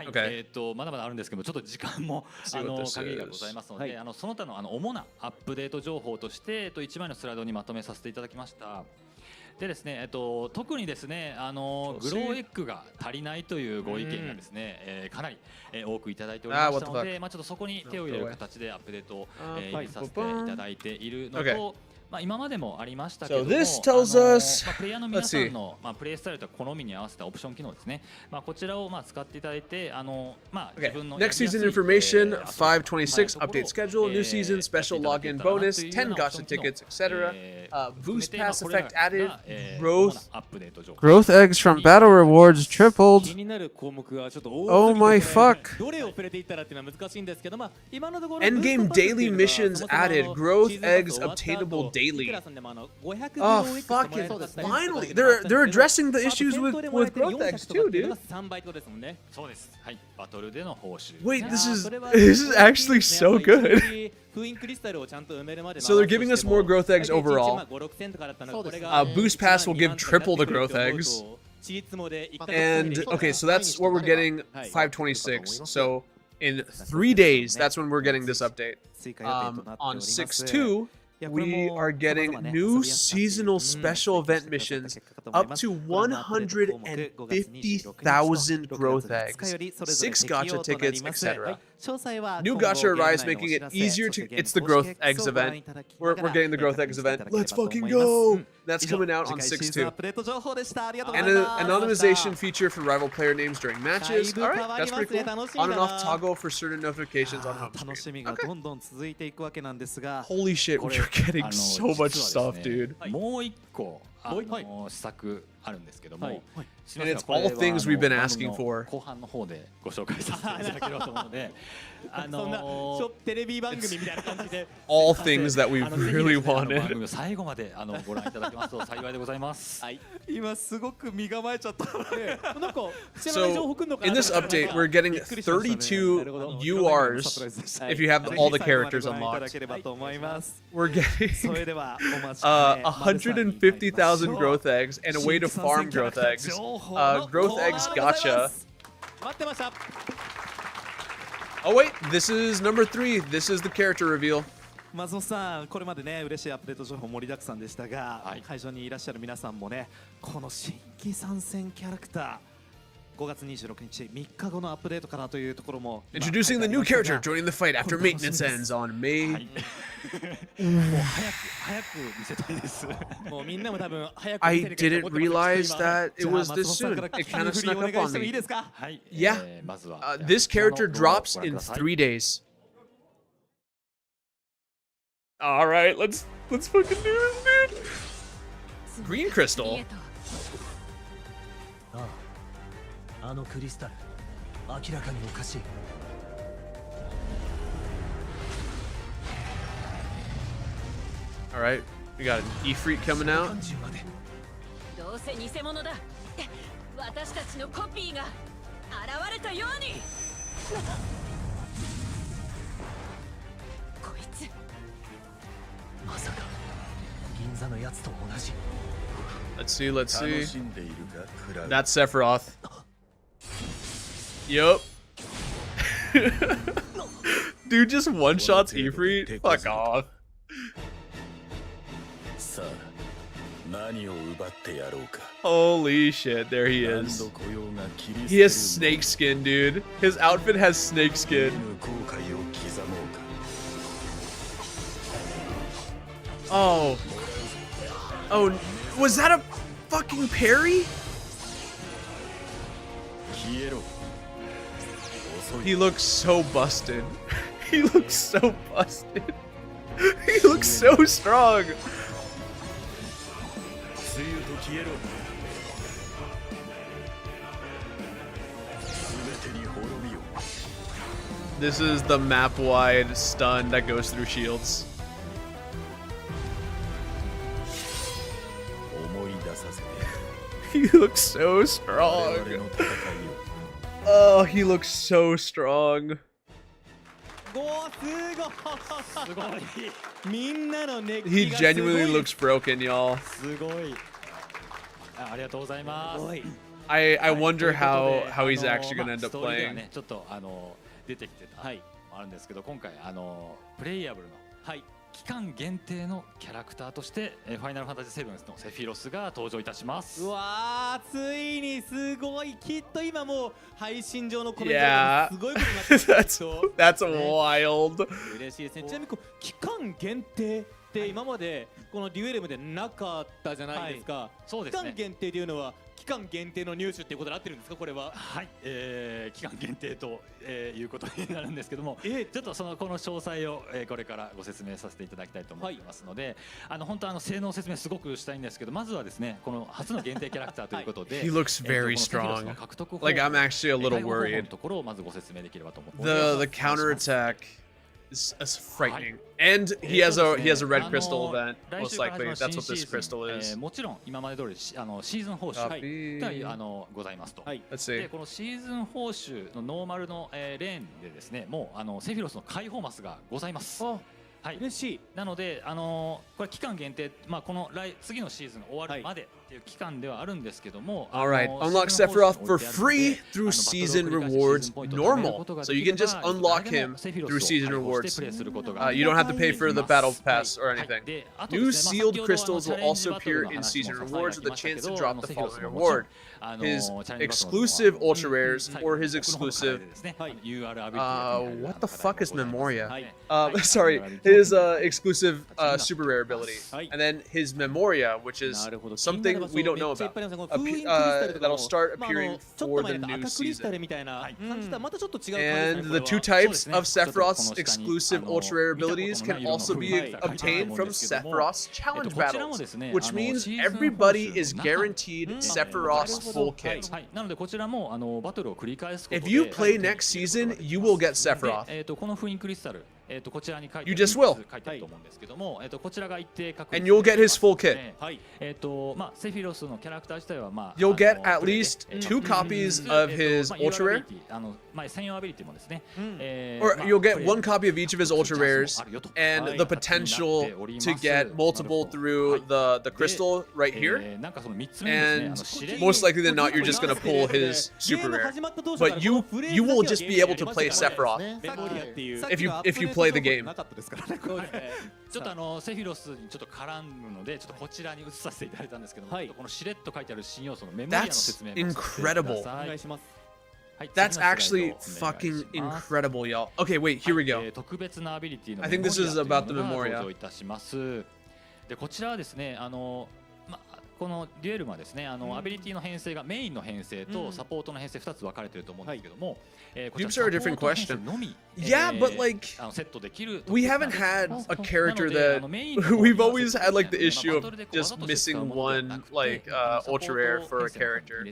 Okay. まだまだあるんですけども、ちょっと時間も限りがございますので、その他の主なアップデート情報として1枚のスライドにまとめさせていただきました。でですね、特にですね、グローエッグが足りないというご意見がですね、かなり多くいただいておりましたので、まあちょっとそこに手を入れる形でアップデートを入れさせていただいているのと。まあ今までもありましたけども、プレイヤーの皆さんのプレイスタイルと好みに合わせたオプション機能ですね。まあこちらを使っていただいて、まあ自分の Next season information, 526 update schedule, new season special login bonus, 10 gacha tickets, etc. Boost pass effect added, growth eggs from battle rewards tripled. Oh my fuck. Endgame daily missions added, growth eggs obtainable daily. Oh fuck it! Finally, they're addressing the issues with growth eggs too, dude. Wait, this is actually so good. So they're giving us more growth eggs overall. Boost pass will give triple the growth eggs. And okay, so that's what we're getting 526. So in 3 days, that's when we're getting this update. On 6/2. we are getting new seasonal special event missions up to 150,000 growth eggs, 6 gacha tickets, etc. New gacha arrives, making it easier to. It's the growth eggs event. We're getting the growth eggs event. Let's fucking go! That's coming out on 6/2. And an anonymization feature for rival player names during matches. All right, that's pretty cool. On and off toggle for certain notifications on home screen. Okay. Holy shit, we're getting so much stuff, dude. もう一個施策あるんですけども、 And it's all things we've been asking for. 後半の方でご紹介させていただければと思うので、そんなテレビ番組みたいな感じで all things that we really wanted. 番組を最後までご覧いただけますと幸いでございます。今すごく身構えちゃった。なんか So in this update, we're getting 32 URs if you have all the characters unlocked. We're getting 150,000 growth eggs and a way to farm growth eggs. Growth eggs gacha. Oh wait, this is number 3. This is the character reveal. 松本さん、これまでね、嬉しいアップデート情報盛りだくさんでしたが、会場にいらっしゃる皆さんもね、この新規参戦キャラクター、5月26日、3日後のアップデートからというところも。Introducing the new character joining the fight after maintenance ends on May. もう早く見せたいです。もうみんなも多分早く I didn't realize that it was this soon. It kind of snuck up on me. Yeah. This character drops in 3 days. All right, let's fucking do this, dude. Green crystal. あのクリスタル、明らかにおかしい。All right, we got an Ifrit coming out. どうせ偽物だ。私たちのコピーが現れたように。こいつ。まさか銀座のやつと同じ。Let's see. That's Sephiroth. Yup. Dude just one-shots Ifrit? Fuck off. Holy shit, there he is. He has snake skin, dude. His outfit has snake skin. Oh. Oh, was that a fucking parry? He looks so busted. He looks so busted. He looks so strong. This is the map-wide stun that goes through shields. He looks so strong. Oh, he looks so strong. He genuinely looks broken, y'all. I wonder how he's actually gonna end up playing. 出てきてたあるんですけど、今回プレイヤブルの期間限定のキャラクターとしてファイナルファンタジー7のセフィロスが登場いたします。うわー、ついにすごい。きっと今もう配信上のコメントがすごいことになってる。That's wild. 嬉しいですね。ちなみに期間限定って今までこのデュエルムでなかったじゃないですか。そうですね。期間限定というのは期間限定の入手っていうことで合ってるんですか、これは。はい、期間限定と、いうことになるんですけども、ちょっとこの詳細を、これからご説明させていただきたいと思っていますので、本当性能説明すごくしたいんですけど、まずはですね、この初の限定キャラクターということで、He looks very strong. Like I'm actually a little worried. ところをまずご説明できればと思っています。The counterattack is frightening. And he has a red crystal event, most likely. That's what this crystal is. もちろん今まで通りシーズン報酬がございますと。でこのシーズン報酬のノーマルのレーンでですね、もうセフィロスの解放マスがございます。はい、嬉しい。なのでこれ期間限定、この次のシーズン終わるまで Alright, unlock Sephiroth for free through season rewards normal. So you can just unlock him through season rewards. You don't have to pay for the battle pass or anything. New sealed crystals will also appear in season rewards with a chance to drop the following reward. His exclusive ultra rares or his exclusive what the fuck is Memoria? Sorry, his exclusive super rare ability. And then his Memoria, which is something we don't know about. That'll start appearing for the new season. And the 2 types of Sephiroth's exclusive ultra rare abilities can also be obtained from Sephiroth's challenge battles, which means everybody is guaranteed Sephiroth's full kit. If you play next season, you will get Sephiroth. You just will. And you'll get his full kit. You'll get at least 2 copies of his ultra rare. Or you'll get 1 copy of each of his ultra rares and the potential to get multiple through the crystal right here. And most likely than not, you're just going to pull his super rare. But you will just be able to play Sephiroth if you play the game. That's incredible. That's actually fucking incredible, y'all. Okay, wait, here we go. I think this is about the Memoria. このデュエルはですね、アビリティの編成がメインの編成とサポートの編成2つ分かれていると思うんですけども、Dupes are a different question. Yeah, but like we haven't had a character that we've always had like the issue of just missing one like ultra rare for a character.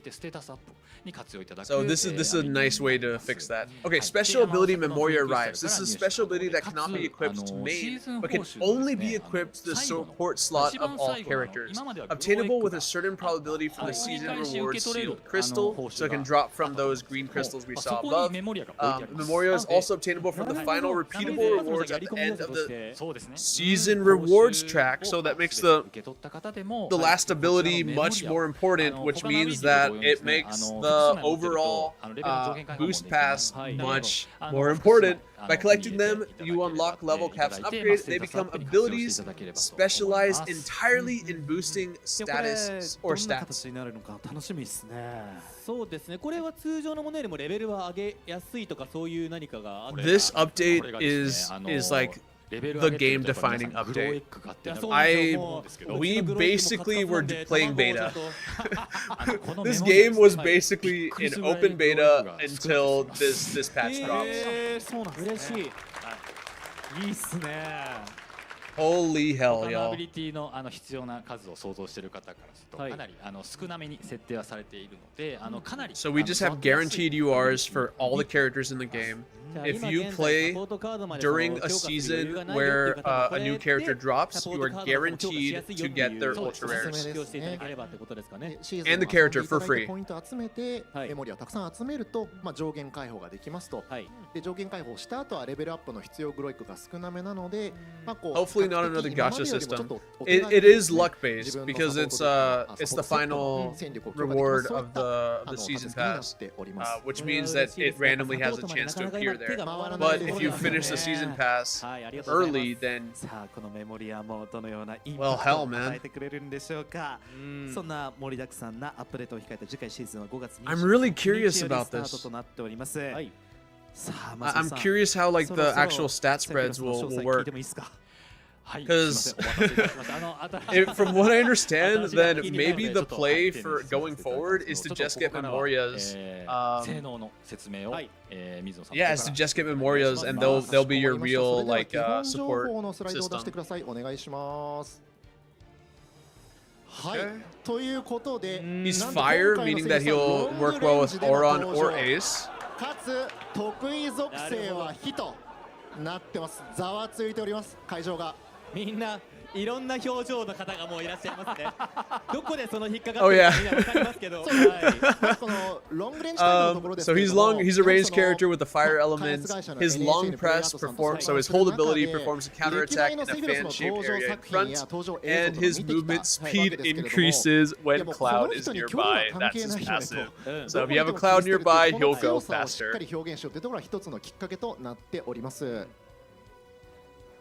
So this is a nice way to fix that. Okay, special ability Memoria arrives. This is a special ability that cannot be equipped to main, but can only be equipped to the support slot of all characters. Obtainable with a certain probability from the season rewards sealed crystal, so it can drop from those green crystals we saw above. Memoria is also obtainable from the final repeatable rewards at the end of the season rewards track, so that makes the last ability much more important, which means that it makes the overall boost pass much more important. By collecting them, you unlock level caps upgrades. They become abilities specialized entirely in boosting status or stats. そうですね。これは通常のものよりもレベルは上げやすいとかそういう何かがある。This update is like the game defining update. We basically were playing beta. This game was basically in open beta until this patch drops. Holy hell, y'all. So we just have guaranteed URs for all the characters in the game. If you play during a season where a new character drops, you are guaranteed to get their ultra rares and the character for free. Hopefully not another gacha system. It is luck based because it's the final reward of the season pass, which means that it randomly has a chance to appear there. But if you finish the season pass early, then well, hell, man. I'm really curious about this. I'm curious how like the actual stat spreads will work. Because from what I understand, then maybe the play for going forward is to just get Memorias. Yeah, it's to just get Memorias, and they'll be your real like support system. He's fire, meaning that he'll work well with Auron or Ace. なってます。ざわついております。会場が。みんないろんな表情の方がもういらっしゃいますね。どこでその引っかかってるかみんなわかりますけど。So he's a ranged character with the fire elements. His long press performs, so his hold ability performs a counterattack in a fan-shaped area in front, and his movement speed increases when Cloud is nearby. That's his passive. So if you have a Cloud nearby, he'll go faster.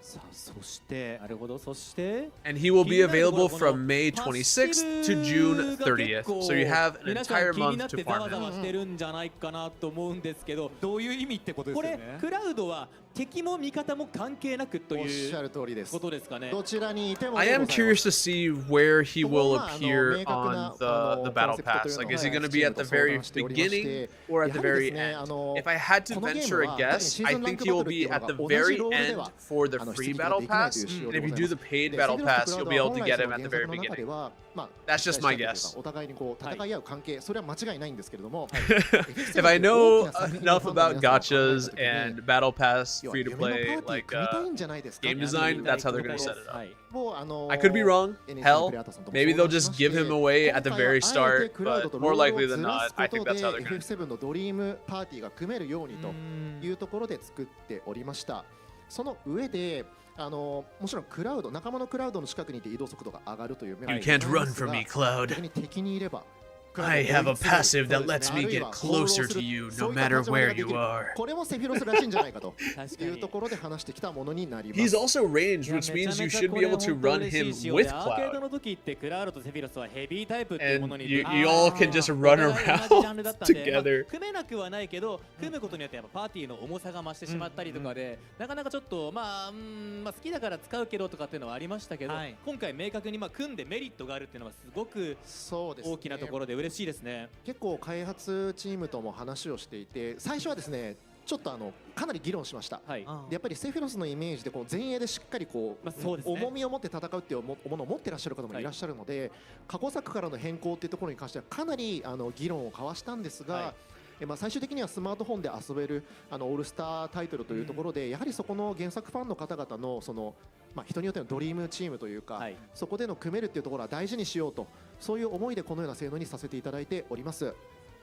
さあそしてなるほどそして And he will be available from May 26th to June 30th. So you have an entire month to farm ざわざわしてるんじゃないかなと思うんですけど、どういう意味ってことですよね。これクラウドは敵も味方も関係なくということですかね。どちらにいても I am curious to see where he will appear on the battle pass. Like, is he going to be at the very beginning or at the very end? If I had to venture a guess, I think he will be at the very end for the free battle pass. And if you do the paid battle pass, you'll be able to get him at the very beginning. That's just my guess. お互いにこう戦い合う関係、それは間違いないんですけれども。If I know enough about gachas and battle pass free to play, like game design, that's how they're going to set it up. I could be wrong. Hell, maybe they'll just give him away at the very start, but more likely than not, I think that's how they're going to do it. のドリームパーティーが組めるようにというところで作っておりました。その上でもちろんクラウド、仲間のクラウドの近くにいて移動速度が上がるという面もありますが、 You can't run from me, Cloud. 逆に敵にいれば I have a passive that lets me get closer to you no matter where you are. これもセフィロスらしいんじゃないかというところで話してきたものになります。 He's also ranged, which means you should be able to run him with Cloud. And you all can just run around together. 組めなくはないけど、組むことによってやっぱパーティーの重さが増してしまったりとかで、なかなかちょっとまあ好きだから使うけどとかっていうのはありましたけど、今回明確に組んでメリットがあるっていうのはすごく大きなところで嬉しいですね。結構開発チームとも話をしていて、最初はですねちょっとかなり議論しました。でやっぱりセフィロスのイメージでこう前衛でしっかりこう、重みを持って戦うっていうものを持ってらっしゃる方もいらっしゃるので、過去作からの変更っていうところに関してはかなり議論を交わしたんですが、最終的にはスマートフォンで遊べるオールスタータイトルというところで、やはりそこの原作ファンの方々のその人によってのドリームチームというか、そこでの組めるっていうところは大事にしようと、そういう思いでこのような性能にさせていただいております。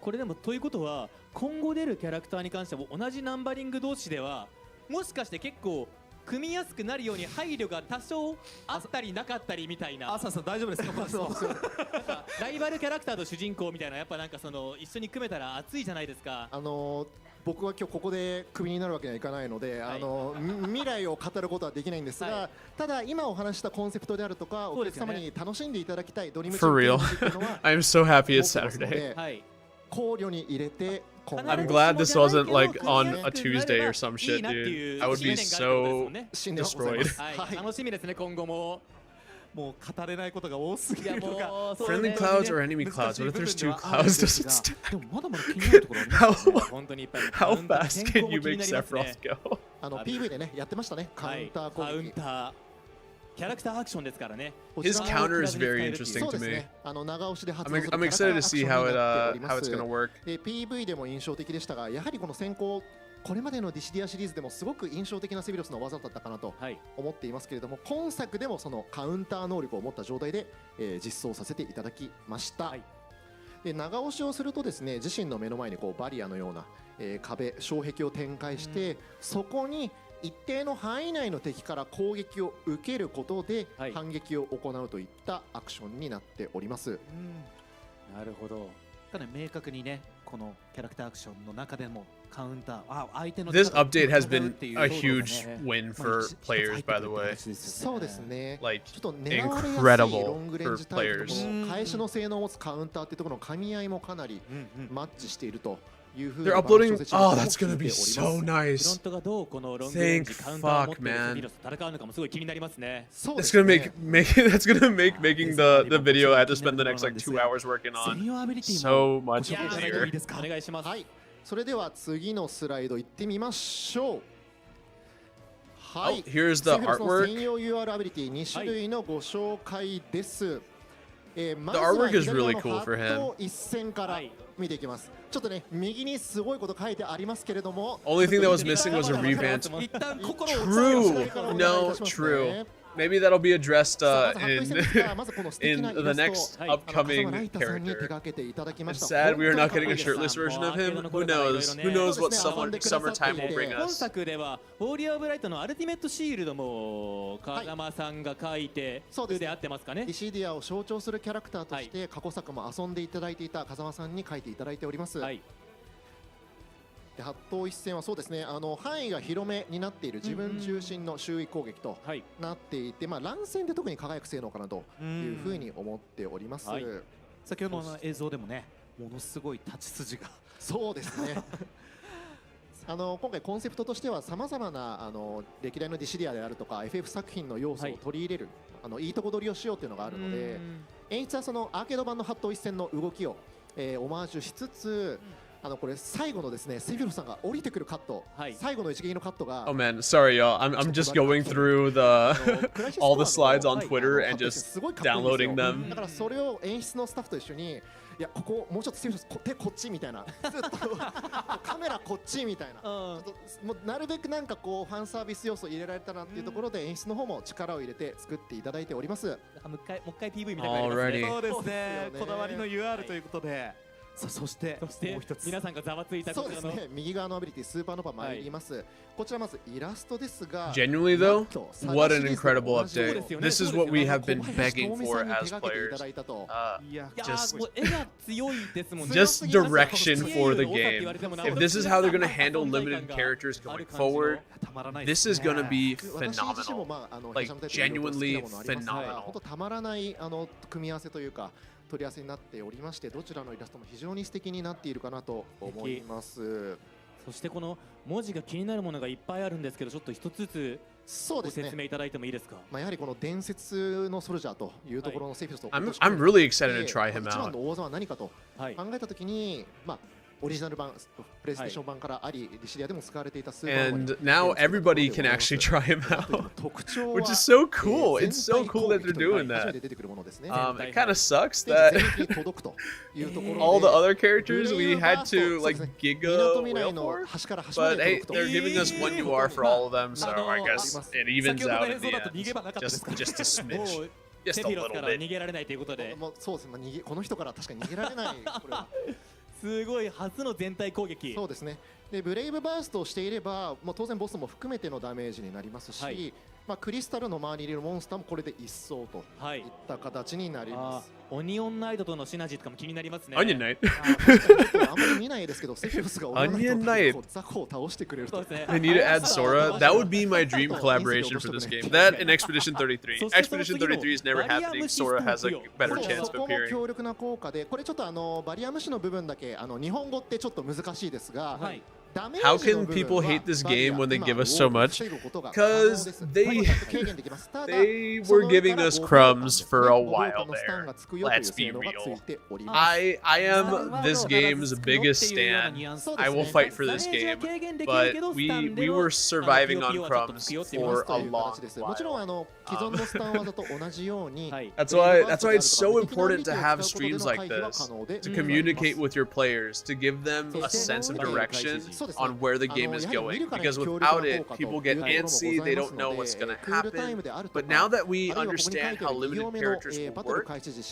これでもということは今後出るキャラクターに関しても同じナンバリング同士ではもしかして結構組みやすくなるように配慮が多少あったりなかったりみたいな。朝さん大丈夫ですか？ライバルキャラクターと主人公みたいな、やっぱなんかその一緒に組めたら熱いじゃないですか。僕は今日ここでクビになるわけにはいかないので、未来を語ることはできないんですが、ただ今お話したコンセプトであるとか、お客様に楽しんでいただきたいドリームチームっていうのは I'm so happy it's Saturday. 考慮に入れて、I'm glad this wasn't like on a Tuesday or some shit, dude. I would be so destroyed. 楽しみですね、今後も。もう語れないことが多すぎるのか。Friendly clouds or enemy clouds? What if there's two clouds? Does it stand? でもまだまだ気になるところありますね。本当にいっぱい。 How fast can you make Sephiroth go? PV でねやってましたね。カウンター攻撃。カウンター。キャラクターアクションですからね。 His counter is very interesting to me. I'm excited to see how it's going to work. PV でも印象的でしたが、やはりこの先行これまでのディシディアシリーズでもすごく印象的なセフィロスの技だったかなと思っていますけれども、今作でもそのカウンター能力を持った状態で実装させていただきました。で長押しをするとですね、自身の目の前にこうバリアのような壁、障壁を展開して、そこに一定の範囲内の敵から攻撃を受けることで反撃を行うといったアクションになっております。なるほど。かなり明確にね、このキャラクターアクションの中でもカウンター、相手の This update has been a huge win for players, by the way. そうですね。 Like ちょっと狙われやすい incredible ロングレン for ジタイプと players. 返しの性能を持つカウンターっていうところの噛み合いもかなりマッチしていると。They're uploading. Oh, that's gonna be so nice. フロントがどうこのロングレン Thank ジカウンターを持って fuck, セフィ man. ロスと戦うのかもすごい気になりますね。そうで That's す gonna ね。 make making the video I have to spend the next like 2 hours working on so much いや easier. お願いします。はい。それでは次のスライド行ってみましょう。はい。 Oh, here's the セフィロスの artwork. 専用 UR アビリティ2種類のご紹介です。まず The は artwork is 左側 really の cool ハ for ッ him. ト一線から見ていきます。ちょっとね、右にすごいこと書いてありますけれども、 Only thing that was missing was a revamped. 一旦心を True. お願いいたしますね。 No, true. maybe that'll be addressed in the next upcoming character. It's sad we are not getting a shirtless version of him. Who knows? Who knows what summertime will bring 今 us? 作ではウォーリアー・オブ・ライトのアルティメットシールドも風間さんが書いてるであってますかね。ディシディアを象徴するキャラクターとして過去作も遊んでいただいていた風間さんに書いていただいております。で八頭一戦はそうですね、範囲が広めになっている自分中心の周囲攻撃となっていて、乱戦で特に輝く性能かなというふうに思っております。先ほどの映像でもね、ものすごい立ち筋がそうですね今回コンセプトとしてはさまざまな歴代のディシディアであるとか FF 作品の要素を取り入れる、いいとこ取りをしようというのがあるので、演出はそのアーケード版の八頭一戦の動きを、オマージュしつつ、これ最後のですね、セフィロさんが降りてくるカット、最後の一撃のカットが Oh man, sorry y'all. I'm just going through all the slides on Twitter and just downloading them. だからそれを演出のスタッフと一緒に、いやここもうちょっとセフィロさん手こっちみたいな、ずっとカメラこっちみたいな、もうなるべくなんかこうファンサービス要素入れられたなっていうところで演出の方も力を入れて作っていただいております。もう一回 PV みたいなのがありますね。そうですね。こだわりの UR ということで。そしてもう一つ皆さんがざわついたそうですね、右側のアビリティスーパーノヴァ参ります。こちらまずイラストですが Genuinely though, what an incredible update. This is what we have been begging for as players. Just direction for the game. If this is how they're going to handle limited characters going forward, this is going to be phenomenal. Like genuinely phenomenal. 本当たまらない組み合わせというか取り合わせになっておりまして、どちらのイラストも非常に素敵になっているかなと思います。そしてこの文字が気になるものがいっぱいあるんですけど、ちょっと一つずつご説明いただいてもいいですか。やはりこの伝説のソルジャーというところのセフィロスと、I'm really excited to try him out. 一番の大技は何かと考えたときに、オリジナル版、プレイステーション版からあり、ディシディアでも使われていたスーパーノヴァ And now everybody can actually try him out, which is so cool. It's so cool that they're doing that. It kind of sucks that all the other characters we had to like giga whale for, but hey, they're giving us one UR for all of them, so I guess it evens out in the end. Just a smidge. Just a little bit. 逃げられないということで。そうですね。この人から確かに逃げられない。これはすごい初の全体攻撃。そうですね。でブレイブバーストをしていれば、当然ボスも含めてのダメージになりますし、クリスタルの周りにいるモンスターもこれで一掃といった形になります。オニオンナイトとのシナジーとかも気になりますね。オニオンナイト。あんまり見ないですけど、セフィロスがオニオンナイトザコを倒してくれると。They need to add Sora. That would be my dream collaboration for this game. That and Expedition 33. Expedition 33 is never happening. Sora has a better chance of appearing. 強力な効果で、これちょっとバリアムシの部分だけ日本語ってちょっと難しいですが。How can people hate this game when they give us so much? Because they were giving us crumbs for a while there. Let's be real. I am this game's biggest stan. I will fight for this game. But we were surviving on crumbs for a long while. That's why it's so important to have streams like this, to communicate with your players, to give them a sense of direction on where the game is going, because without it, people get antsy, they don't know what's going to happen. But now that we understand how limited characters will work,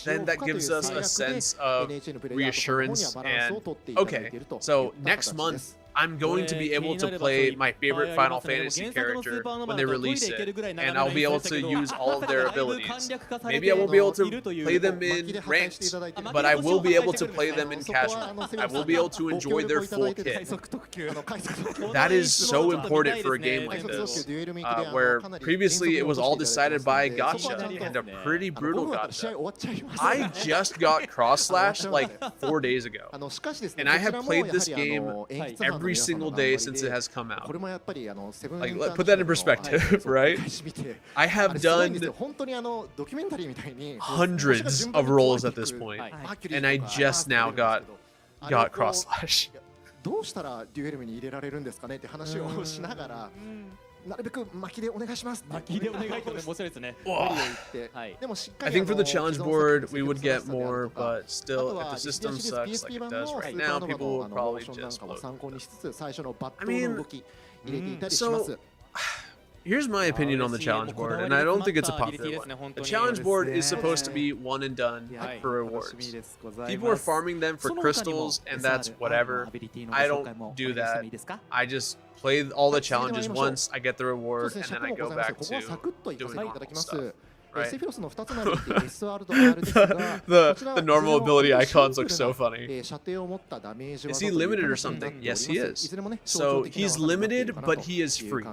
then that gives us a sense of reassurance and, okay, so next month, I'm going to be able to play my favorite Final Fantasy character when they release it, and I'll be able to use all of their abilities. Maybe I won't be able to play them in ranked, but I will be able to play them in casual. I will be able to enjoy their full kit. That is so important for a game like this, where previously it was all decided by gacha, and a pretty brutal gacha. I just got Cross Slash like 4 days ago, and I have played this game every single day since it has come out. Like, put that in perspective, right? I have done hundreds of rolls at this point, and I just now got Cross Slash. どうしたらデュエルに入れられるんですかねって話をしながら、なるべく巻きでお願いします。巻きでお願いとね、面白いですね。でもしっか I り think for the challenge board we would get more, but still, if the system sucks like it does right now, people will probably just vote. 参考にしつつ最初のバットの動き入れていたりします。Here's my opinion on the challenge board, and I don't think it's a popular one. The challenge board is supposed to be one and done for rewards. People are farming them for crystals, and that's whatever. I don't do that. I just play all the challenges once, I get the reward, and then I go back to doing normal stuff. Right? the normal ability icons look so funny. Is he limited or something? Yes, he is. So he's limited, but he is free.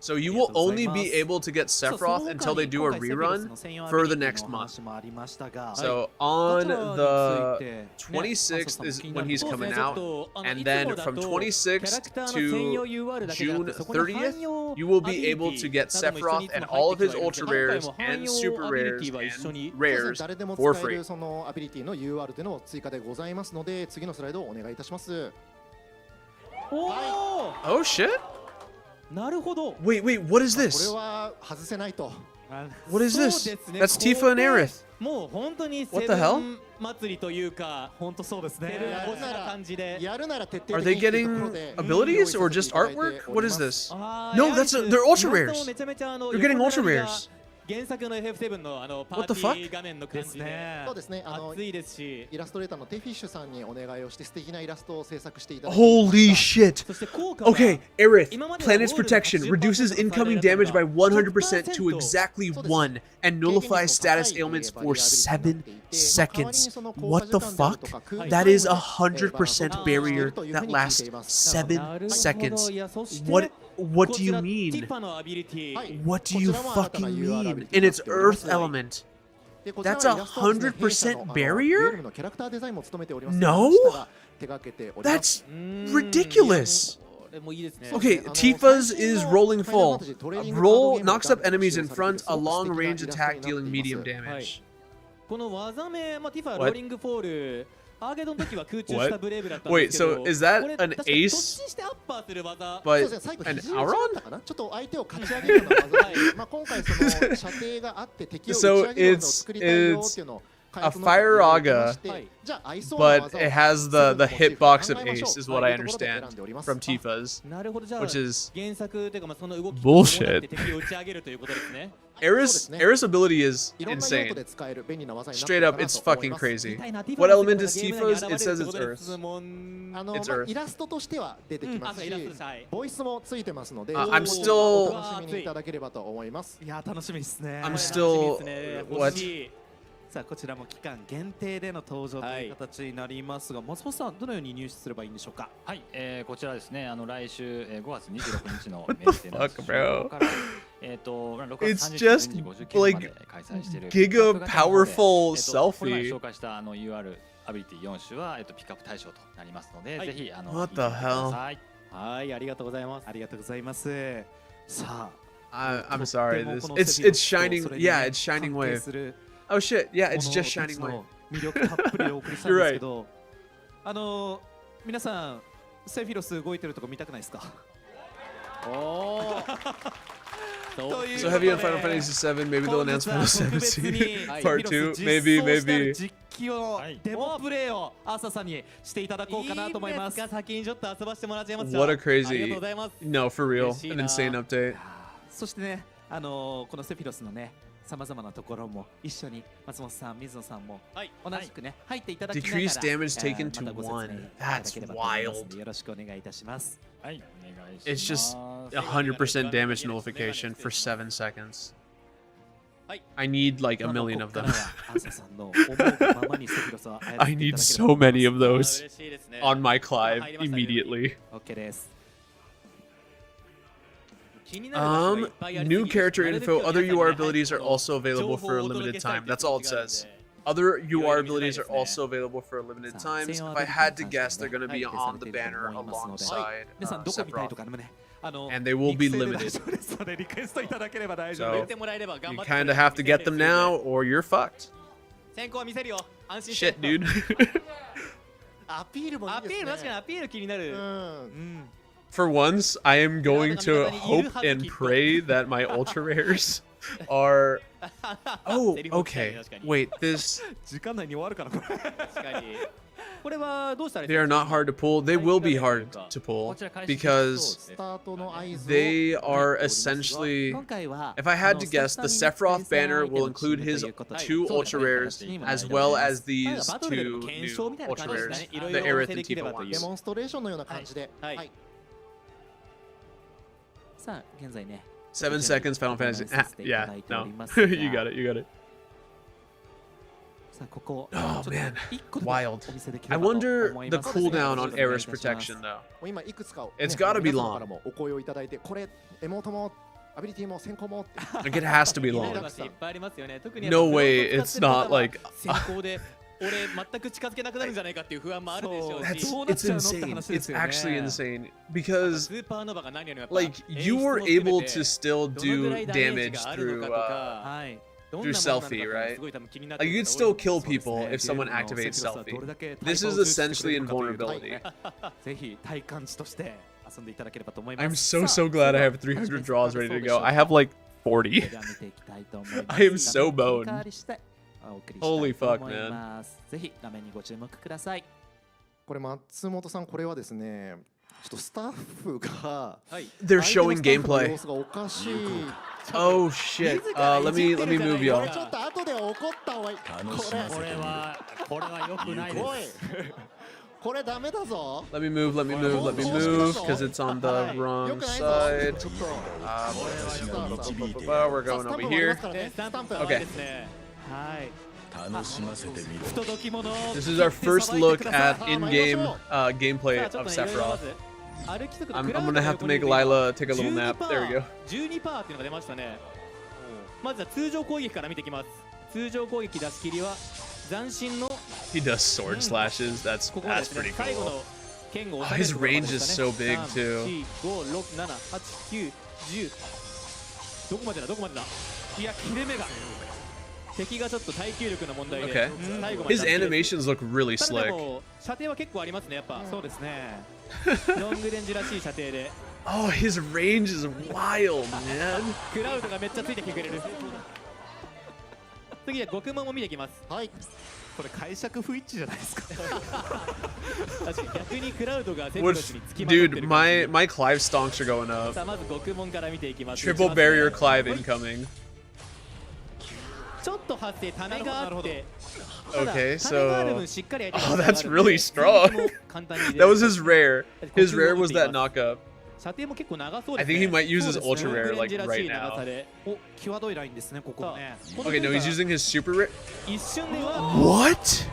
So you will only be able to get Sephiroth until they do a rerun for the next month. So on the 26th is when he's coming out, and then from 26th to June 30th, you will be able to get Sephiroth and all of his ultra rares and super rares and rares for free. Oh shit! Wait, what is this? What is this? That's Tifa and Aerith. What the hell? Are they getting abilities or just artwork? What is this? No, they're ultra rares. They're getting ultra rares. What the fuck? Holy shit! Okay, Aerith, Planet's Protection reduces incoming damage by 100% to exactly 1 and nullifies status ailments for 7 seconds. What the fuck? That is 100% barrier that lasts 7 seconds. What do you mean? What do you fucking mean? In its Earth element. That's 100% barrier? No? That's ridiculous. Okay, Tifa's is rolling full. Roll knocks up enemies in front, a long range attack dealing medium damage. What? Wait, so is that an ace, but an Auron? So it's a Fire Aga, but it has the hitbox of Ace, is what I understand from Tifa's, which is bullshit. Aerith's ability is insane. Straight up, it's fucking crazy. What element is Tifa's? It says it's Earth. It's Earth. I'm still... What? さあこちらも期間限定での登場という形になりますが、松本さんどのように入手すればいいんでしょうか。はい、こちらですね、来週5月26日のメンテナンスショーから6月30日に59まで開催している giga powerful selfie。これまで紹介したUR アビリティ4種はピックアップ対象となりますので、ぜひWhat the hell？ はい、ありがとうございます。ありがとうございます。さあ、I'm sorry. It's shining. Yeah, it's shining wave. Oh shit, yeah, it's just shining light. 魅力たっぷりお送りしたんですけど、皆さんセフィロス動いてるとこ見たくないですか？ So heavy on Final Fantasy 7, maybe they'll announce Final Fantasy Part 2, maybe. 実機をデモプレイをアーサーさんにしていただこうかなと思います。先にちょっと遊ばせてもらっちゃいます。What a crazy, no, for real, an insane update. そしてね、このセフィロスのね、さまざまなところも一緒に松本さん、水野さんも同じくね入っていただきながら Decrease damage taken to 1. That's wild. よろしくお願いいたします。はい、お願いします。It's just 100% damage nullification for 7 seconds. I need like a million of them. I need so many of those on my Clive immediately. New character info. Other UR abilities are also available for a limited time. That's all it says. Other UR abilities are also available for a limited time. If I had to guess, they're going to be on the banner alongside Sephiroth. And they will be limited. So you kind of have to get them now, or you're fucked. Shit, dude. For once, I am going to hope and pray that my ultra rares are... Oh, okay. Wait, this... They are not hard to pull. They will be hard to pull because they are essentially, if I had to guess, the Sephiroth banner will include his 2 ultra rares as well as these 2 new ultra rares, the Aerith and Tifa デモ ones. ンストレーションのような感じで、はい、さあ現在ね 7 seconds Final Fantasy. Yeah, no. You got it, you got it. Oh man, wild. I wonder the cooldown on Aerith's protection though. 今いくつかを、 It's gotta be 皆様 long. からもお声をいただいて、これエモートもアビリティも先行もって Like it has to be い long. っぱいありますよね。特に No way, it's not like. 先行で俺全く近づけなくなるんじゃないかっていう不安もあるでしょうし。 It's insane. It's actually insane because スーパーノヴァが何よりもやっぱ like you were able to still do damage through selfie, right? Like you could still kill people if someone activates selfie. This is essentially invulnerability. ぜひ体感値として遊んでいただければと思います。 I'm so glad I have 300 draws ready to go. I have like 40. I am so boned. Holy fuck, man. ぜひ画面にご注目ください。これ松本さん、これはですね、ちょっとスタッフが They're showing 相手のスタッフの gameplay. 様子がおかしい。 Oh shit. Let me move こ y'all. れちょっと後で怒った方がいい。これは良くないです。これダメだぞ。 Let me move because it's on the wrong side. We're going over here. Okay. This is our first look at in-game gameplay of Sephiroth. I'm gonna have to make Lila take a little nap. There we go. 12%っていうのが出ましたね。まずは通常攻撃から見ていきます。通常攻撃出し切りは斬新の He does sword slashes. That's pretty cool. Oh, his range is so big too. 5、6、7、8、9、10。どこまでだどこまでだ。いや切れ目が。敵がちょっと耐久力の問題で。 Okay. His animations look really slick. 射程は結構ありますねやっぱ。そうですね。ロングレンジらしい射程で。 Oh, his range is wild, man. クラウドがめっちゃついてきてくれる。次は極問も見ていきます。はい。これ解釈不一致じゃないですか。確かに逆にクラウドがセプロスにつきまとって Dude, る。my Clive stonks are going up. さあまず極問から見ていきます。 Triple barrier Clive incoming. ちょっと発生ためがあって。 Okay, so oh, that's really strong. That was his rare. His rare was that knockup. I think he might use his ultra rare like right now. Okay, no, he's using his super rare. What?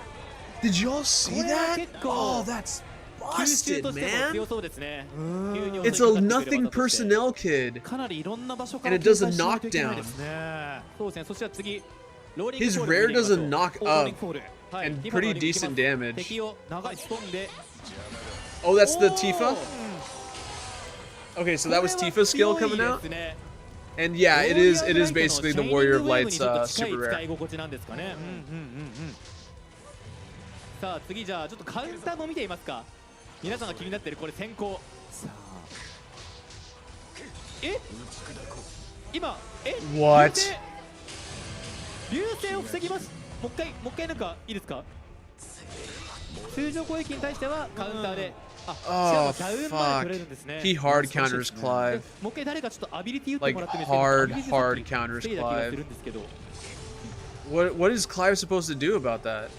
Did y'all see that? Oh, that's busted, man. It's a nothing personnel kid, and it does a knockdown. His rare does a knock up and pretty decent damage. Oh, that's the Tifa? Okay, so that was Tifa's skill coming out? And yeah, it is basically the Warrior of Light's super rare. さあ次じゃあちょっとカウンターも見ていますか。皆さんが気になってるこれ先行。今What? 流星を防ぎます。もう一回なんかいいですか。通常攻撃に対してはカウンターで。Oh fuck! He hard counters Clive. Like hard counters Clive. What is Clive supposed to do about that?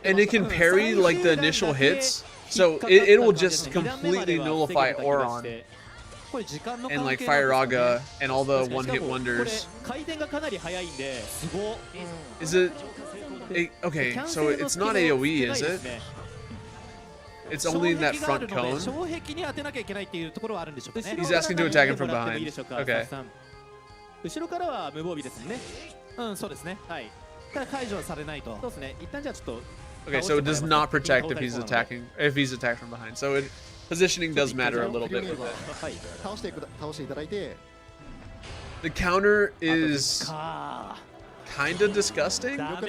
And it can parry like the initial hits, so it will just completely nullify Auron and like Fire-Raga and all the one-hit wonders. Is it? Okay, so it's not AoE, is it? It's only in that front cone. He's asking to attack him from behind. Okay. 後ろからは無防備ですね。そうですね。はい。ただ解除されないと。そうですね。一旦じゃあちょっと。Okay, so it does not protect if he's attacked from behind. So positioning does matter a little bit with it. The counter is kind of disgusting. I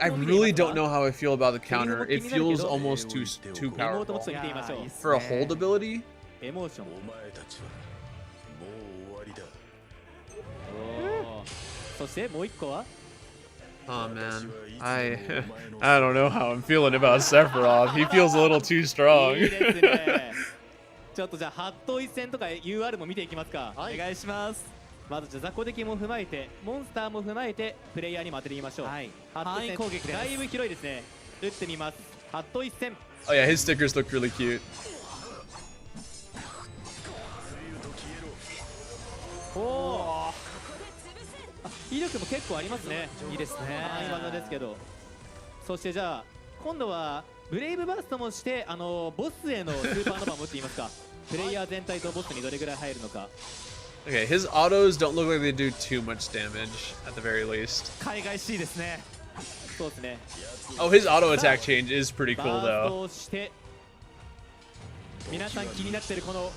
really don't know how I feel about the counter. It feels almost too powerful for a hold ability. そしてもう一個は Oh man, I don't know how I'm feeling about Sephiroth. He feels a little too strong. いいですね。ちょっとじゃあ8頭一戦とか UR も見ていきますか。はい、お願いします。まずじゃあ雑魚敵も踏まえてモンスターも踏まえてプレイヤーにも当ててみましょう。はい、範囲攻撃です。だいぶ広いですね。打ってみます。8頭一戦。Oh yeah, his stickers look really cute. おお。威力も結構ありますね。いいですね。今のですけど。そしてじゃあ今度はブレイブバーストもしてボスへのスーパーノバも打ってみますか。プレイヤー全体とボスにどれぐらい入るのか。Okay, his autos don't look like they do too much damage at the very least. 海外 C ですね。そうですね。Oh, his auto attack change is pretty cool バース though. トをして皆さん気になっているこの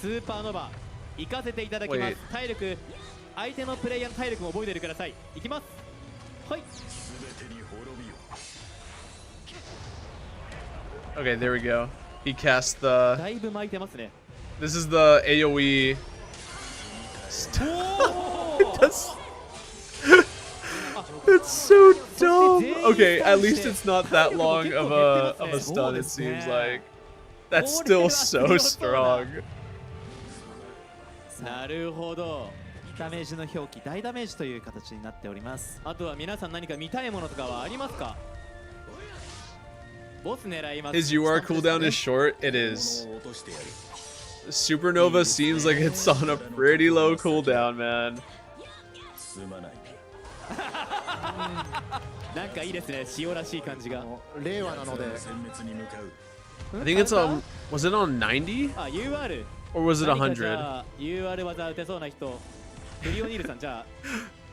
スーパーノバ行かせていただきます。体力、相手のプレイヤーの体力も覚えておいてください。いきます。はい。Okay, there we go. He cast the. だいぶ巻いてますね。This is the AoE. That's so dumb. Okay, at least it's not that long of a stun. It seems like that's still so strong. なるほど。ダメージの表記大ダメージという形になっております。あとは皆さん何か見たいものとかはありますか？ボス狙います。 His UR cooldown is short. It is. Supernova seems like it's on a pretty low cooldown, man. なんかいいですね、塩らしい感じが。令和なので。I think it's on. Was it on 90? あ、UR。Or was it 100? UR 技打てそうな人。フリオニールさんじゃあ。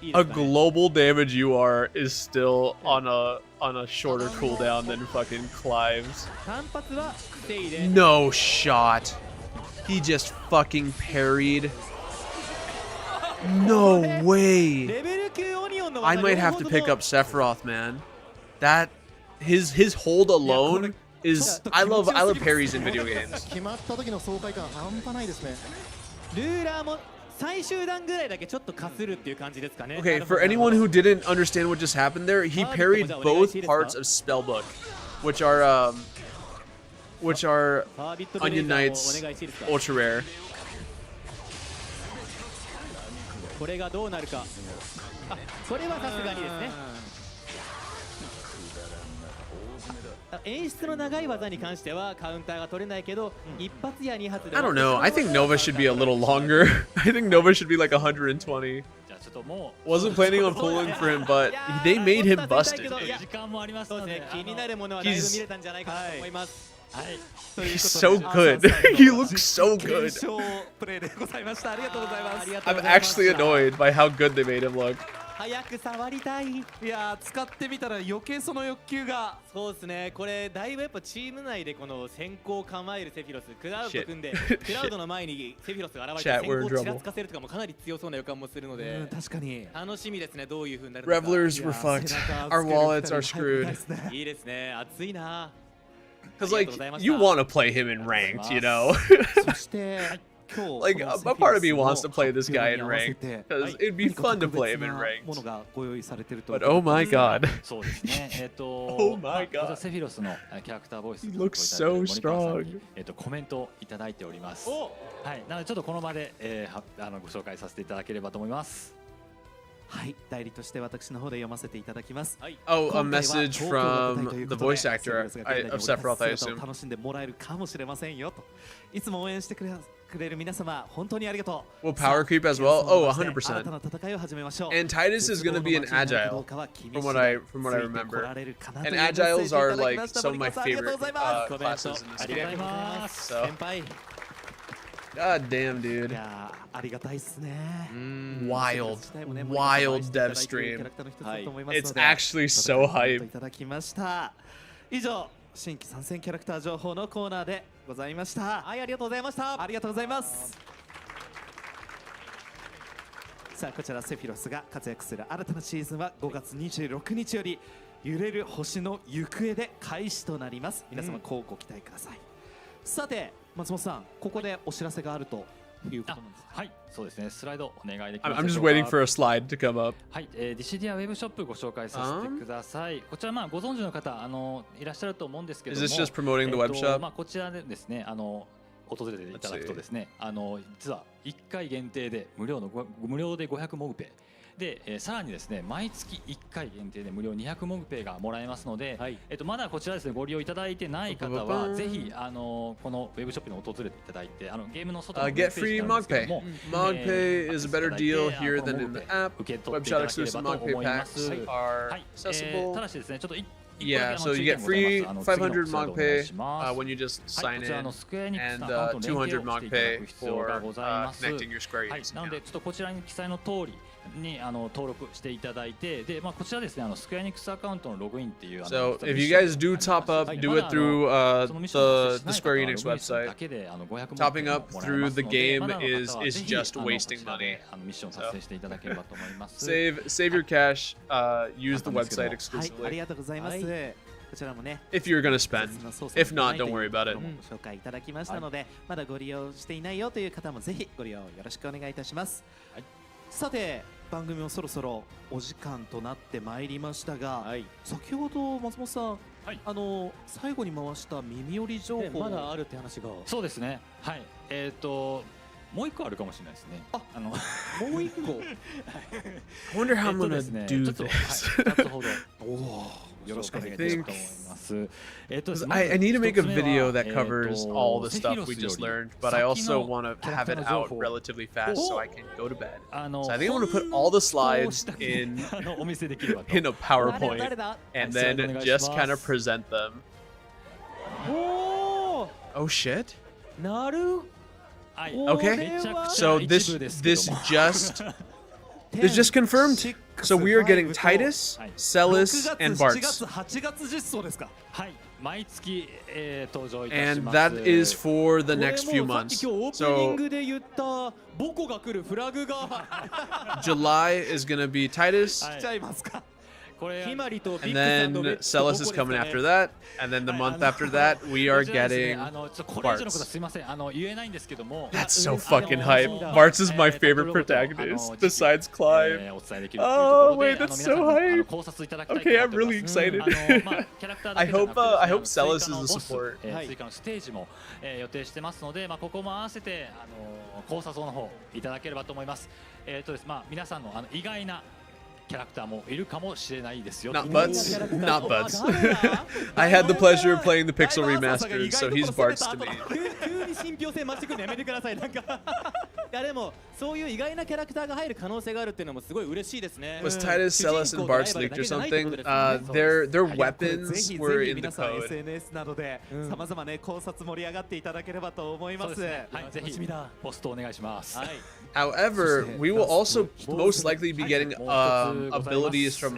A global damage UR is still on a shorter cooldown than fucking Clive's. No shot. He just fucking parried. No way. I might have to pick up Sephiroth, man. That his hold alone is I love parries in video games. ルーラーも最終段ぐらいだけちょっとかするっていう感じですかね。 Okay, for anyone who didn't understand what just happened there, he parried both parts of Spellbook, which are Onion Knight's ultra rare. これがどうなるか。あ、これはさすがにですね。演出の長い技に関してはカウンターが取れないけど、一発や二発で。I don't know. I think Nova should be a little longer. I think Nova should be like 120. Wasn't planning on pulling for him, but they made him busted. He's so good. He looks so good. I'm actually annoyed by how good they made him look. 早く触りたい。いや使ってみたら余計その欲求が。そうですね。これだいぶやっぱチーム内でこの先行を構えるセフィロス、クラウドと組んでクラウドの前にセフィロスが現れて先行をちらつかせるとかもかなり強そうな予感もするので、確かに楽しみですね。どういう風になるのか。 Revelers were fucked. Our wallets are screwed. いいですね。熱いな。 Because like you want to play him in ranked, you know. Like a part of me wants to play this guy in ranked because it'd be fun to play him in ranked. But oh my god. Oh my god. セフィロスのキャラクターボイス He looks so strong. コメントをいただいております。はい、なのでちょっとこの場でご紹介させていただければと思います。はい、代理として私の方で読ませていただきます。Oh, a message from the voice actor of Sephiroth, I assume. 楽しんでもらえるかもしれませんよと。いつも応援してくれる皆様、本当にありがとう。 Well, power creep as well. Oh, 100%. 新たな戦いを始めましょう。 And Titus is going to be an agile, from what I remember. And agiles are like some of my favorite classes in this game. So. God damn, dude. Wild dev stream. It's actually so hype. 以上、新規参戦キャラクター情報のコーナーでございました。はい、ありがとうございました。ありがとうございます。さあ、こちらセフィロスが活躍する新たなシーズンは5月26日より揺れる星の行方で開始となります。皆様、こうご期待ください。さて、松本さん、ここでお知らせがあるということなんですか。はい、そうですね。スライドお願いできます I'm でし just ょうか。 waiting for a slide to come up. はい、ディシディアウェブショップご紹介させてください。こちらまあご存知の方いらっしゃると思うんですけども、 Is this just promoting the web shop? まあこちらでですね訪れていただくとですね実は1回限定で無料で500モグペイで、さらにですね毎月1回限定で無料200モグペイがもらえますので、まだこちらですねご利用いただいてない方はぜひこのウェブショップに訪れていただいてゲームの外の Get free MogPay. MogPay is a better deal here than in the app. 受け取 Web っていた Shot だけれ exclusive ばと MogPay 思いま packs す。 are はい、 accessible. ただしですねちょっとYeah, so you get free 500 MogPay when you just sign in, and 200 MogPay for connecting your Square はい、 Enix なので account. ちょっとこちらに記載の通りに登録していただいて、でこちらですねスクエアニクスアカウントのログインっていう So if you guys do top up, do it through the Square Enix website. Topping up through the game is just wasting money. So save your cash, use the website あり exclusively がとうございます。こちらもね、 if you're gonna spend. If not, don't worry about it. ご紹介いただきましたので、まだご利用していないよという方もぜひご利用よろしくお願いいたします。さて、番組もそろそろお時間となってまいりましたが、先ほど松本さん、最後に回した耳寄り情報まだあるって話が。そうですね。はい。もう一個あるかもしれないですね。もう一個。I wonder how I'm gonna do this. 2つほど。よろしくお願いいたします。I need to make a video that covers all the stuff we just learned, but I also want to have it out relatively fast so I can go to bed. So I think I want to put all the slides in a PowerPoint and then just kind of present them. Oh shit. Okay, so this just confirmed. So we are getting Titus, Celis, and Bartz. And that is for the next few months. So July is going to be Titus. And then Celis is coming after that, and then the month after that we are getting Bartz. That's so fucking hype. Bartz is my favorite protagonist besides Clive. Oh wait, that's so hype. Okay, I'm really excited. I hope Celis is the support. ステージも予定してますので、ここも合わせて考察の方いただければと思います。皆さんの意外なキャラクターもいるかもしれないですよ。Not Butts. Not Butts. I had the pleasure of playing the Pixel remasters, so he's Bartz to me. 急に信憑性増してくるのやめてください。なんかいやでもそういう意外なキャラクターが入る可能性があるっていうのもすごい嬉しいですね。Was Titus, Celis, and Bartz leaked or something? Their weapons were in the code. SNS などで様々ね考察盛り上がっていただければと思います。はい、ぜひポストお願いします。However, we will also most likely be getting abilities from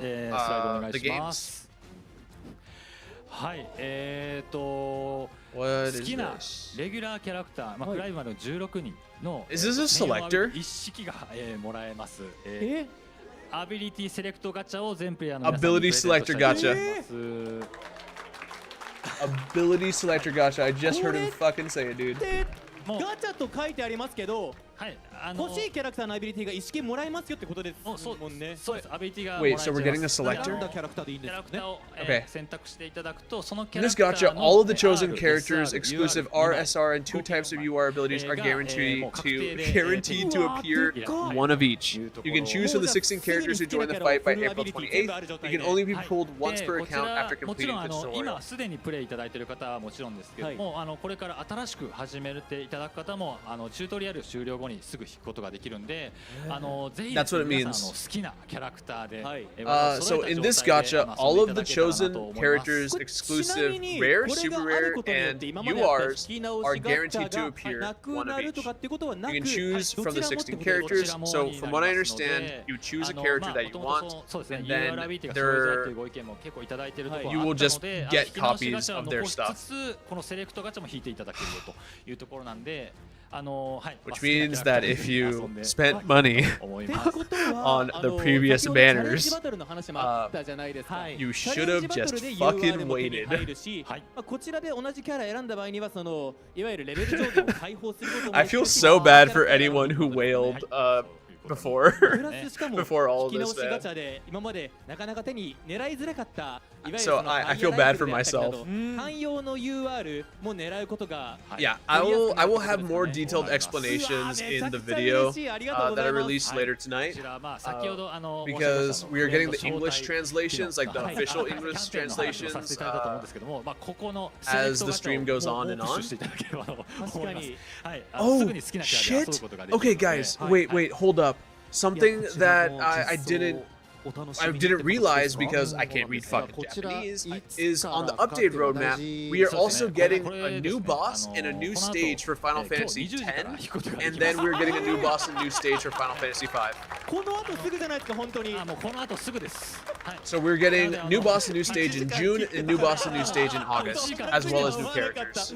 the games. はい、What is 好きな this? レギュラーキャラクター、クライマル16人の Is this a selector? 一式がもらえます。アビリティセレクトガチャを全プレイヤーの皆さんに Ability selector gacha. Ability selector gacha. I just heard him fucking say it, dude. ガチャと書いてありますけど、欲しいキャラクターのアビリティが一式もらえますよってことですもんね。そうです。アビリティがもらえ Wait, so we're getting a selector? キャラクターでいいんですね。キャラクターを Okay. 選択していただくと、そのキャ In ラ this クター gacha, の all of the chosen characters, SR exclusive RSR, and 2 types of UR abilities are guaranteed to appear one of each. You can choose from the 16 characters who join the fight by April 28th. You can only be pulled once per account after もち completing ろん the tutorial. 今すでにプレイいただいている方はもちろんですけども、これから新しく始めていただく方もチュートリアル終了後にすぐ引くことができるんで、ぜひ皆さん好きなキャラクターで。So in this gacha, all of the chosen characters, exclusive, rare, super rare, and URs are guaranteed to appear one of each. You can choose from the 16 characters. So from what I understand, you choose a character that you want, and then you will just get copies of their stuff. このセレクトガチャも引いていただけるよというところなんで。Which means that if you spent money on the previous banners, you should have just fucking waited. I feel so bad for anyone who wailed before all this. So I feel bad for myself. Yeah, I will have more detailed explanations in the video that I release later tonight, because we are getting the English translations, like the official English translations, as the stream goes on and on. Oh shit! Okay, guys, wait, hold up. Something that I didn't realize, because I can't read fucking Japanese, is on the update roadmap, we are also getting a new boss and a new stage for Final Fantasy X, and then we're getting a new boss and a new stage for Final Fantasy V. So we're getting new boss and new stage in June, and new boss and new stage in August, as well as new characters.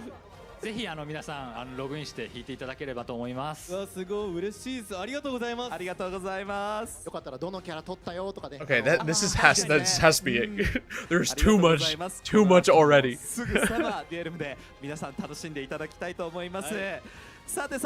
ぜひ皆さんログインして弾いていただければと思います。すごい嬉しいです。ありがとうございます。ありがとうございます。よかったらどのキャラ取ったよとかで。Okay, this has to be it. There's too much already. すぐさまデュエルムで皆さん楽しんでいただきたいと思います。さて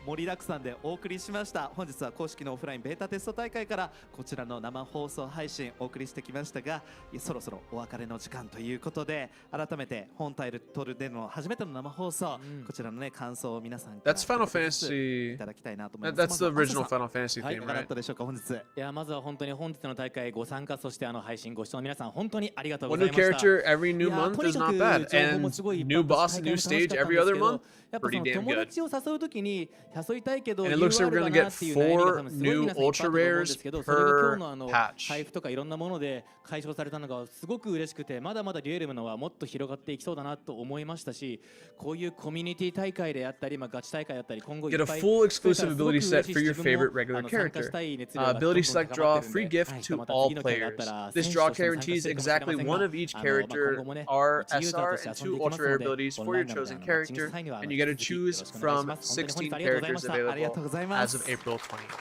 盛りだくさんでお送りしました。本日は公式のオフラインベータテスト大会からこちらの生放送配信お送りしてきましたが、そろそろお別れの時間ということで、改めて本タイトルでの初めての生放送、こちらのね感想を皆さんから That's Final Fantasy. いただきたいなと思います。 That's the original Final Fantasy theme, right? はい、いかがだったでしょうか本日。いやまずは本当に本日の大会ご参加、そして配信ご視聴の皆さん本当にありがとうございました。 One new character every new month is not bad, and new boss, new stage every other month. Pretty damn good. And it looks like we're gonna get 4 new ultra rares per patch. 配布とかいろんなもので解消されたのがすごく嬉しくて、まだまだデュエルムのはもっと広がっていきそうだなと思いましたし、こういうコミュニティ大会であったり、ガチ大会だったり、今後いっぱい Get a full exclusive ability set for your favorite regular character. Ability select draw, free gift to all players. This draw guarantees exactly one of each character, R, SR, and 2 ultra rare abilities for your chosen character, and you get to choose from 16 characters available as of April 20th.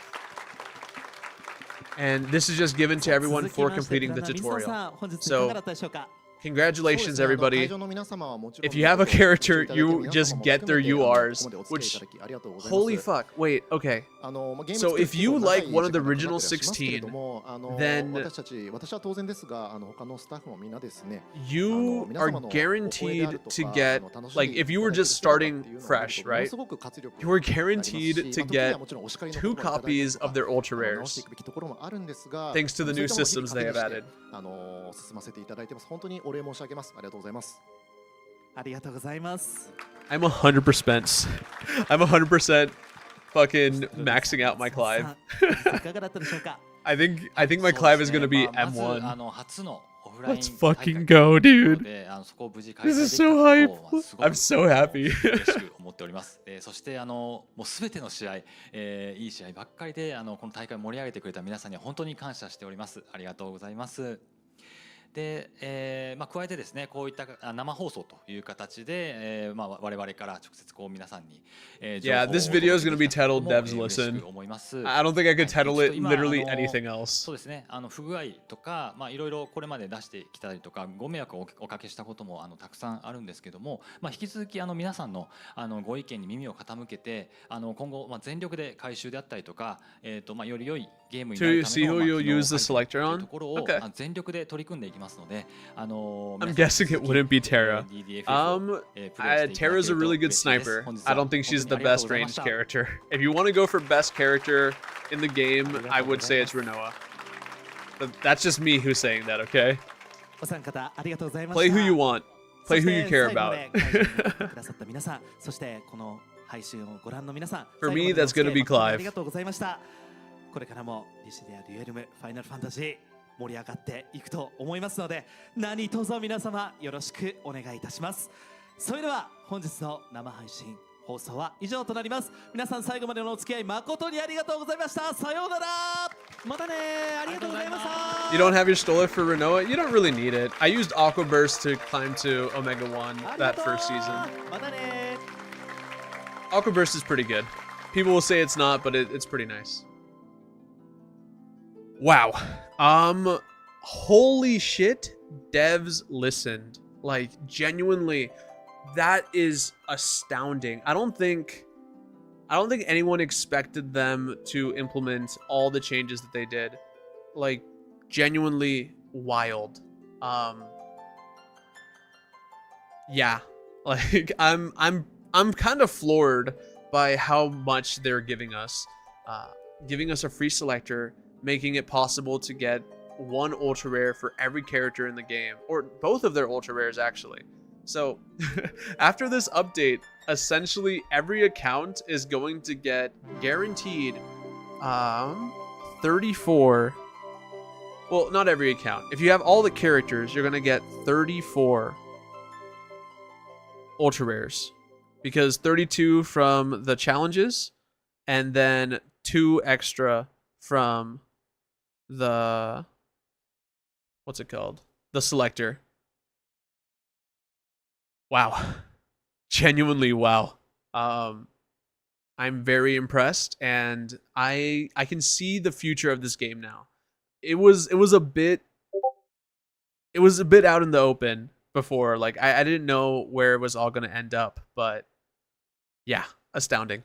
And this is just given to everyone for completing the tutorial. So congratulations, everybody. If you have a character, you just get their URs, which, holy fuck, wait, okay. So if you like one of the original 16, then you are guaranteed to get, like, if you were just starting fresh, right? You were guaranteed to get 2 copies of their ultra rares, thanks to the new systems they have added. お礼申し上げます。ありがとうございます。ありがとうございます。I'm 100% fucking maxing out my Clive. いかがだったでしょうか。I think my Clive is gonna be M1. Let's fucking go, dude. This is so hype. I'm so happy. 思っております。そしてもうすべての試合、いい試合ばっかりでこの大会を盛り上げてくれた皆さんには本当に感謝しております。ありがとうございます。で加えてですね、こういった生放送という形で、我々から直接こう皆さんに、Yeah, this video is going to be titled Devs Listen. I don't think I could title it literally anything else. そうですね、不具合とかいろいろこれまで出してきたりとかご迷惑をおかけしたこともたくさんあるんですけども、引き続き皆さんのご意見に耳を傾けて今後全力で回収であったりとかより良いゲームになるためのところを全力で取り組んでいきます。I'm guessing it wouldn't be Terra. Terra's a really good sniper. I don't think she's the best ranged character. If you want to go for best character in the game, I would say it's Renoa. But that's just me who's saying that, okay? Play who you want. Play who you care about. For me, that's going to be Clive. これからもディシディアデュエルムファイナルファンタジー盛り上がっていくと思いますので、何卒皆様よろしくお願いいたします。それでは本日の生配信放送は以上となります。皆さん最後までのお付き合い誠にありがとうございました。さようなら。またね。ありがとうございました。 You don't have your Stola for Renoa? You don't really need it. I used Aqua Burst to climb to Omega 1 that first season. またね。Aqua Burst is pretty good. People will say it's not, but it's pretty nice. Wow. Holy shit. Devs listened. Like, genuinely, that is astounding. I don't think anyone expected them to implement all the changes that they did. Like, genuinely wild. Yeah. Like, I'm kind of floored by how much they're giving us. Giving us a free selector, making it possible to get one ultra rare for every character in the game, or both of their ultra rares actually. So after this update, essentially every account is going to get guaranteed 34. Well, not every account. If you have all the characters, you're gonna get 34 ultra rares, because 32 from the challenges and then 2 extra from the, what's it called? The selector. Wow. Genuinely wow. I'm very impressed, and I can see the future of this game now. It was a bit out in the open before. Like, I didn't know where it was all going to end up, but yeah, astounding.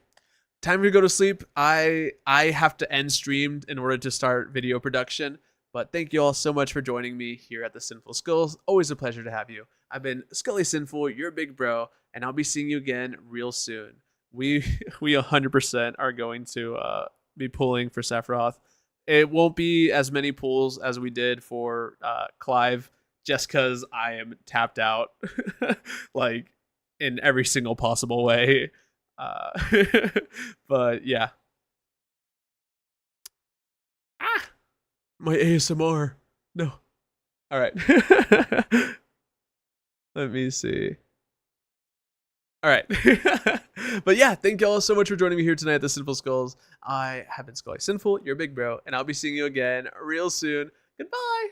Time to go to sleep. I have to end stream in order to start video production. But thank you all so much for joining me here at the Sinful Skulls. Always a pleasure to have you. I've been Scully Sinful, your big bro, and I'll be seeing you again real soon. We 100% are going to be pulling for Sephiroth. It won't be as many pulls as we did for Clive, just because I am tapped out, like, in every single possible way. But yeah. My ASMR. No. All right. Let me see. All right. But yeah, thank you all so much for joining me here tonight at the Sinful Skulls. I have been Scully Sinful, your big bro, and I'll be seeing you again real soon. Goodbye.